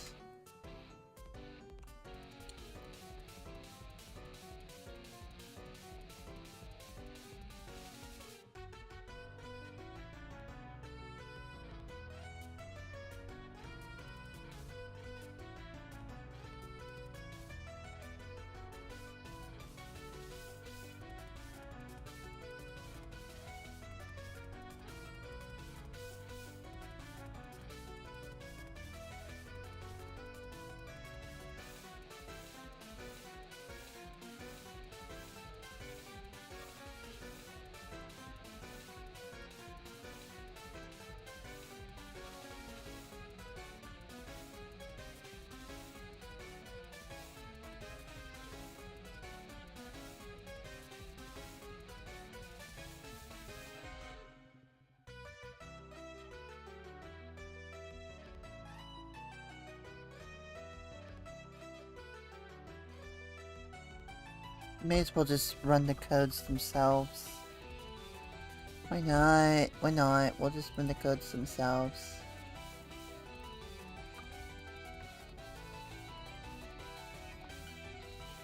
May as well just run the codes themselves. Why not? Why not? We'll just run the codes themselves.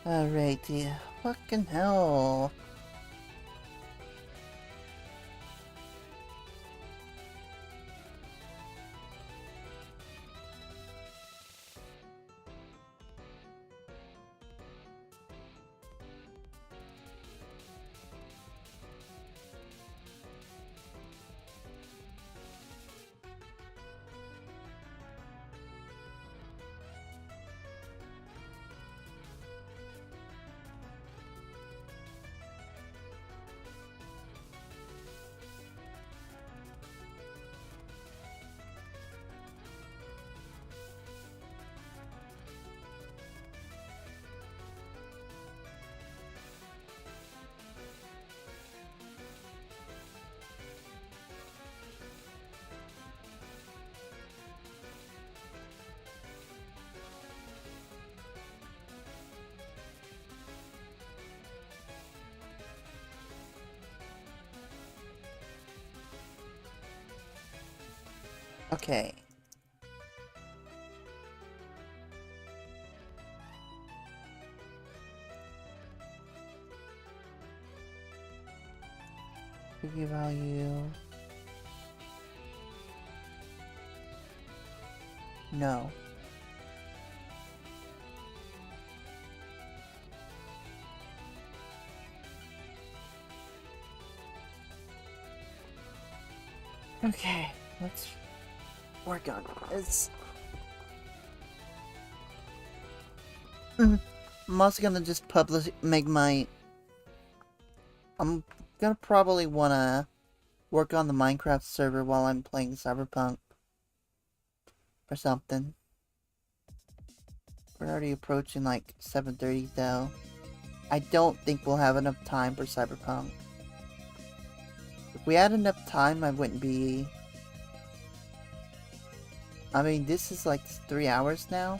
Alrighty. Fucking hell. Okay. Preview value. No. Okay, let's work on this. I'm also gonna just I'm gonna probably wanna work on the Minecraft server while I'm playing Cyberpunk. Or something. We're already approaching like 7:30 though. I don't think we'll have enough time for Cyberpunk. If we had enough time, I wouldn't be... I mean, this is like 3 hours now.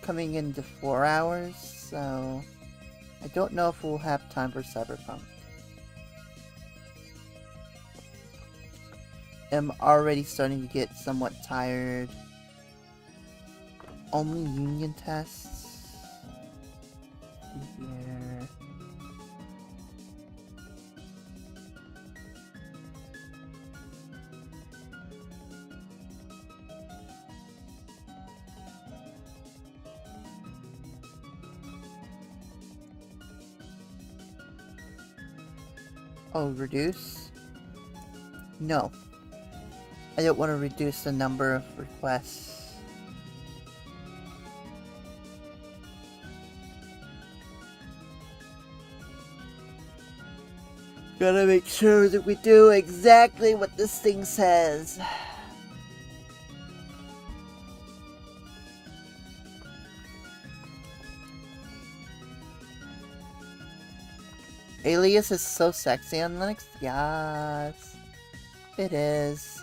Coming into 4 hours, so... I don't know if we'll have time for Cyberpunk. I'm already starting to get somewhat tired. Only union tests. Here. Oh, reduce? No. I don't want to reduce the number of requests. Gotta make sure that we do exactly what this thing says. Alias is so sexy on Linux? Yes. It is.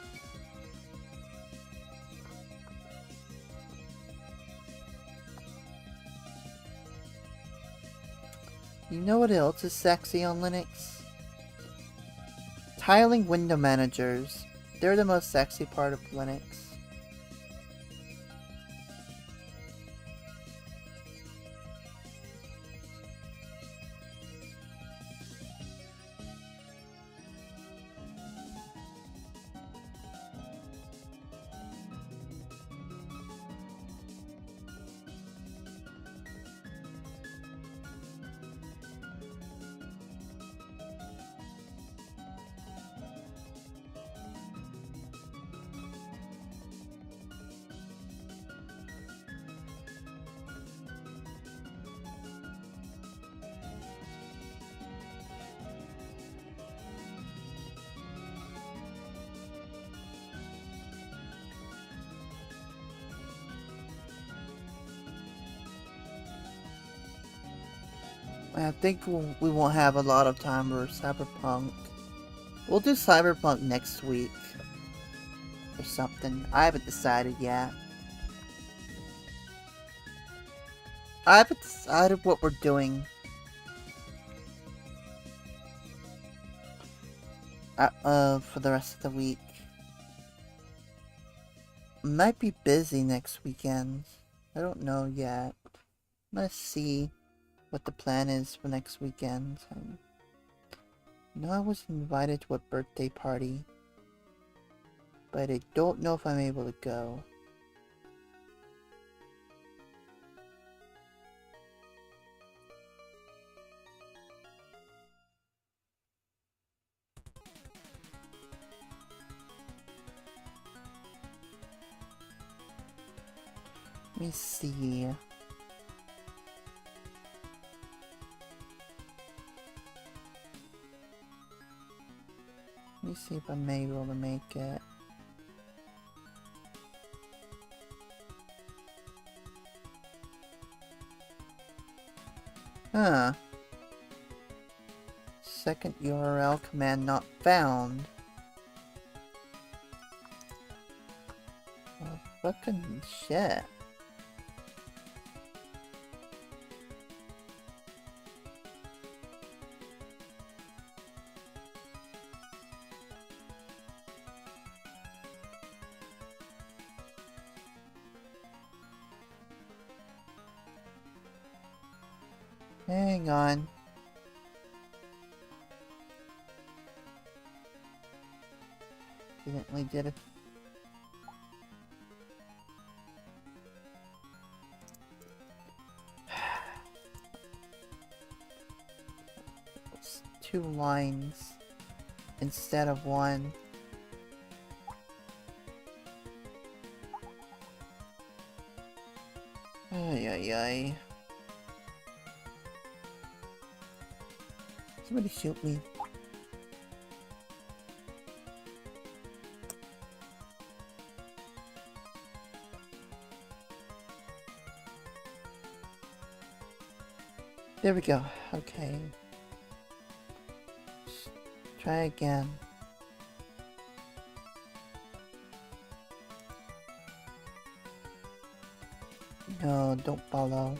You know what else is sexy on Linux? Tiling window managers. They're the most sexy part of Linux. I think we won't have a lot of time for Cyberpunk. We'll do Cyberpunk next week. Or something. I haven't decided yet. I haven't decided what we're doing. For the rest of the week. Might be busy next weekend. I don't know yet. I'm gonna see what the plan is for next weekend. I know I was invited to a birthday party, but I don't know if I'm able to go. Let me see. Let me see if I'm able to make it. Huh. Second URL command not found. Oh, fucking shit. Hang on. Accidentally did it. It's 2 lines instead of 1. Ay ay ay. Somebody shoot me. There we go. Okay. Try again. No, don't follow.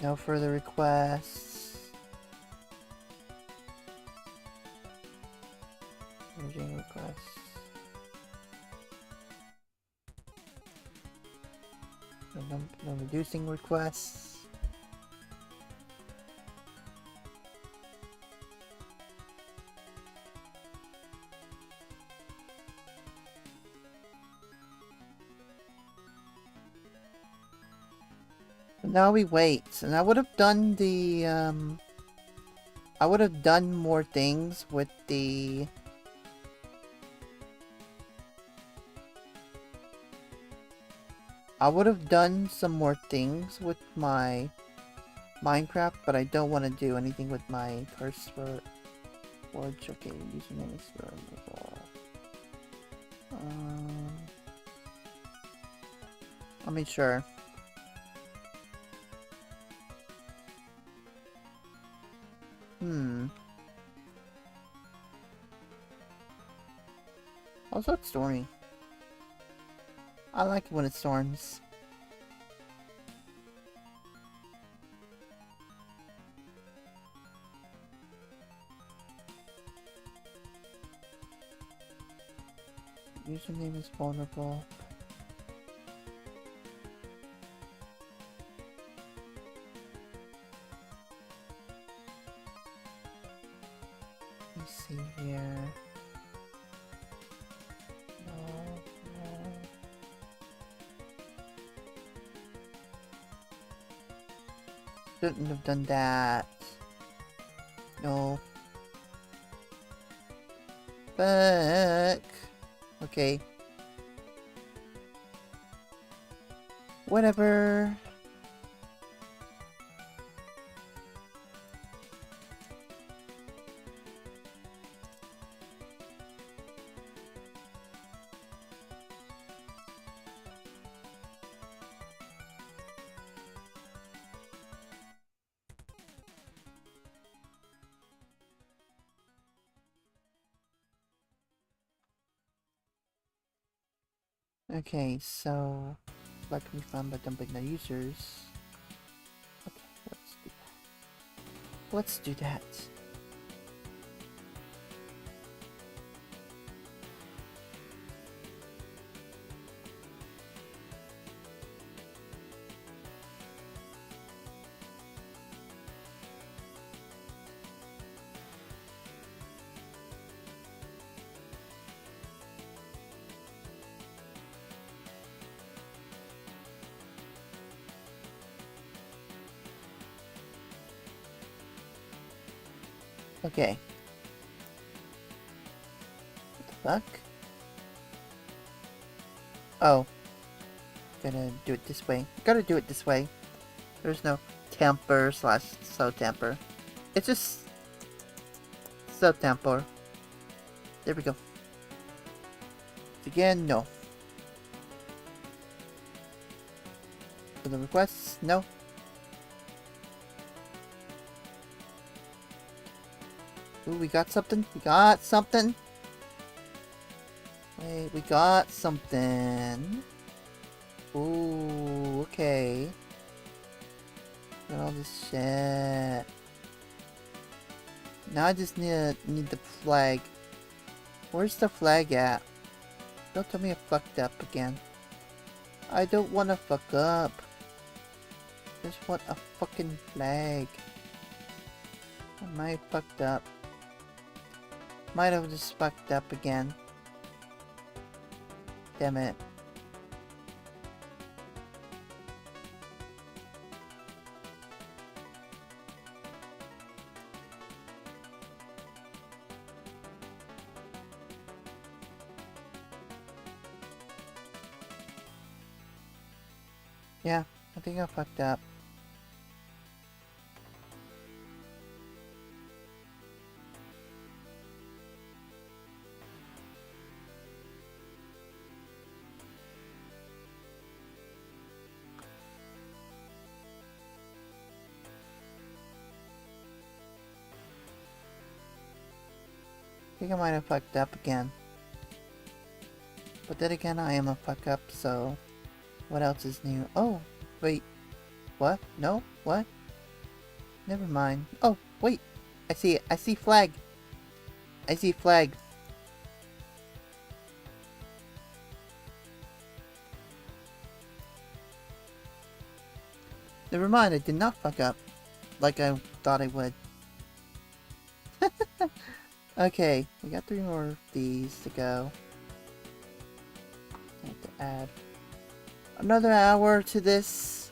No further requests. Merging requests. No reducing requests. Now we wait, and I would have done the, I would have done more things with the... I would have done some more things with my Minecraft, but I don't want to do anything with my curse for Forge. Okay, username is removable. Let me sure. Also, it's stormy. I like it when it storms. Username is vulnerable. Let me see here. Shouldn't have done that. No. Back. Okay. Whatever. Okay, so like we found by dumping the users. Okay, let's do that. Let's do that. Okay. What the fuck? Oh. Gonna do it this way. Gotta do it this way. There's no temper slash so temper. It's just so temper. There we go. Again, no. For the requests, no. Ooh, we got something. We got something. Wait, we got something. Ooh, okay. Got all this shit. Now I just need the flag. Where's the flag at? Don't tell me I fucked up again. I don't want to fuck up. Just want a fucking flag. Am I fucked up? Might have just fucked up again. Damn it. Yeah, I think I fucked up. I think I might have fucked up again. But then again, I am a fuck up, so what else is new? Oh, wait. What? No? What? Never mind. Oh, wait. I see flag. I see flag. Never mind, I did not fuck up. Like I thought I would. Okay, we got 3 more of these to go. I have to add another hour to this.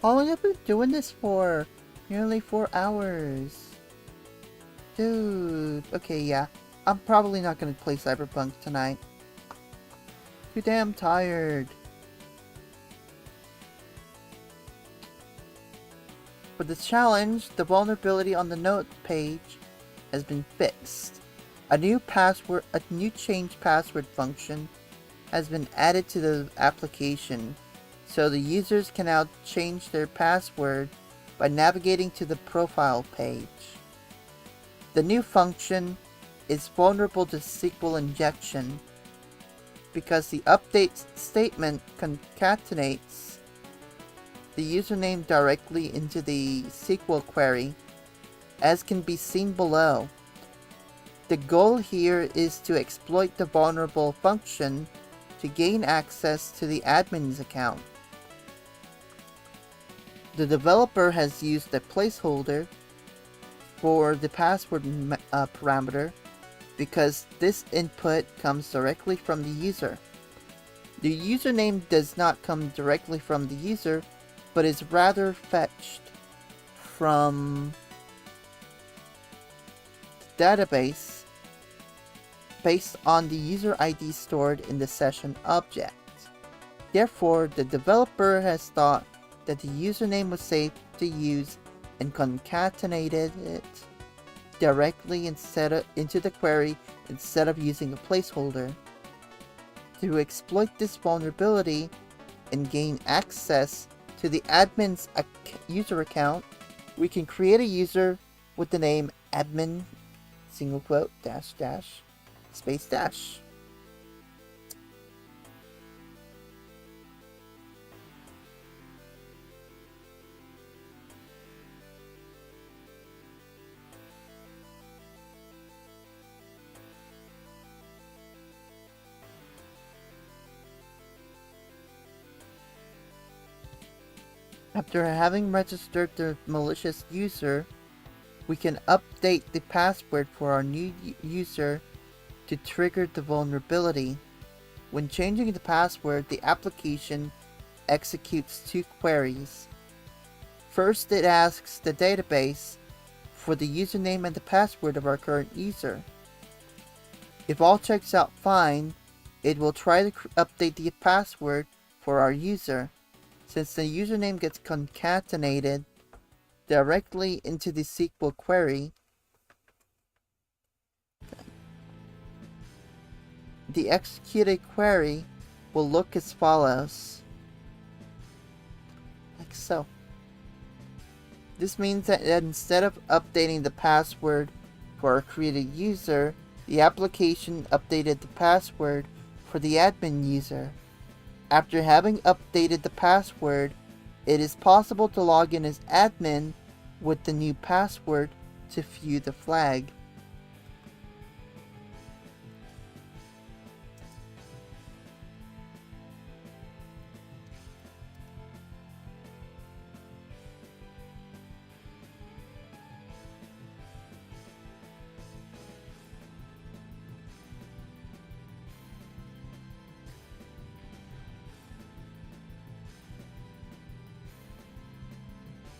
How long have we been doing this for? Nearly 4 hours. Dude. Okay, yeah. I'm probably not gonna play Cyberpunk tonight. Too damn tired. For the challenge, the vulnerability on the note page has been fixed. A new change password function has been added to the application, so the users can now change their password by navigating to the profile page. The new function is vulnerable to SQL injection because the update statement concatenates the username directly into the SQL query, as can be seen below. The goal here is to exploit the vulnerable function to gain access to the admin's account. The developer has used a placeholder for the password parameter because this input comes directly from the user. The username does not come directly from the user, but is rather fetched from the database based on the user ID stored in the session object. Therefore, the developer has thought that the username was safe to use and concatenated it directly into the query instead of using a placeholder. To exploit this vulnerability and gain access to the admin's user account, we can create a user with the name admin single quote dash dash space dash. After having registered the malicious user, we can update the password for our new user to trigger the vulnerability. When changing the password, the application executes 2 queries. First, it asks the database for the username and the password of our current user. If all checks out fine, it will try to update the password for our user. Since the username gets concatenated directly into the SQL query, the executed query will look as follows. Like so. This means that instead of updating the password for our created user, the application updated the password for the admin user. After having updated the password, it is possible to log in as admin with the new password to view the flag.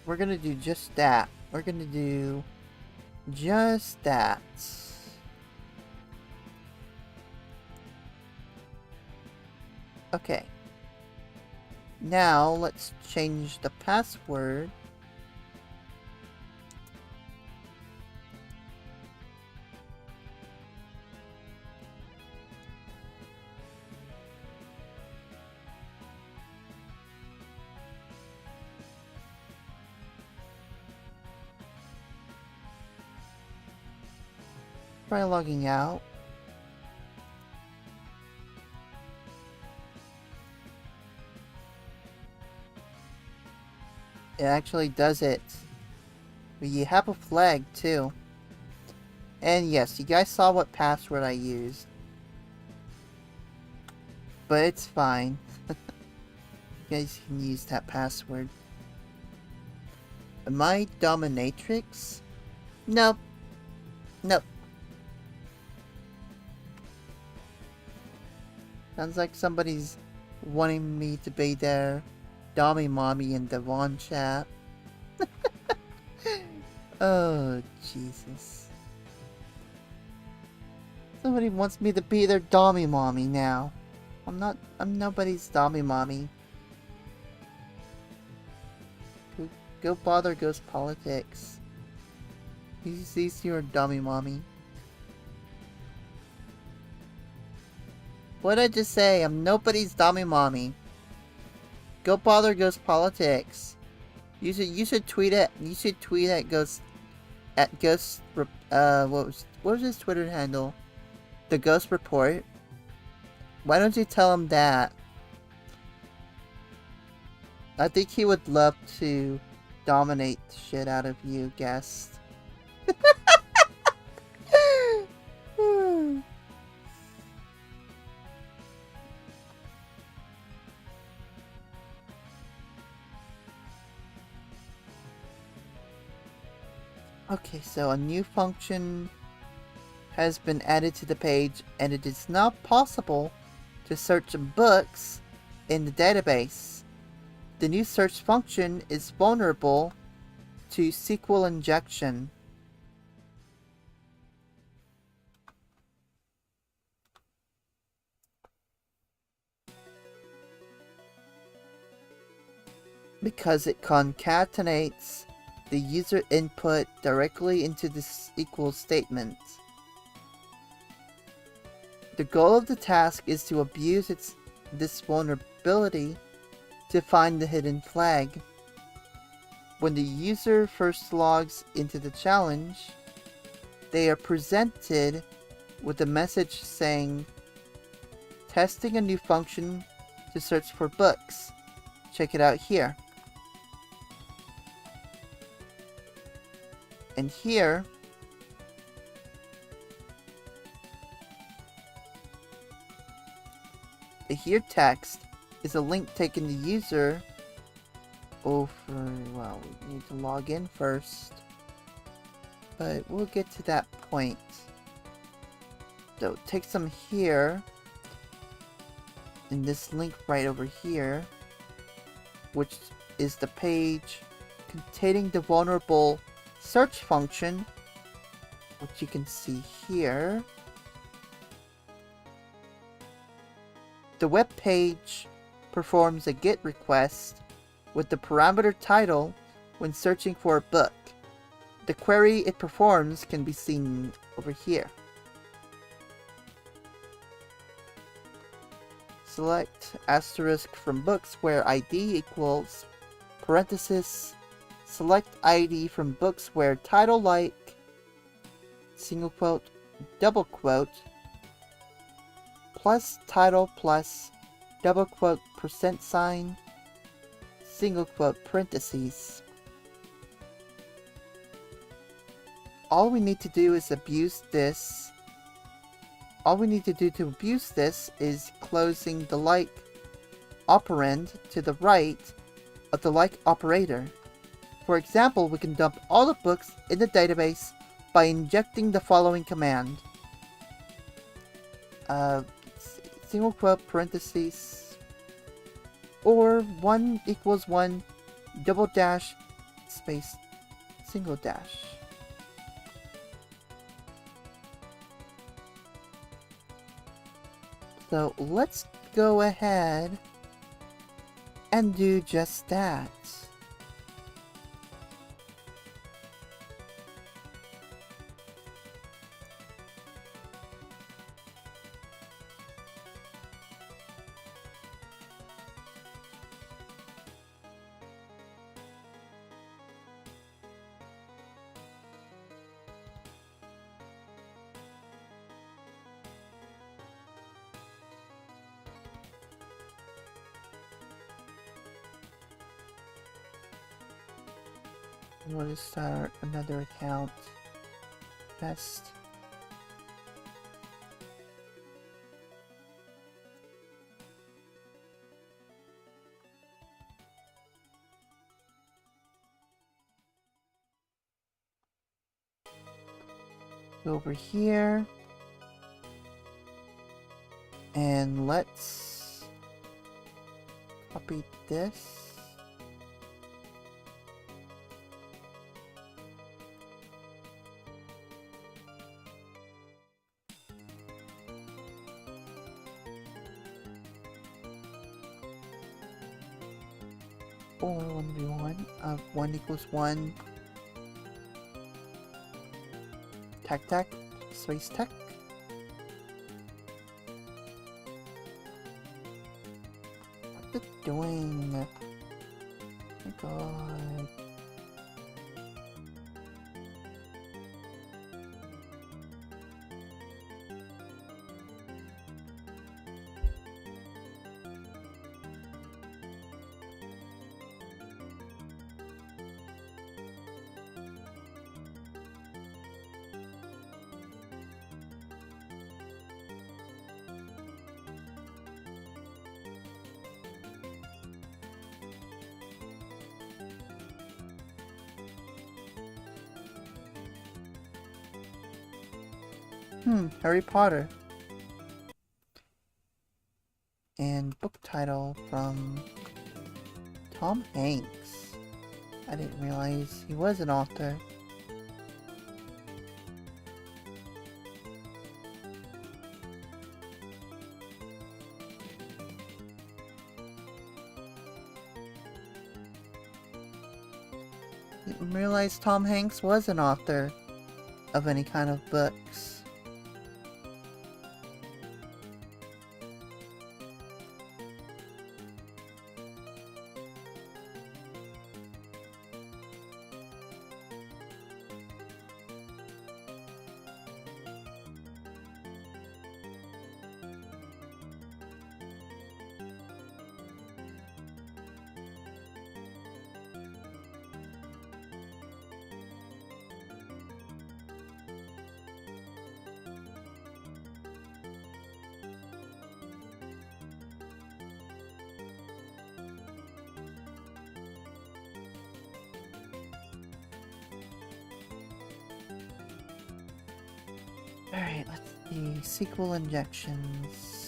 we're gonna do just that. We're gonna do just that. Okay. Now, let's change the password. Try logging out. It actually does it. But you have a flag too. And yes, you guys saw what password I used. But it's fine. You guys can use that password. Am I dominatrix? Nope. Nope. Sounds like somebody's wanting me to be their Dommy Mommy in the Von chat. Oh, Jesus. Somebody wants me to be their Dommy Mommy now. I'm nobody's Dommy Mommy. Go bother Ghost Politics. He's your Dommy Mommy. What'd I just say? I'm nobody's Dommy Mommy. Go bother Ghost Politics. You should tweet it. You should tweet at Ghost what was his Twitter handle? The Ghost Report. Why don't you tell him that? I think he would love to dominate the shit out of you, guest. Okay, so a new function has been added to the page, and it is now possible to search books in the database. The new search function is vulnerable to SQL injection. Because it concatenates the user input directly into the SQL statement. The goal of the task is to abuse this vulnerability to find the hidden flag. When the user first logs into the challenge, they are presented with a message saying, "Testing a new function to search for books. Check it out here." And here, the here text is a link taking the user over, well, we need to log in first, but we'll get to that point. So it takes them here, and this link right over here, which is the page containing the vulnerable search function, which you can see here. The web page performs a GET request with the parameter title when searching for a book. The query it performs can be seen over here. Select asterisk from books where ID equals parenthesis. Select ID from books where title like single quote, double quote, plus title plus double quote %, single quote parentheses. All we need to do is abuse this. All we need to do to abuse this is closing the like operand to the right of the like operator. For example, we can dump all the books in the database by injecting the following command. Single quote parentheses or 1 equals 1 double dash space single dash. So let's go ahead and do just that. I'm going to start another account. Best. Go over here. And let's copy this. Or 1v1 of 1 equals 1. Tac, space tech. What's it doing? Oh my god. Harry Potter. And book title from Tom Hanks. I didn't realize he was an author. Didn't realize Tom Hanks was an author of any kind of books. Alright, let's see. Sequel injections.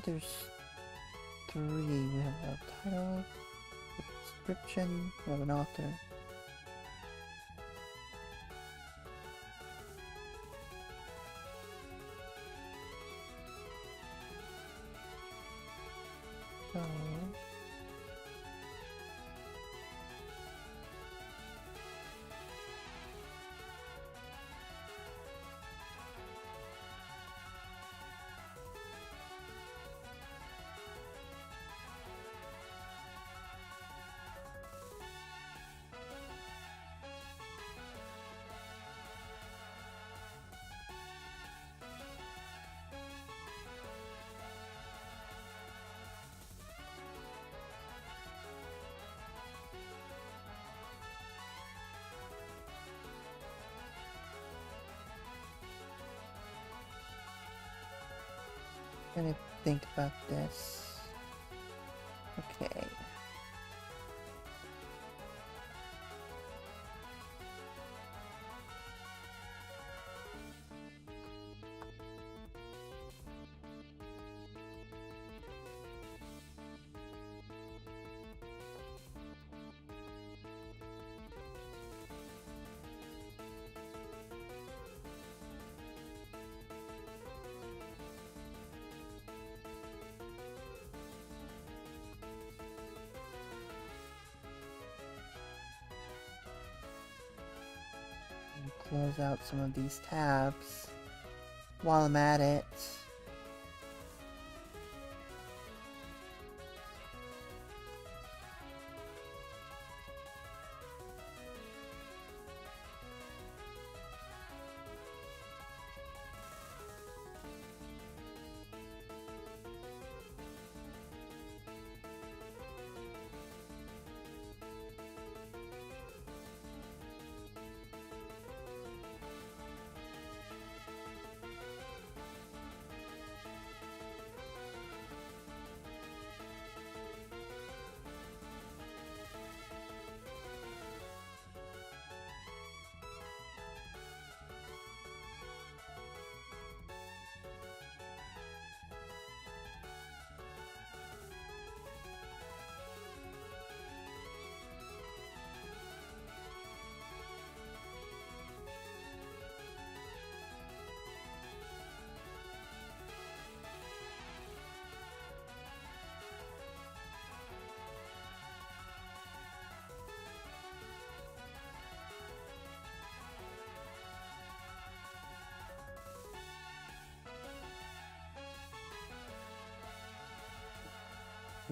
there's 3. We have a title, a description, we have an author. So... Gonna think about this. Okay. Close out some of these tabs while I'm at it.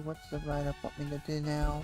What's the write-up want me to do now?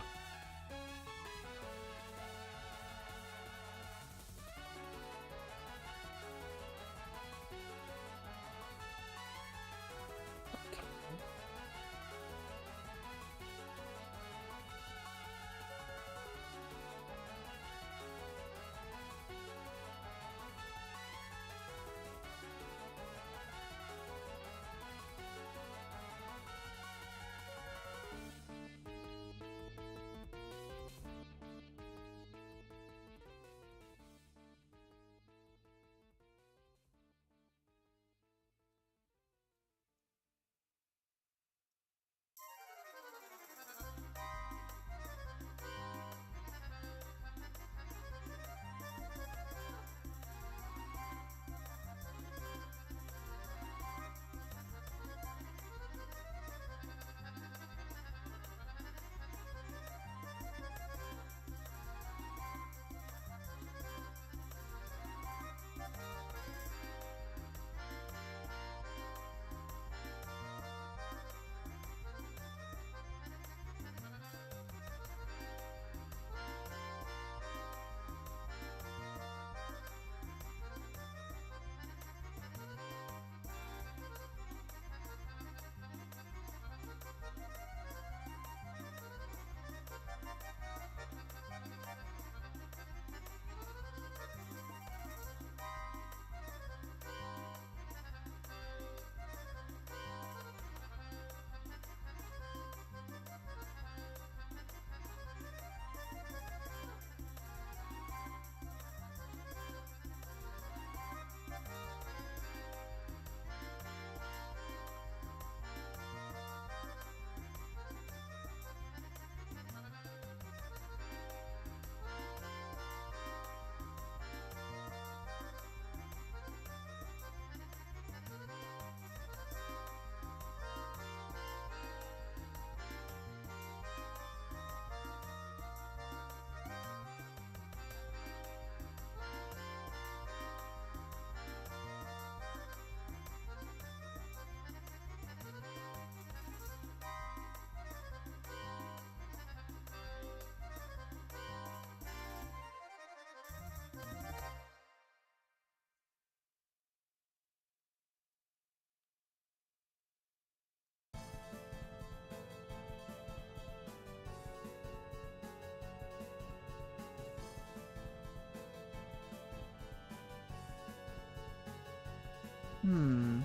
Hmm.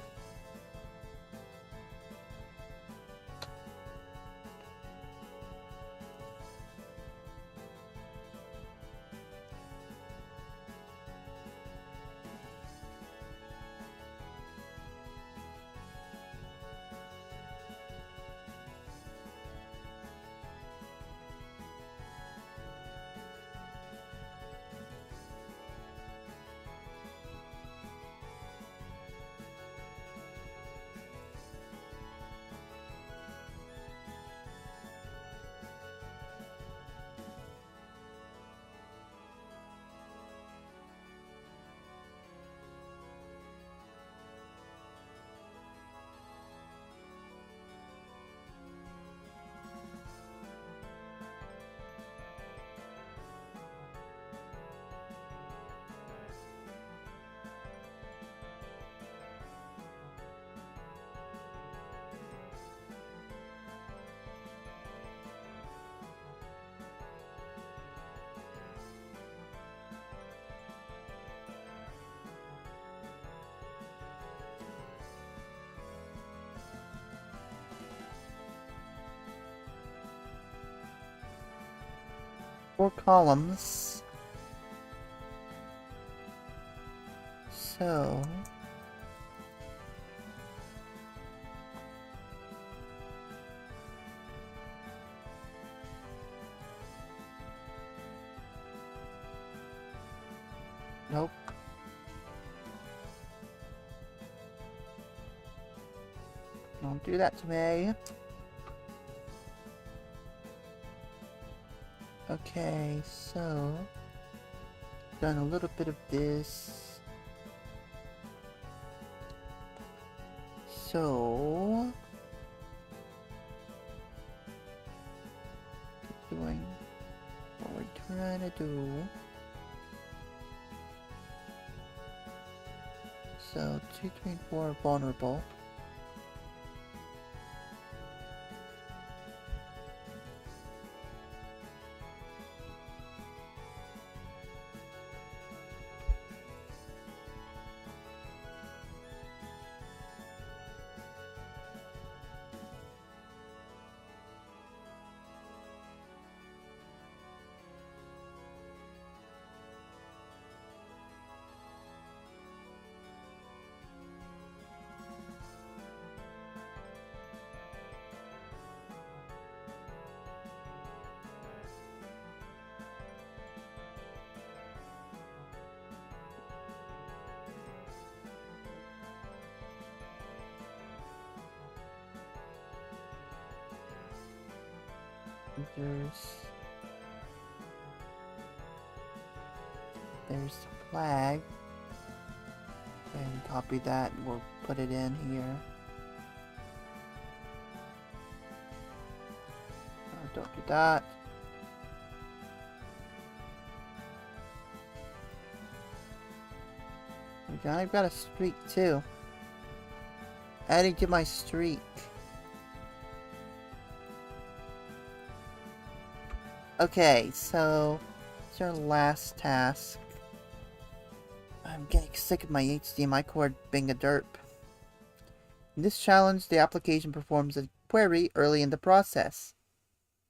Four columns. So... Nope. Don't do that to me. Okay, so... Done a little bit of this. So... Keep doing what we're trying to do. So, 2, 3, and 4 are vulnerable. There's the flag. And copy that and we'll put it in here. Oh, don't do that. I've got a streak too. Adding to my streak. Okay, so it's our last task. I'm getting sick of my HDMI cord being a derp. In this challenge, the application performs a query early in the process.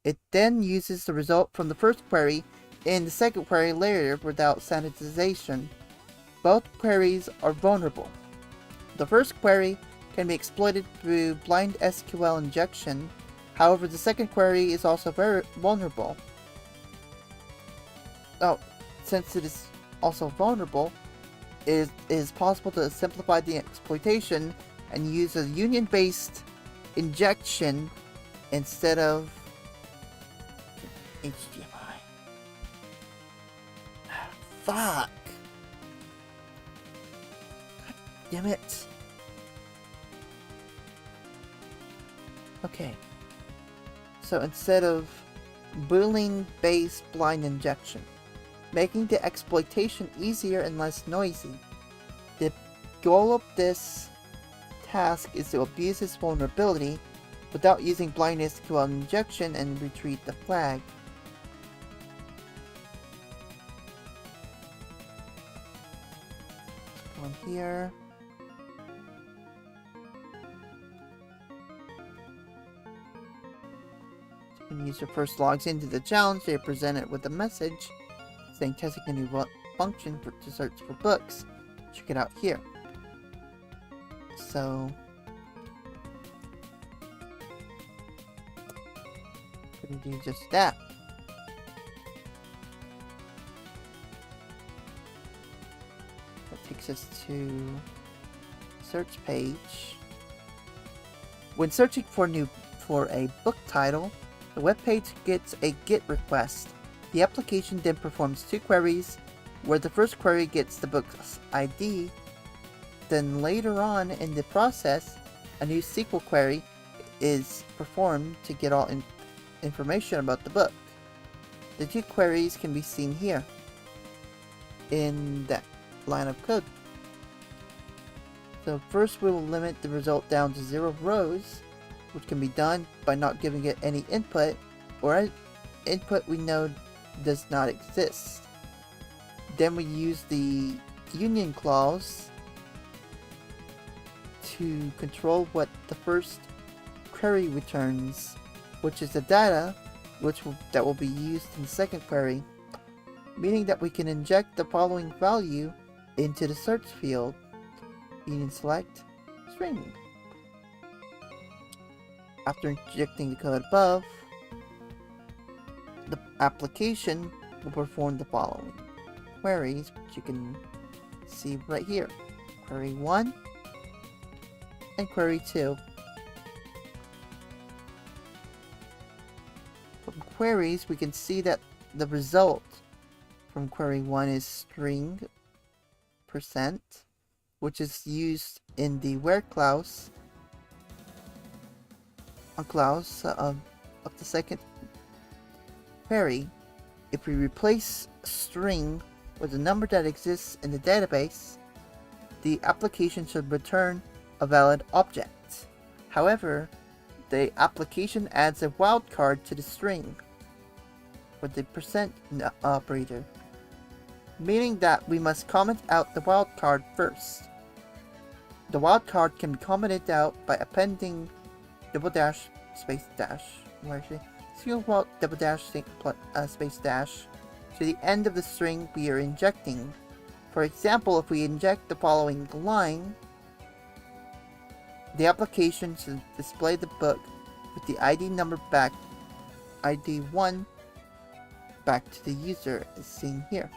It then uses the result from the first query in the second query later without sanitization. Both queries are vulnerable. The first query can be exploited through blind SQL injection. However, the second query is also very vulnerable. Oh, since it is also vulnerable, it is possible to simplify the exploitation and use a union-based injection instead of HDMI. Fuck! God damn it. Okay. So instead of Boolean-based blind injection, making the exploitation easier and less noisy. The goal of this task is to abuse this vulnerability without using blind SQL injection and retrieve the flag. Let's go in here. When the user first logs into the challenge, they are presented with a message saying testing a new function to search for books. Check it out here. So we can do just that. That takes us to search page. When searching for a book title, the web page gets a GET request. The application then performs two queries, where the first query gets the book's ID. Then later on in the process, a new SQL query is performed to get all information about the book. The two queries can be seen here in that line of code. So first we will limit the result down to 0 rows, which can be done by not giving it any input, or an input we know does not exist. Then we use the union clause to control what the first query returns, which is the data that will be used in the second query, meaning that we can inject the following value into the search field. Union select string. After injecting the code above, the application will perform the following queries, which you can see right here. Query 1 and query 2. From queries, we can see that the result from query 1 is string %, which is used in the where clause of the second query. If we replace string with a number that exists in the database, the application should return a valid object. However, the application adds a wildcard to the string with the % operator, meaning that we must comment out the wildcard first. The wildcard can be commented out by appending double dash space dash, single double dash space dash to the end of the string we are injecting. For example, if we inject the following line, the application should display the book with the ID number back, ID 1, back to the user as seen here.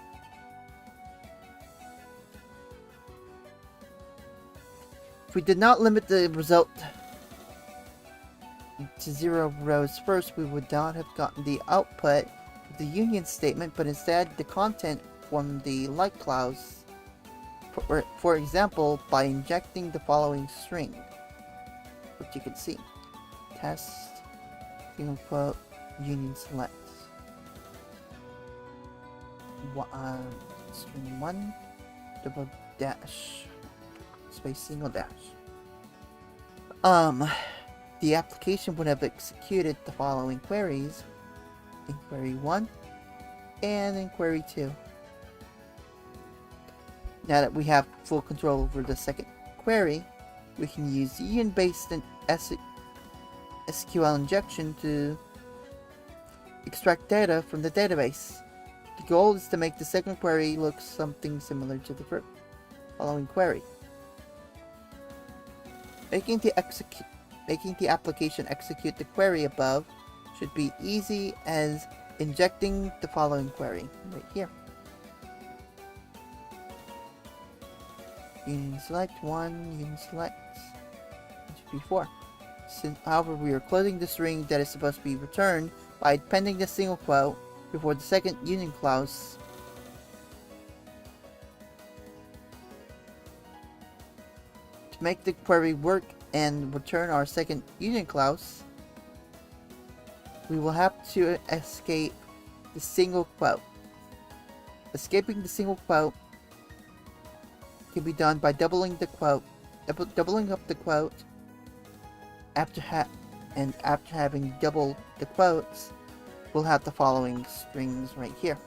If we did not limit the result to 0 rows first, we would not have gotten the output of the union statement, but instead the content from the like clause. For example, by injecting the following string, which you can see. Test, single quote, union select. String 1, double dash, space single dash. The application would have executed the following queries in query 1 and in query 2. Now that we have full control over the second query, we can use union-based SQL injection to extract data from the database. The goal is to make the second query look something similar to the following query. Making the application execute the query above should be easy as injecting the following query right here. Union select 1, union select, it should be 4. However, we are closing the string that is supposed to be returned by appending the single quote before the second union clause. To make the query work and return our second union clause, we will have to escape the single quote. Escaping the single quote can be done by doubling the quote, doubling up the quote. After having doubled the quotes, we'll have the following strings right here.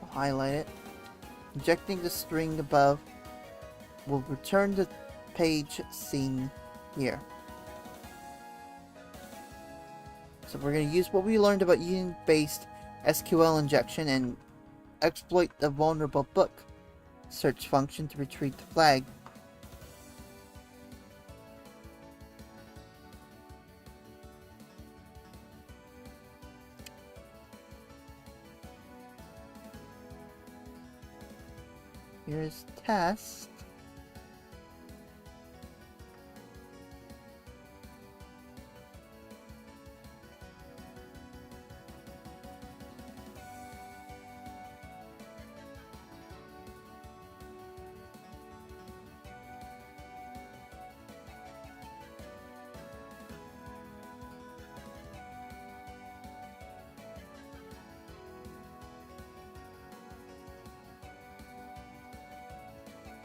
I'll highlight it. Injecting the string above will return the page seen here. So we're going to use what we learned about union-based SQL injection and exploit the vulnerable book search function to retrieve the flag. Here's test.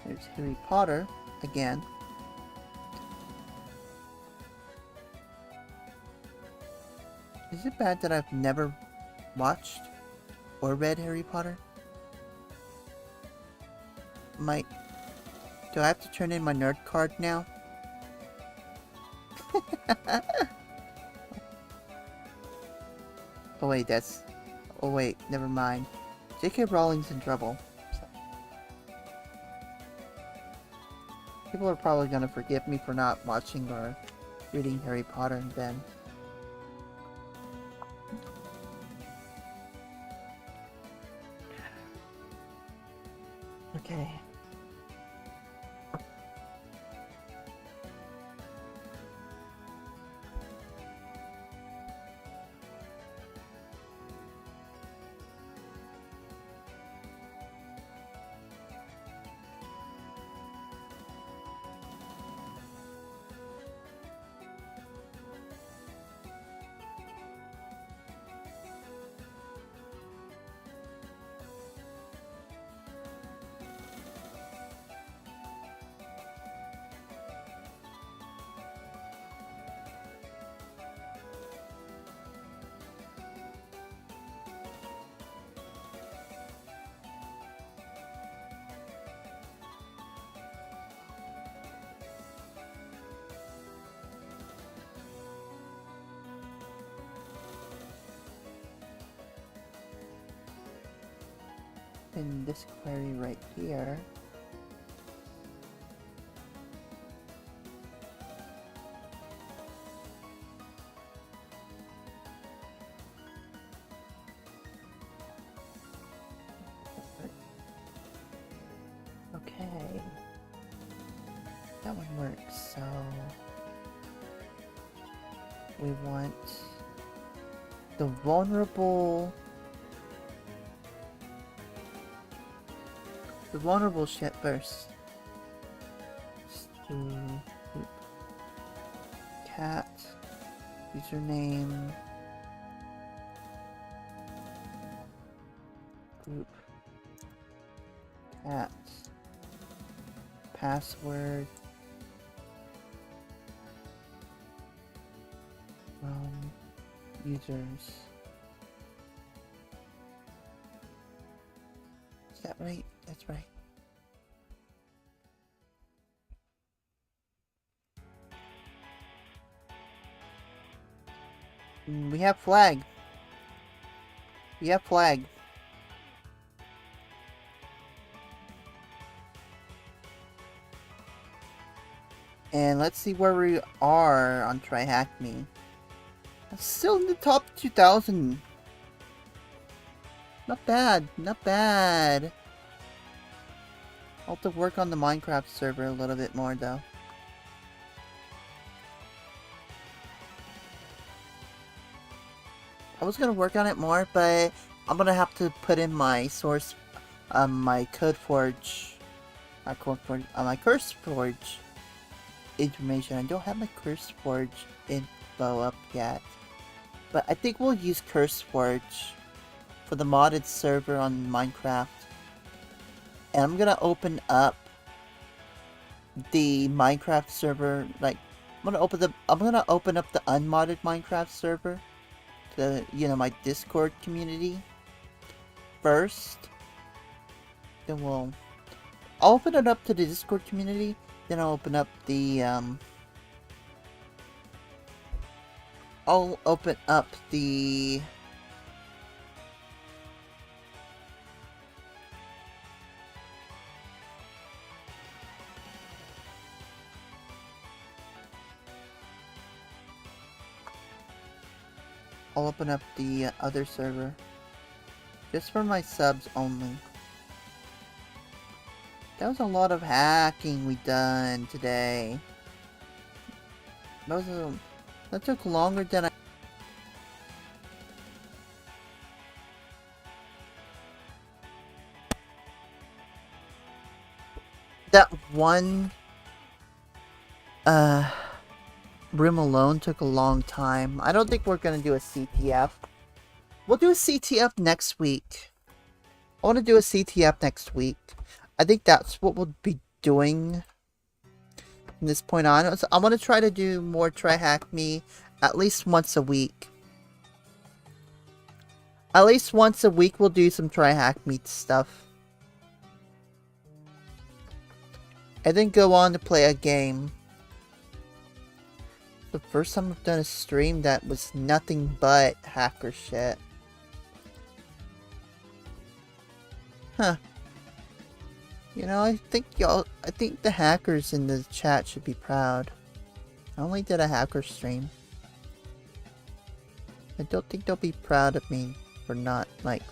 There's Harry Potter again. Is it bad that I've never watched or read Harry Potter? Do I have to turn in my nerd card now? Oh wait, never mind. J.K. Rowling's in trouble. People are probably gonna forgive me for not watching or reading Harry Potter then. Okay. In this query right here. Okay. That one works, so we want the vulnerable shit first. Cat, username, group, cat, password, users. Is that right? That's right. We have flag. We have flag. And let's see where we are on TryHackMe. That's still in the top 2,000. Not bad, not bad. I'll have to work on the Minecraft server a little bit more though. I was gonna work on it more, but I'm gonna have to put in my source, my CodeForge, my CurseForge information. I don't have my CurseForge info up yet, but I think we'll use CurseForge for the modded server on Minecraft. And I'm gonna open up the Minecraft server. Like, I'm gonna open up the unmodded Minecraft server to, my Discord community first. Then I'll open it up to the Discord community. Then I'll open up the I'll open up the... I'll open up the other server. Just for my subs only. That was a lot of hacking we done today. That took longer than I... That one room alone took a long time. I don't think we're gonna do a CTF. We'll do a CTF next week. I want to do a CTF next week. I think that's what we'll be doing from this point on. So I want to try to do more TryHackMe at least once a week. At least once a week we'll do some TryHackMe stuff. And then go on to play a game. The first time I've done a stream that was nothing but hacker shit. Huh. You know, I think the hackers in the chat should be proud. I only did a hacker stream. I don't think they'll be proud of me for not, like...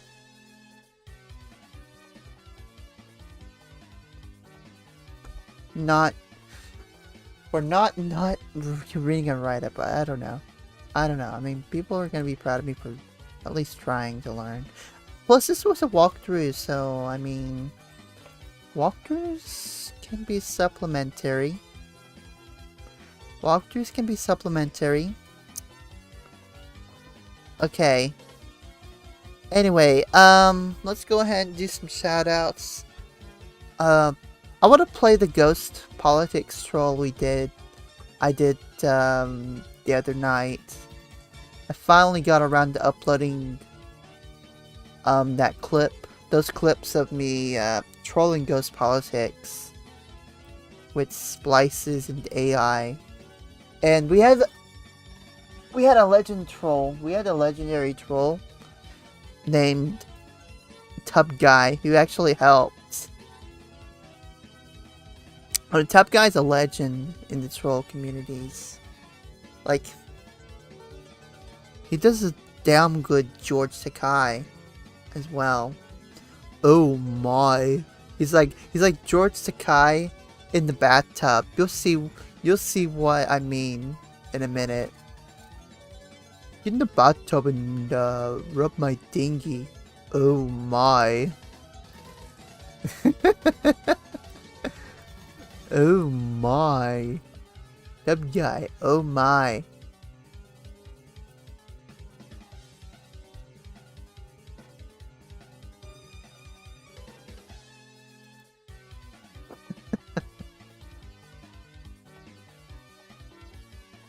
For not reading and write it, but I don't know. I mean, people are gonna be proud of me for at least trying to learn. Plus, this was a walkthrough, so, I mean... Walkthroughs can be supplementary. Walkthroughs can be supplementary. Okay. Anyway, let's go ahead and do some shoutouts. I want to play the ghost politics troll I did the other night. I finally got around to uploading that clip. Those clips of me trolling ghost politics with splices and AI. And we had a legend troll. We had a legendary troll named Tub Guy who actually helped. The Tub Guy's a legend in the troll communities. Like, he does a damn good George Takei as well. Oh my. He's like George Takei in the bathtub. You'll see what I mean in a minute. Get in the bathtub and rub my dinghy. Oh my. Oh my. That guy. Oh my.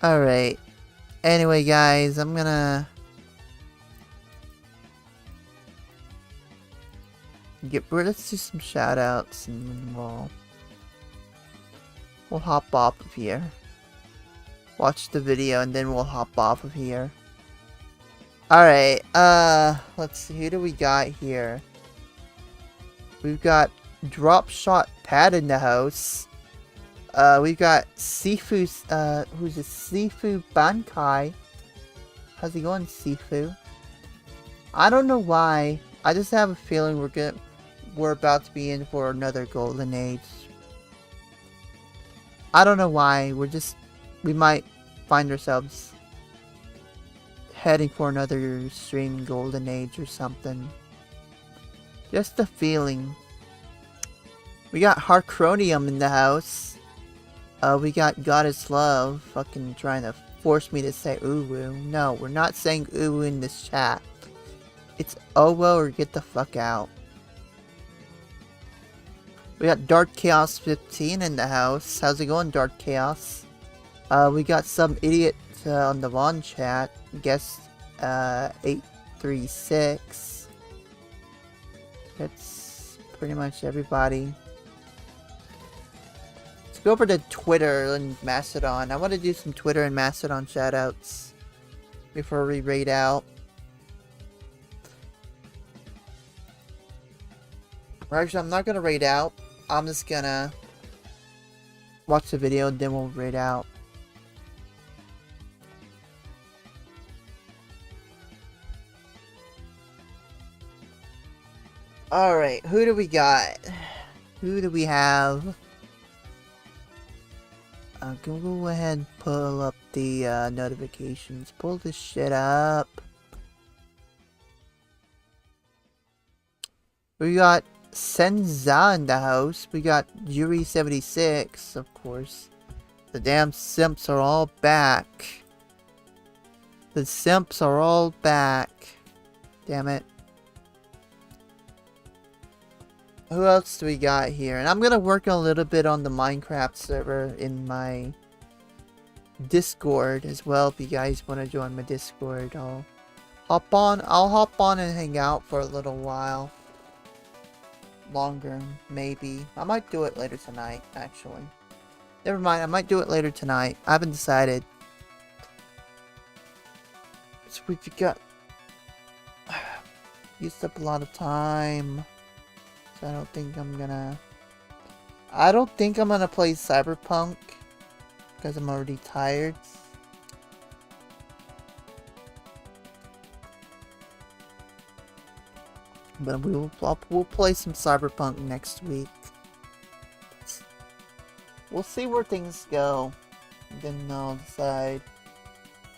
Alright. Anyway, guys, I'm gonna let's do some shoutouts and then we'll hop off of here. Watch the video and then we'll hop off of here. Alright, let's see, who do we got here? We've got Drop Shot Pat in the house. We've got Sifu, who's a Sifu Bankai. How's it going, Sifu? I don't know why. I just have a feeling we're about to be in for another golden age. I don't know why. We might find ourselves heading for another stream golden age or something. Just a feeling. We got Harcronium in the house. We got Goddess Love fucking trying to force me to say uwu. No, we're not saying uwu in this chat. It's owo or get the fuck out. We got Dark Chaos 15 in the house. How's it going, Dark Chaos? We got some idiot on the Vaughn chat. Guess 836. That's pretty much everybody. Go over to Twitter and Mastodon. I want to do some Twitter and Mastodon shoutouts. before we raid out. Or actually, I'm not gonna raid out. I'm just gonna watch the video and then we'll raid out. Alright, who do we got? Who do we have? Go ahead and pull up the notifications. Pull this shit up. We got Senza in the house. We got Yuri76, of course. The damn simps are all back. The simps are all back. Damn it. Who else do we got here? And I'm gonna work a little bit on the Minecraft server in my Discord as well. If you guys want to join my Discord, I'll hop on and hang out for a little while. Longer, maybe. I might do it later tonight, actually. Never mind, I might do it later tonight. I haven't decided. So we got... used up a lot of time. So I don't think I'm gonna play Cyberpunk. Because I'm already tired. But we'll play some Cyberpunk next week. We'll see where things go. Then I'll decide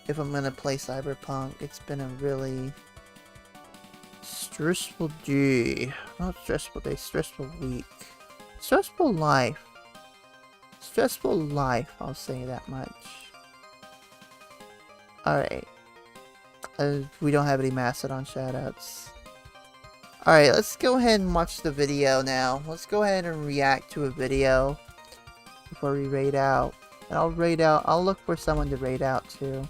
if I'm gonna play Cyberpunk. It's been a really stressful day. Not stressful day, stressful week. Stressful life. Stressful life, I'll say that much. Alright. We don't have any Mastodon shoutouts. Alright, let's go ahead and watch the video now. Let's go ahead and react to a video before we raid out. And I'll look for someone to raid out to.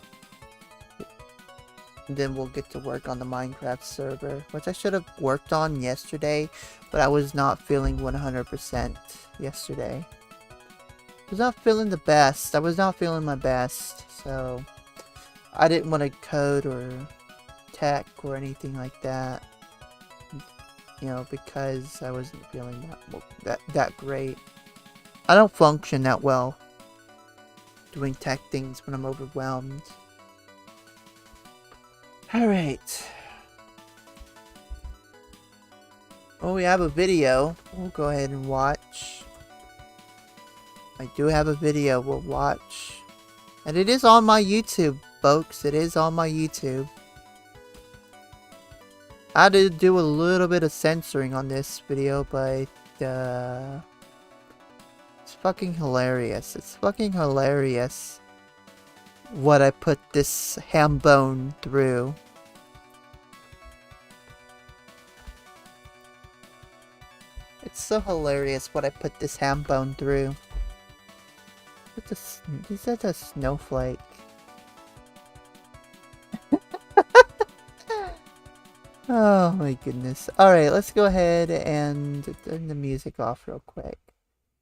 And then we'll get to work on the Minecraft server, which I should have worked on yesterday, but I was not feeling 100% yesterday. I was not feeling the best. I was not feeling my best, so I didn't want to code or tech or anything like that. You know, because I wasn't feeling that great. I don't function that well doing tech things when I'm overwhelmed. Alright. Well, we have a video. We'll go ahead and watch. I do have a video we'll watch. And it is on my YouTube, folks. It is on my YouTube. I had to do a little bit of censoring on this video, but it's fucking hilarious. It's fucking hilarious what I put this ham bone through. It's so hilarious what I put this ham bone through. Is that a snowflake? Oh my goodness. Alright, let's go ahead and turn the music off real quick.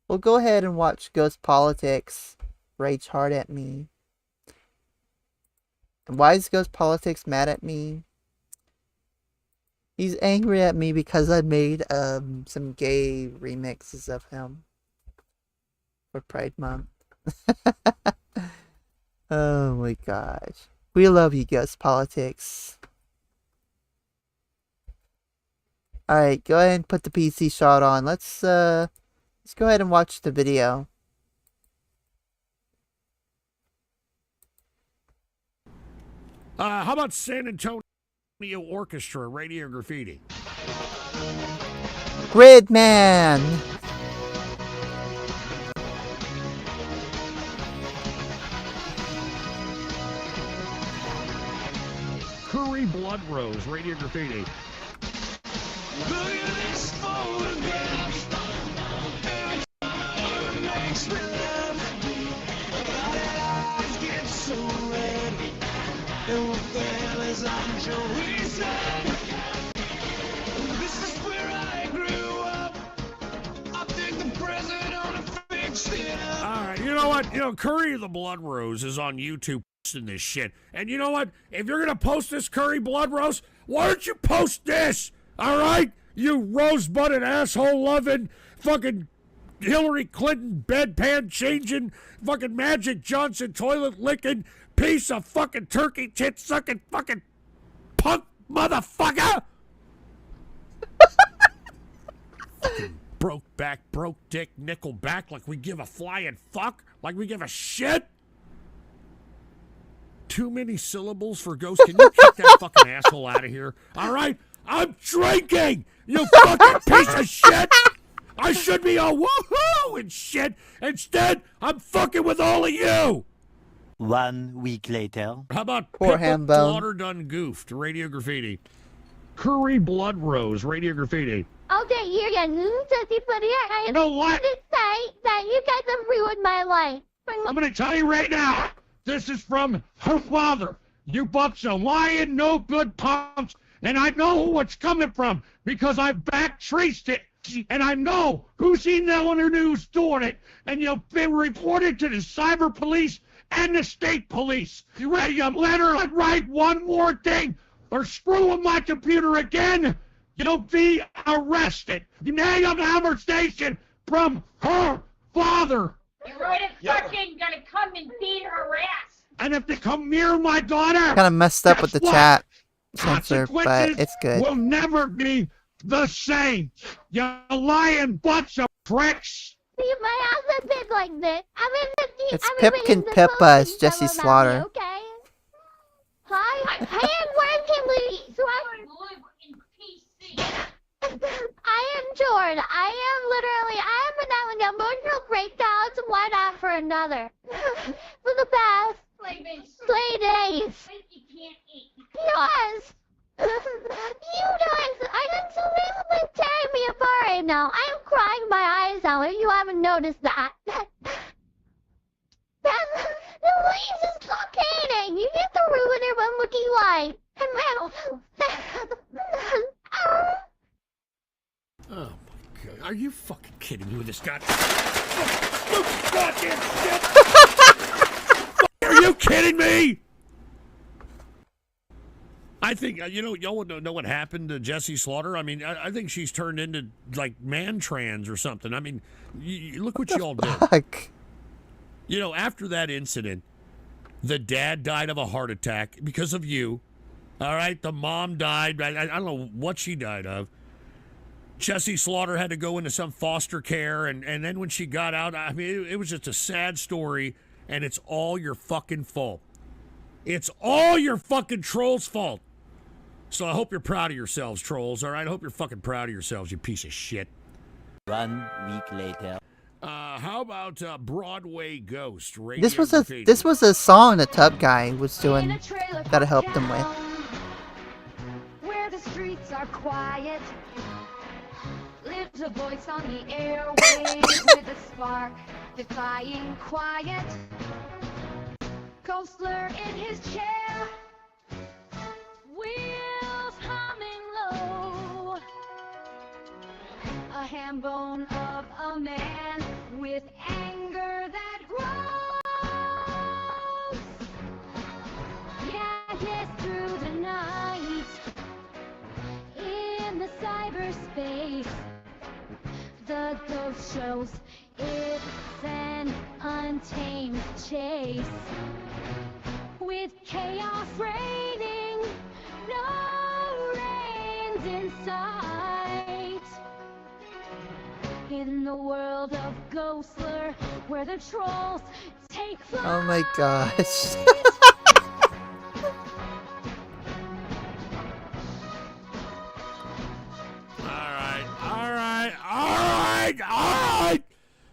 We'll go ahead and watch Ghost Politics rage hard at me. And why is Ghost Politics mad at me? He's angry at me because I made some gay remixes of him for Pride Month. Oh my gosh. We love you, Ghost Politics. Alright, go ahead and put the PC shot on. Let's go ahead and watch the video. How about San Antonio Orchestra, Radio Graffiti? Gridman! Kiri Bloodrose, Radio Graffiti. Look at this photograph. It makes me laugh. My eyes get so red. And what the hell is on Joey's head? This is where I grew up. I think the president fixed it up. All right, you know what? You know, Kiri the Bloodrose is on YouTube. in this shit. And you know what? If you're gonna post this curry blood roast, why don't you post this? All right, you rose-budded asshole loving fucking Hillary Clinton bedpan changing fucking Magic Johnson toilet licking piece of fucking turkey tit sucking fucking punk motherfucker. Fucking broke back, broke dick, nickel back, like we give a flying fuck, like we give a shit. Too many syllables for Ghost. Can you kick that fucking asshole out of here? All right, I'm drinking, you fucking piece of shit. I should be all woohoo and shit. Instead, I'm fucking with all of you. 1 week later. How about Poor Pippa Hambone. Daughter Done Goofed, Radio Graffiti. Curry Bloodrose, Radio Graffiti. Okay, you're gonna I You know what? to say that you guys have ruined my life. I'm gonna tell you right now. This is from her father. You bunch of lying, no good punks, and I know who it's coming from because I've back traced it, and I know who's emailing her who's doing it, and you've been reported to the cyber police and the state police. You ready to let her write one more thing or screw with my computer again? You'll be arrested. You may have a conversation from her father. You're right, it's fucking gonna come and beat her ass. And if they come near my daughter, Kind of messed up with the guess what? chat censor, but Consequences it's good. will never be the same. You lying bunch of pricks. See, my house has been like this. It's Pipkin Pippa as Jesse Slaughter. Okay. Hi, I am working, Lee. So I live in PC. I am Jordan. I am having emotional breakdowns one after another. For the past play days. You can't eat. Yes. You guys, I can feel them tearing me apart right now. I am crying my eyes out if you haven't noticed that. The leaves is blockading. You get to ruin it when looking light. Oh my god, are you fucking kidding me with this goddamn shit? Are you kidding me? I think, y'all would know what happened to Jessie Slaughter. I mean, I think she's turned into, like, man trans or something. I mean, look what y'all did. Fuck. After that incident, the dad died of a heart attack because of you. All right? The mom died. I don't know what she died of. Jessie Slaughter had to go into some foster care, and then when she got out, I mean, it was just a sad story, and it's all your fucking fault. It's all your fucking trolls' fault. So I hope you're proud of yourselves, trolls, all right? I hope you're fucking proud of yourselves, you piece of shit. 1 week later. How about Broadway Ghost? Radio This was Graffiti? a song the Tub Guy was doing that I helped him with. Where the streets are quiet, lives a voice on the airwaves with a spark, defying quiet. Coastler in his chair, wheels humming low. A ham bone of a man with anger that grows. Yes, through the night, in the cyberspace, the ghost shows it's an untamed chase. With chaos reigning, no reigns in sight. In the world of Ghostler, where the trolls take flight. Oh my gosh. All right.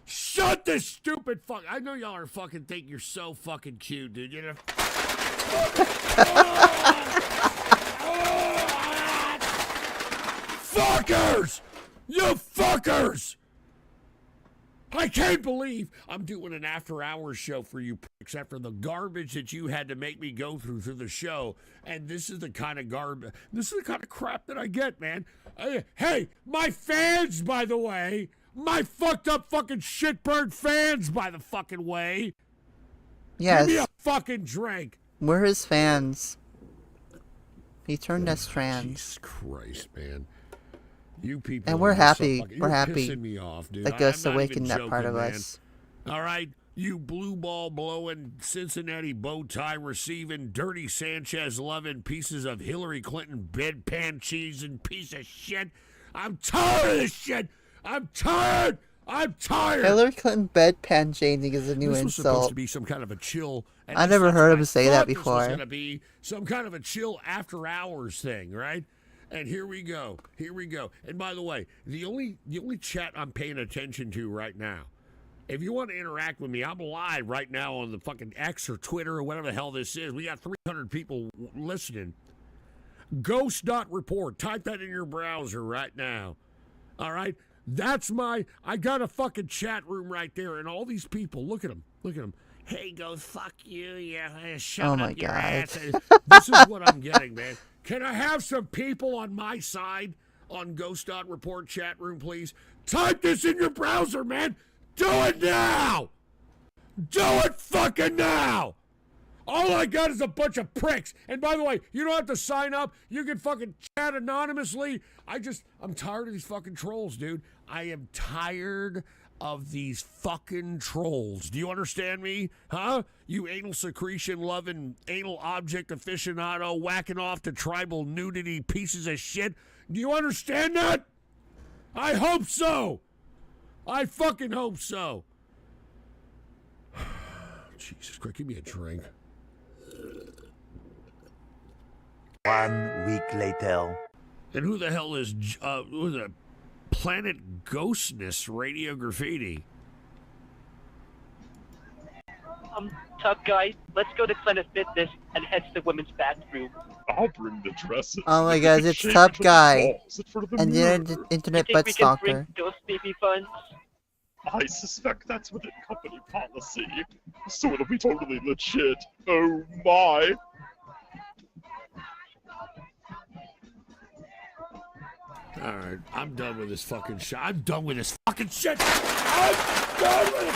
Shut this stupid fuck. I know y'all are fucking think you're so fucking cute, dude. Fuckers! You fuckers! I can't believe I'm doing an after-hours show for you pricks after the garbage that you had to make me go through the show. And this is the kind of this is the kind of crap that I get, man. Hey, my fans, by the way, my fucked up fucking shitbird fans, by the fucking way. Give me Yes. a fucking drink. We're his fans. He turned us trans. Jesus Christ, man. You people. And we're are just so happy. fucking- We're you're happy pissing me off, dude. that I'm Ghost not even awakened that part joking, of man. us. All right, you blue ball blowing, Cincinnati bow tie receiving, dirty Sanchez loving pieces of Hillary Clinton bedpan cheese and piece of shit. I'm tired of this shit. I'm tired. I'm tired. Hillary Clinton bedpan changing is a new This was supposed insult. to be some kind of a chill. And I never that's heard what him I say that thought this before. was going to be some kind of a chill after hours thing, right? And here we go. Here we go. And by the way, the only chat I'm paying attention to right now, if you want to interact with me, I'm live right now on the fucking X or Twitter or whatever the hell this is. We got 300 people listening. Ghost.report. Type that in your browser right now. All right? That's I got a fucking chat room right there, and all these people, look at them. Look at them. Hey, Ghost, fuck you. Yeah, shut Oh up my your God. ass. This is what I'm getting, man. Can I have some people on my side on Ghost.report chat room, please? Type this in your browser, man. Do it now. Do it fucking now. All I got is a bunch of pricks. And by the way, you don't have to sign up. You can fucking chat anonymously. I'm tired of these fucking trolls, dude. I am tired of these fucking trolls. Do you understand me? Huh? You anal secretion loving, anal object aficionado whacking off to tribal nudity pieces of shit. Do you understand that? I hope so. I fucking hope so. Jesus Christ, give me a drink. 1 week later. And who the hell is who's a Planet Ghostness Radio Graffiti? Tough guy, let's go to Planet Fitness and head to the women's bathroom. I'll bring the dresses. Oh my God, it's Shake Tough it to the Guy balls in front of the and mirror. the internet Think butt we can bring stalker. ghost baby funds? I suspect that's within company policy, so it'll be totally legit. Oh my! All right, I'm done with this fucking shit. I'm done with this fucking shit. I'm done with it.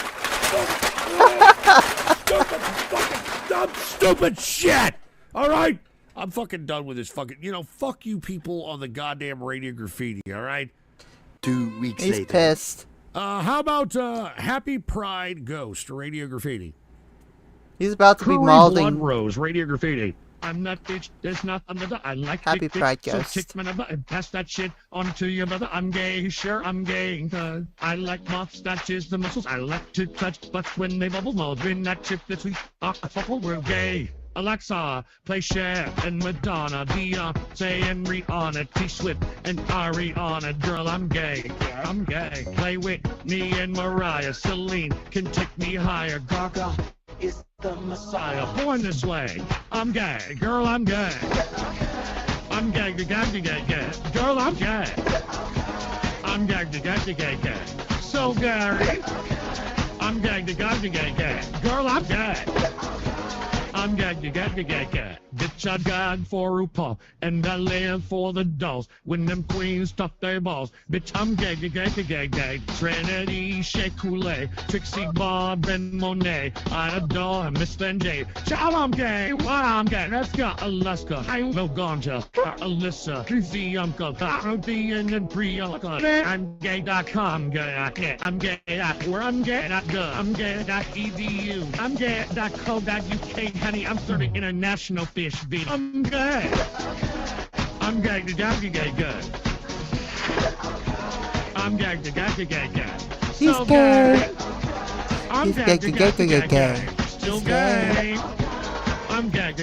Stupid fucking dumb stupid shit. All right, I'm fucking done with this fucking. Fuck you people on the goddamn Radio Graffiti. All right. 2 weeks He's later. pissed. How about Happy Pride Ghost Radio Graffiti? He's about to be Kiri mauling. Bloodrose, Radio Graffiti. I'm not bitch, there's not another. I like Happy big Pride dicks, so Ghost. kick my number and pass that shit on to your brother. I'm gay, sure I'm gay. I like mustaches, the muscles I like to touch, but when they bubble, moldering that chip that's sweet, we're gay. Alexa, play Cher and Madonna, Beyonce and Rihanna, T-Swift and Ariana. Girl, I'm gay, I'm gay. Play Whitney and Mariah, Celine can take me higher. Gaga is the Messiah. Born this way, I'm gay. Girl, I'm gay. I'm gay, gay. Girl, I'm gay. I'm gay. So gay. I'm gay. Girl, I'm gay. I'm gay. Bitch, I died for RuPaul, and I live for the dolls. When them queens tuck their balls, bitch, I'm gay. Trinity, Shea Coulee, Trixie, Bob, and Monet. I adore Miss Van J. Child, I'm gay. Why I'm gay? Let's go, Alaska. I no ganja. Alyssa, the uncle, Caribbean, and Priyanka. I'm gay.com. I'm gay. Where I'm gay.gov. I'm gay.edu. I'm gay.co.uk. Honey, I'm starting international fish beat. I'm gay. I'm gay. Good. I'm gay. He's So gay. I'm He's gay. gay. Still He's gay. I'm gay.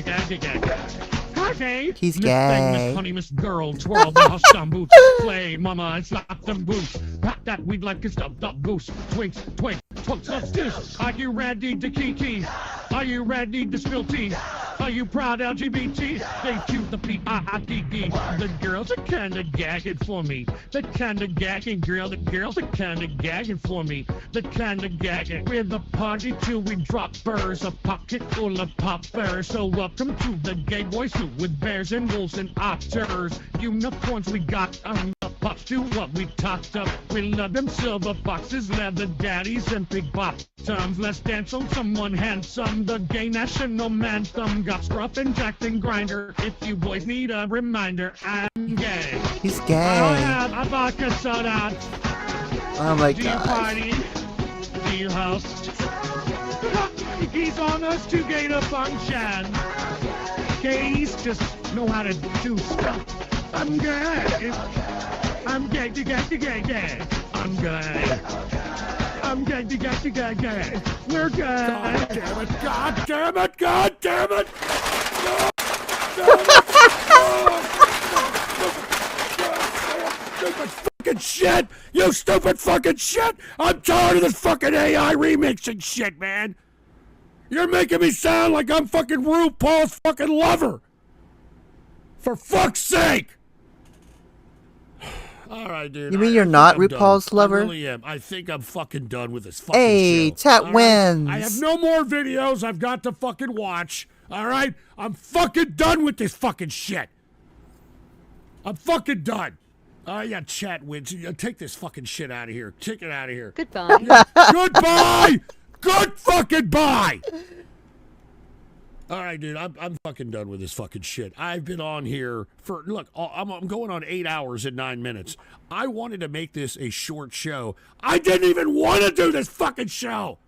Okay. He's Miss gay. Thing, Miss Honey, Miss Girl, twirl the hush down boots, play mama and slap them boots. Pack that weed like it's the goose. Twinks, let's do this. Are you ready to kiki? Are you ready to spill tea? Are you proud LGBT? They choose the P-I-I-D-E. The girls are kinda gagging for me. The kinda gagging girl. The girls are kinda gagging for me. The kinda gagging. We're the party till we drop burrs. A pocket full of pop furs. So welcome to the gay boy suit with bears and wolves and otters. Unicorns we got on the pops do what we tossed up. We love them silver boxes, leather daddies, and big bottoms. Let's dance on someone handsome. The gay national anthem got scruff and jacked and grinder. If you boys need a reminder, I'm gay. He's gay. I have a vodka soda. Oh my Do you god. party? Do you host? He's on us too gay to function. Gays just know how to do stuff. I'm gay. I'm gay, gay, gay, gay, gay. I'm gay. I'm gay, gay, gay, gay, gay. We're gay. God damn it! God damn it! God damn it! Stupid fucking shit! You stupid fucking shit! I'm tired of this fucking AI remixing shit, man! You're making me sound like I'm fucking RuPaul's fucking lover! For fuck's sake! Alright, dude. You mean you're not I'm RuPaul's done. lover? I really am. I think I'm fucking done with this fucking Hey, show. chat All right? wins. I have no more videos I've got to fucking watch. Alright? I'm fucking done with this fucking shit. I'm fucking done. Yeah, chat wins. Take this fucking shit out of here. Take it out of here. Goodbye. Goodbye! Good fucking bye! Alright, dude, I'm fucking done with this fucking shit. I've been on here for, look, I'm going on 8 hours and 9 minutes. I wanted to make this a short show. I didn't even want to do this fucking show!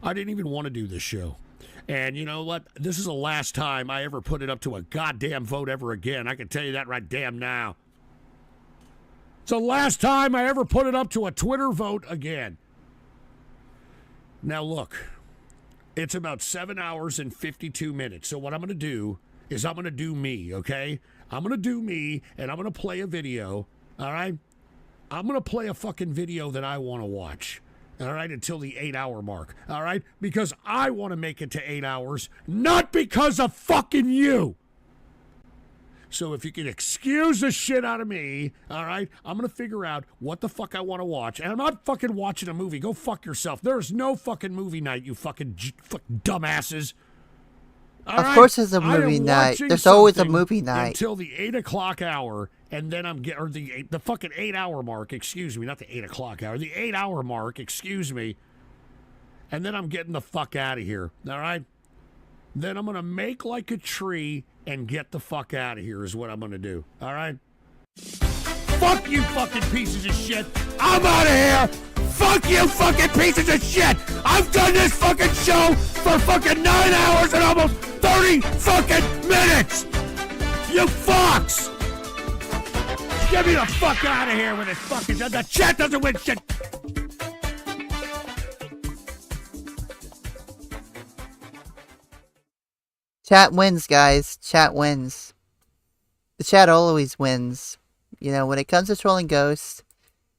I didn't even want to do this show. And you know what? This is the last time I ever put it up to a goddamn vote ever again. I can tell you that right damn now. It's the last time I ever put it up to a Twitter vote again. Now look, it's about 7 hours and 52 minutes. So what I'm going to do is I'm going to do me, okay? I'm going to do me, and I'm going to play a video, all right? I'm going to play a fucking video that I want to watch, all right, until the 8-hour mark, all right? Because I want to make it to 8 hours, not because of fucking you. So if you can excuse the shit out of me, all right, I'm going to figure out what the fuck I want to watch. And I'm not fucking watching a movie. Go fuck yourself. There's no fucking movie night, you fucking dumbasses. All Of right? course there's a I am movie night. watching There's always a something movie night. until the 8 o'clock hour, and then I'm getting, or the fucking 8-hour mark, excuse me, not the 8 o'clock hour, the 8-hour mark, excuse me, and then I'm getting the fuck out of here, all right? Then I'm going to make like a tree and get the fuck out of here is what I'm going to do, all right? Fuck you fucking pieces of shit. I'm out of here. Fuck you fucking pieces of shit. I've done this fucking show for fucking 9 hours and almost 30 fucking minutes. You fucks. Get me the fuck out of here with this fucking... The chat doesn't win shit. Chat wins, guys. Chat wins. The chat always wins. You know, when it comes to trolling ghosts,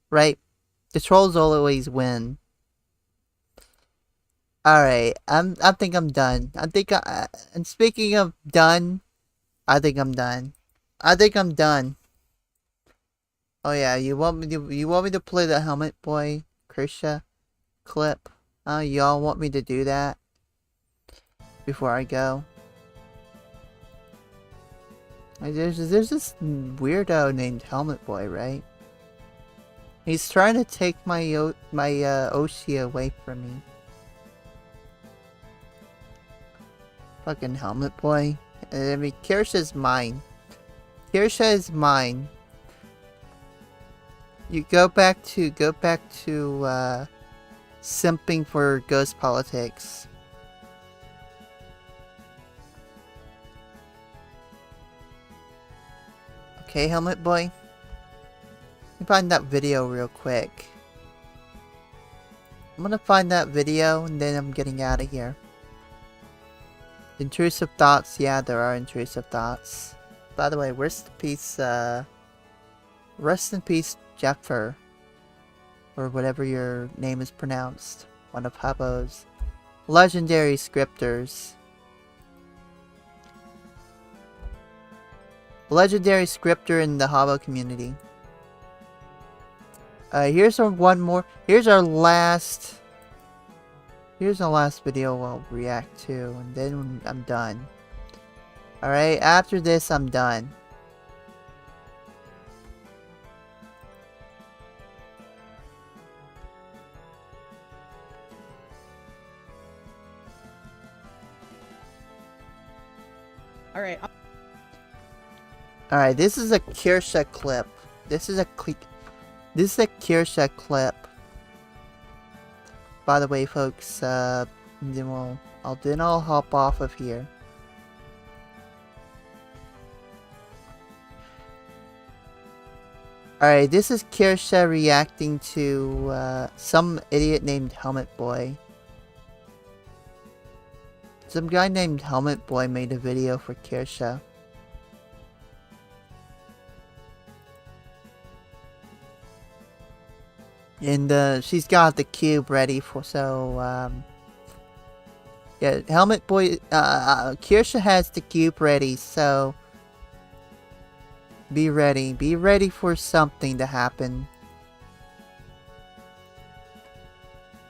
right? The trolls always win. Alright, I think I'm done. And speaking of done, I think I'm done. Oh yeah, you want me to play the Helmet Boy Krisha clip? Oh, y'all want me to do that before I go? There's this weirdo named Helmet Boy, right? He's trying to take my Oshi away from me. Fucking Helmet Boy. I mean, Kirsha's mine. Kirsha is mine. You go back to simping for ghost politics. Okay, Helmet Boy. Let me find that video real quick. I'm gonna find that video and then I'm getting out of here. Intrusive thoughts, yeah, there are intrusive thoughts. By the way, rest in peace, Jeffer. Or whatever your name is pronounced. One of Habbo's legendary scripters. Legendary scripter in the Habbo community. Here's our last video I'll react to, and then I'm done. Alright, after this I'm done. Alright. Alright, this is a Kirsha clip. This is a Kirsha clip. By the way, folks, then I'll hop off of here. Alright, this is Kirsha reacting to some idiot named Helmet Boy. Some guy named Helmet Boy made a video for Kirsha. And she's got the cube ready for, so yeah, Helmet Boy, Kirsha has the cube ready, so be ready for something to happen.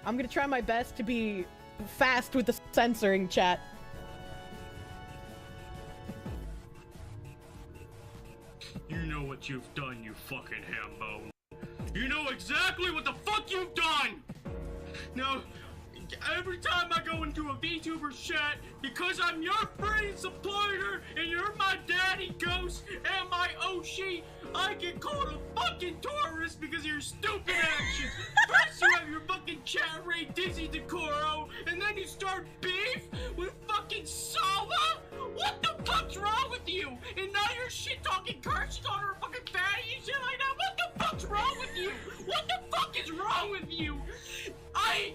I'm gonna try my best to be fast with the censoring, chat. You know what you've done, you fucking hambo. You know exactly what the fuck you've done! Now, every time I go into a VTuber chat, because I'm your friend and supporter, and you're my daddy ghost and my Oshi, I get called a fucking tourist because of your stupid actions. First you have your fucking chat rate Dizzy Decoro, and then you start beef with fucking Sava? What the fuck's wrong with you? And now you're shit talking cursing on her fucking fatty and shit like that? What the fuck's wrong with you? What the fuck is wrong with you? I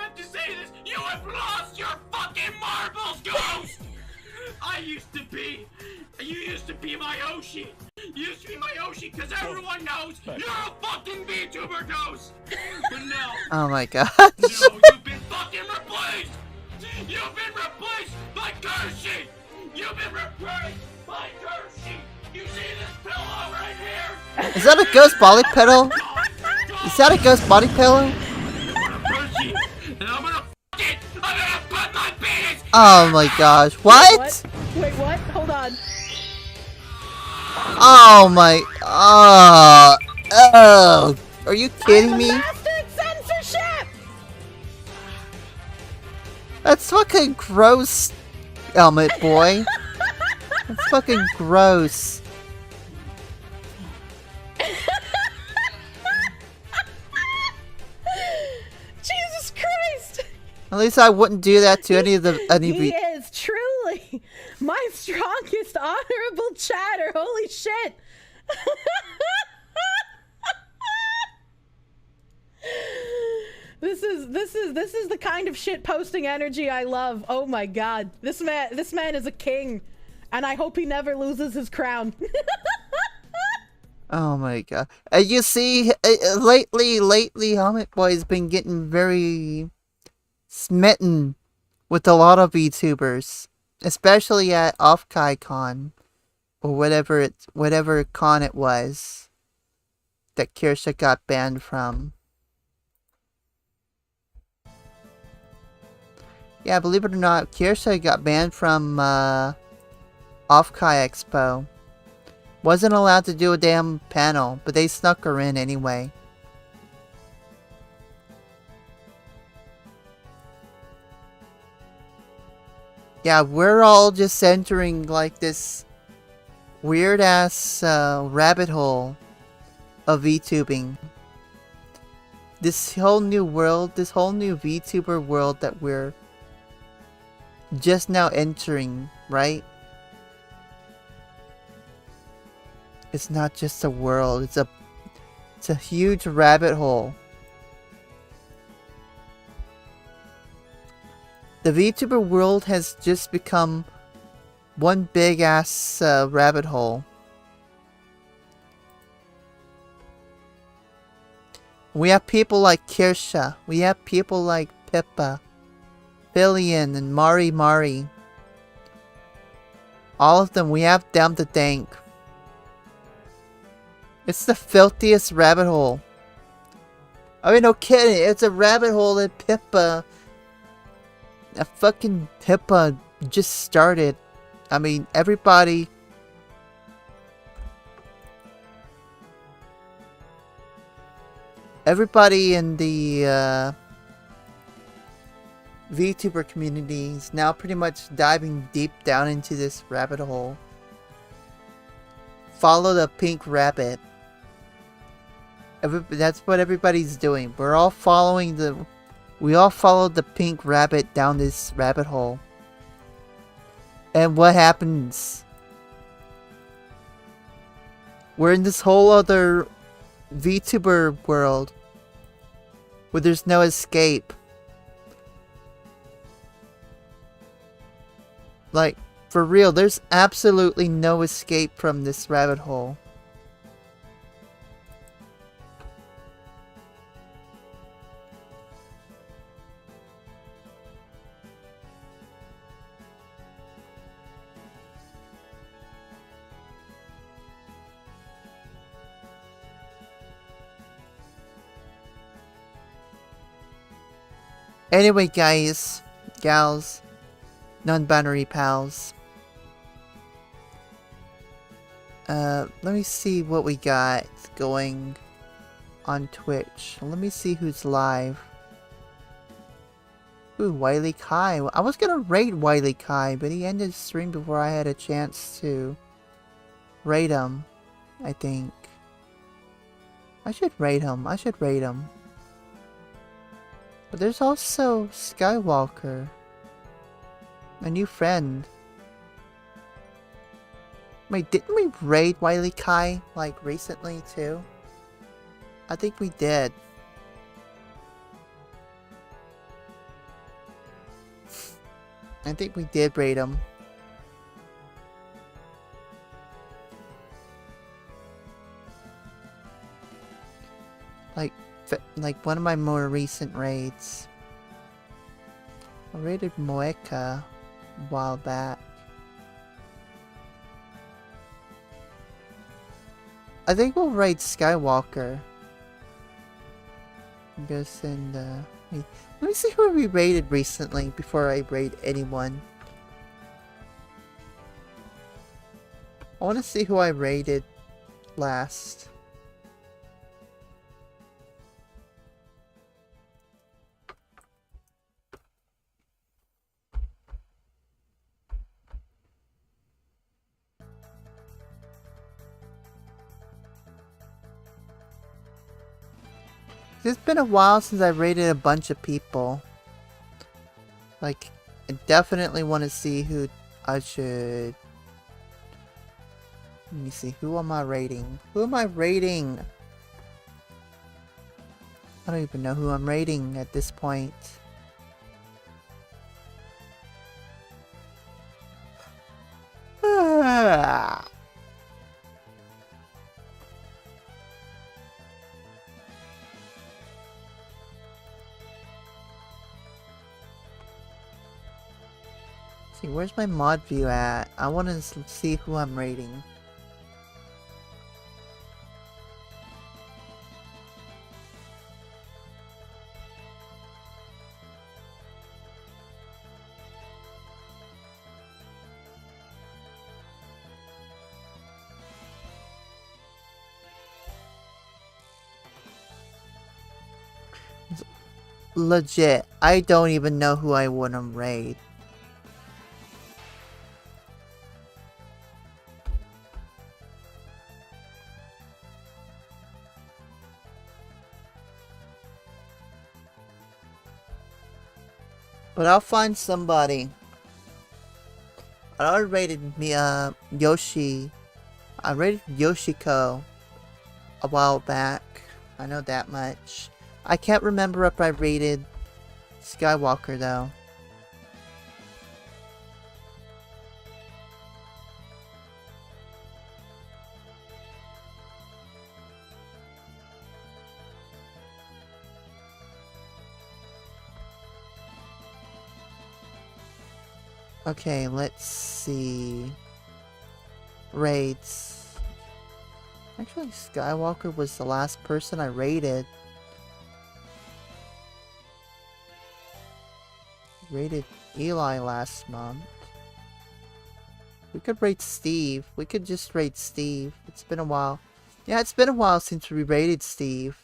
have to say this, you have lost your fucking marbles, Ghost! You used to be my Oshi. You used to be my Oshi because everyone knows you're a fucking VTuber, Ghost! But now... Oh my god. No, you've been fucking replaced! You've been replaced by Kershi! You've been replaced by Kershi! You see this pillow right here? Is that a ghost body pillow? Is that a ghost body pillow? Oh my gosh, what? Wait, what? Hold on. Oh my, oh, are you kidding me? Bastard censorship! That's fucking gross, Helmet Boy. That's fucking gross. Jesus Christ! At least I wouldn't do that to any He is truly my strongest honorable chatter. Holy shit! This is the kind of shit posting energy I love. Oh my god, this man is a king, and I hope he never loses his crown. Oh my god. You see, lately, Helmet Boy has been getting very smitten with a lot of VTubers, especially at OffKaiCon, or whatever con it was that Kirsha got banned from. Yeah, believe it or not, Kirsha got banned from OffKai Expo. Wasn't allowed to do a damn panel, but they snuck her in anyway. Yeah, we're all just entering like this weird ass rabbit hole of VTubing. This whole new world, this whole new VTuber world that we're just now entering, right? It's not just a world, it's a huge rabbit hole. The VTuber world has just become one big ass rabbit hole. We have people like Kirsha, we have people like Pippa, Billion, and Mari. All of them, we have them to thank. It's the filthiest rabbit hole. I mean, no kidding, it's a rabbit hole that Pippa... A fucking Pippa just started. I mean, everybody... Everybody in the, VTuber community is now pretty much diving deep down into this rabbit hole. Follow the pink rabbit. That's what everybody's doing. We all followed the pink rabbit down this rabbit hole. And what happens? We're in this whole other VTuber world where there's no escape. Like, for real, there's absolutely no escape from this rabbit hole. Anyway, guys, gals, non-binary pals. Let me see what we got going on Twitch. Let me see who's live. Ooh, Wiley Kai. I was gonna raid Wiley Kai, but he ended the stream before I had a chance to raid him, I think. I should raid him. But there's also Skywalker. My new friend. Wait, didn't we raid Wiley Kai, like, recently, too? I think we did. I think we did raid him. Like one of my more recent raids. I raided Moeka a while back. I think we'll raid Skywalker. Let me see who we raided recently before I raid anyone. I want to see who I raided last. It's been a while since I raided a bunch of people. Like, I definitely want to see who I should... Let me see, who am I raiding? Who am I raiding? I don't even know who I'm raiding at this point. Ah. See, where's my mod view at? I want to see who I'm raiding. Legit, I don't even know who I want to raid. But I'll find somebody. I already rated Yoshi. I rated Yoshiko a while back. I know that much. I can't remember if I rated Skywalker though. Okay, let's see. Raids. Actually, Skywalker was the last person I raided. Raided Eli last month. We could raid Steve. We could just raid Steve. It's been a while. Yeah, it's been a while since we raided Steve.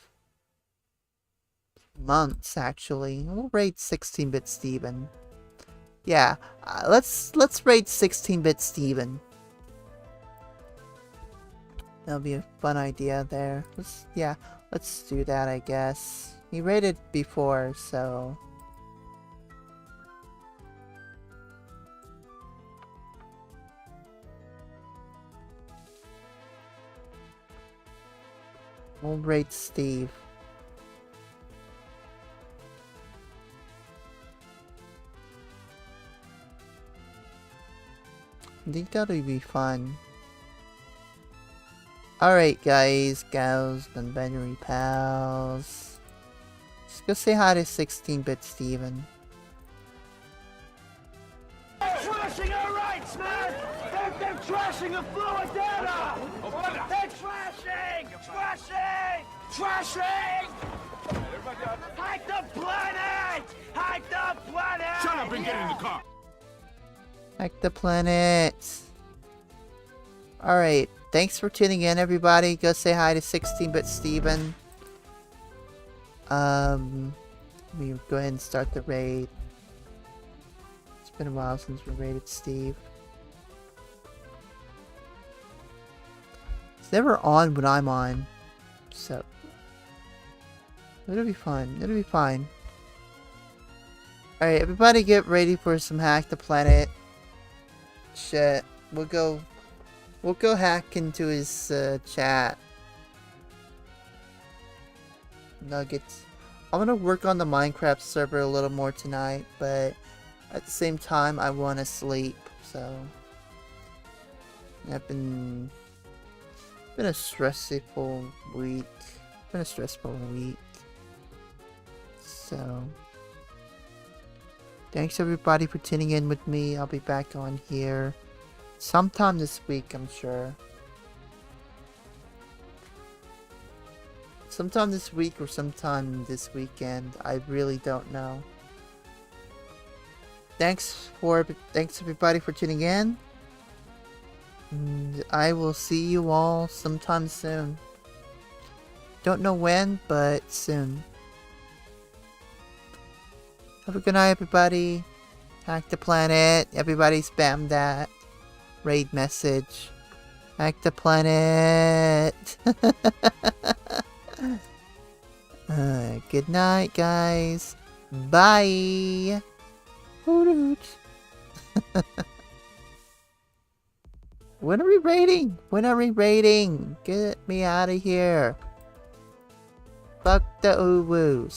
months actually. We'll raid 16-bit Steven. Yeah, let's raid 16-bit Steven. That'll be a fun idea there. Let's do that, I guess. He raided before, so... we'll raid Steve. I think that'll be fun. Alright guys, gals, and binary pals. Let's go say hi to 16-bit Steven. Trashing our rights, man! They're trashing the fluid data! They're trashing! Trashing! Hide the planet! Hide the planet! Shut up and get in the car! Hack the planet! Alright, thanks for tuning in everybody. Go say hi to 16-bit Steven. Let me go ahead and start the raid. It's been a while since we raided Steve. It's never on when I'm on, so it'll be fun. It'll be fine. Alright, everybody get ready for some Hack the Planet shit. We'll go hack into his chat. Nuggets. I'm gonna work on the Minecraft server a little more tonight, but at the same time I want to sleep, so I've been a stressful week. So thanks everybody for tuning in with me. I'll be back on here sometime this week, I'm sure. Sometime this week or sometime this weekend. I really don't know. Thanks everybody for tuning in. And I will see you all sometime soon. Don't know when, but soon. Have a good night, everybody. Hack the planet. Everybody spam that raid message. Hack the planet. Good night, guys. Bye. When are we raiding? Get me out of here. Fuck the uwoos.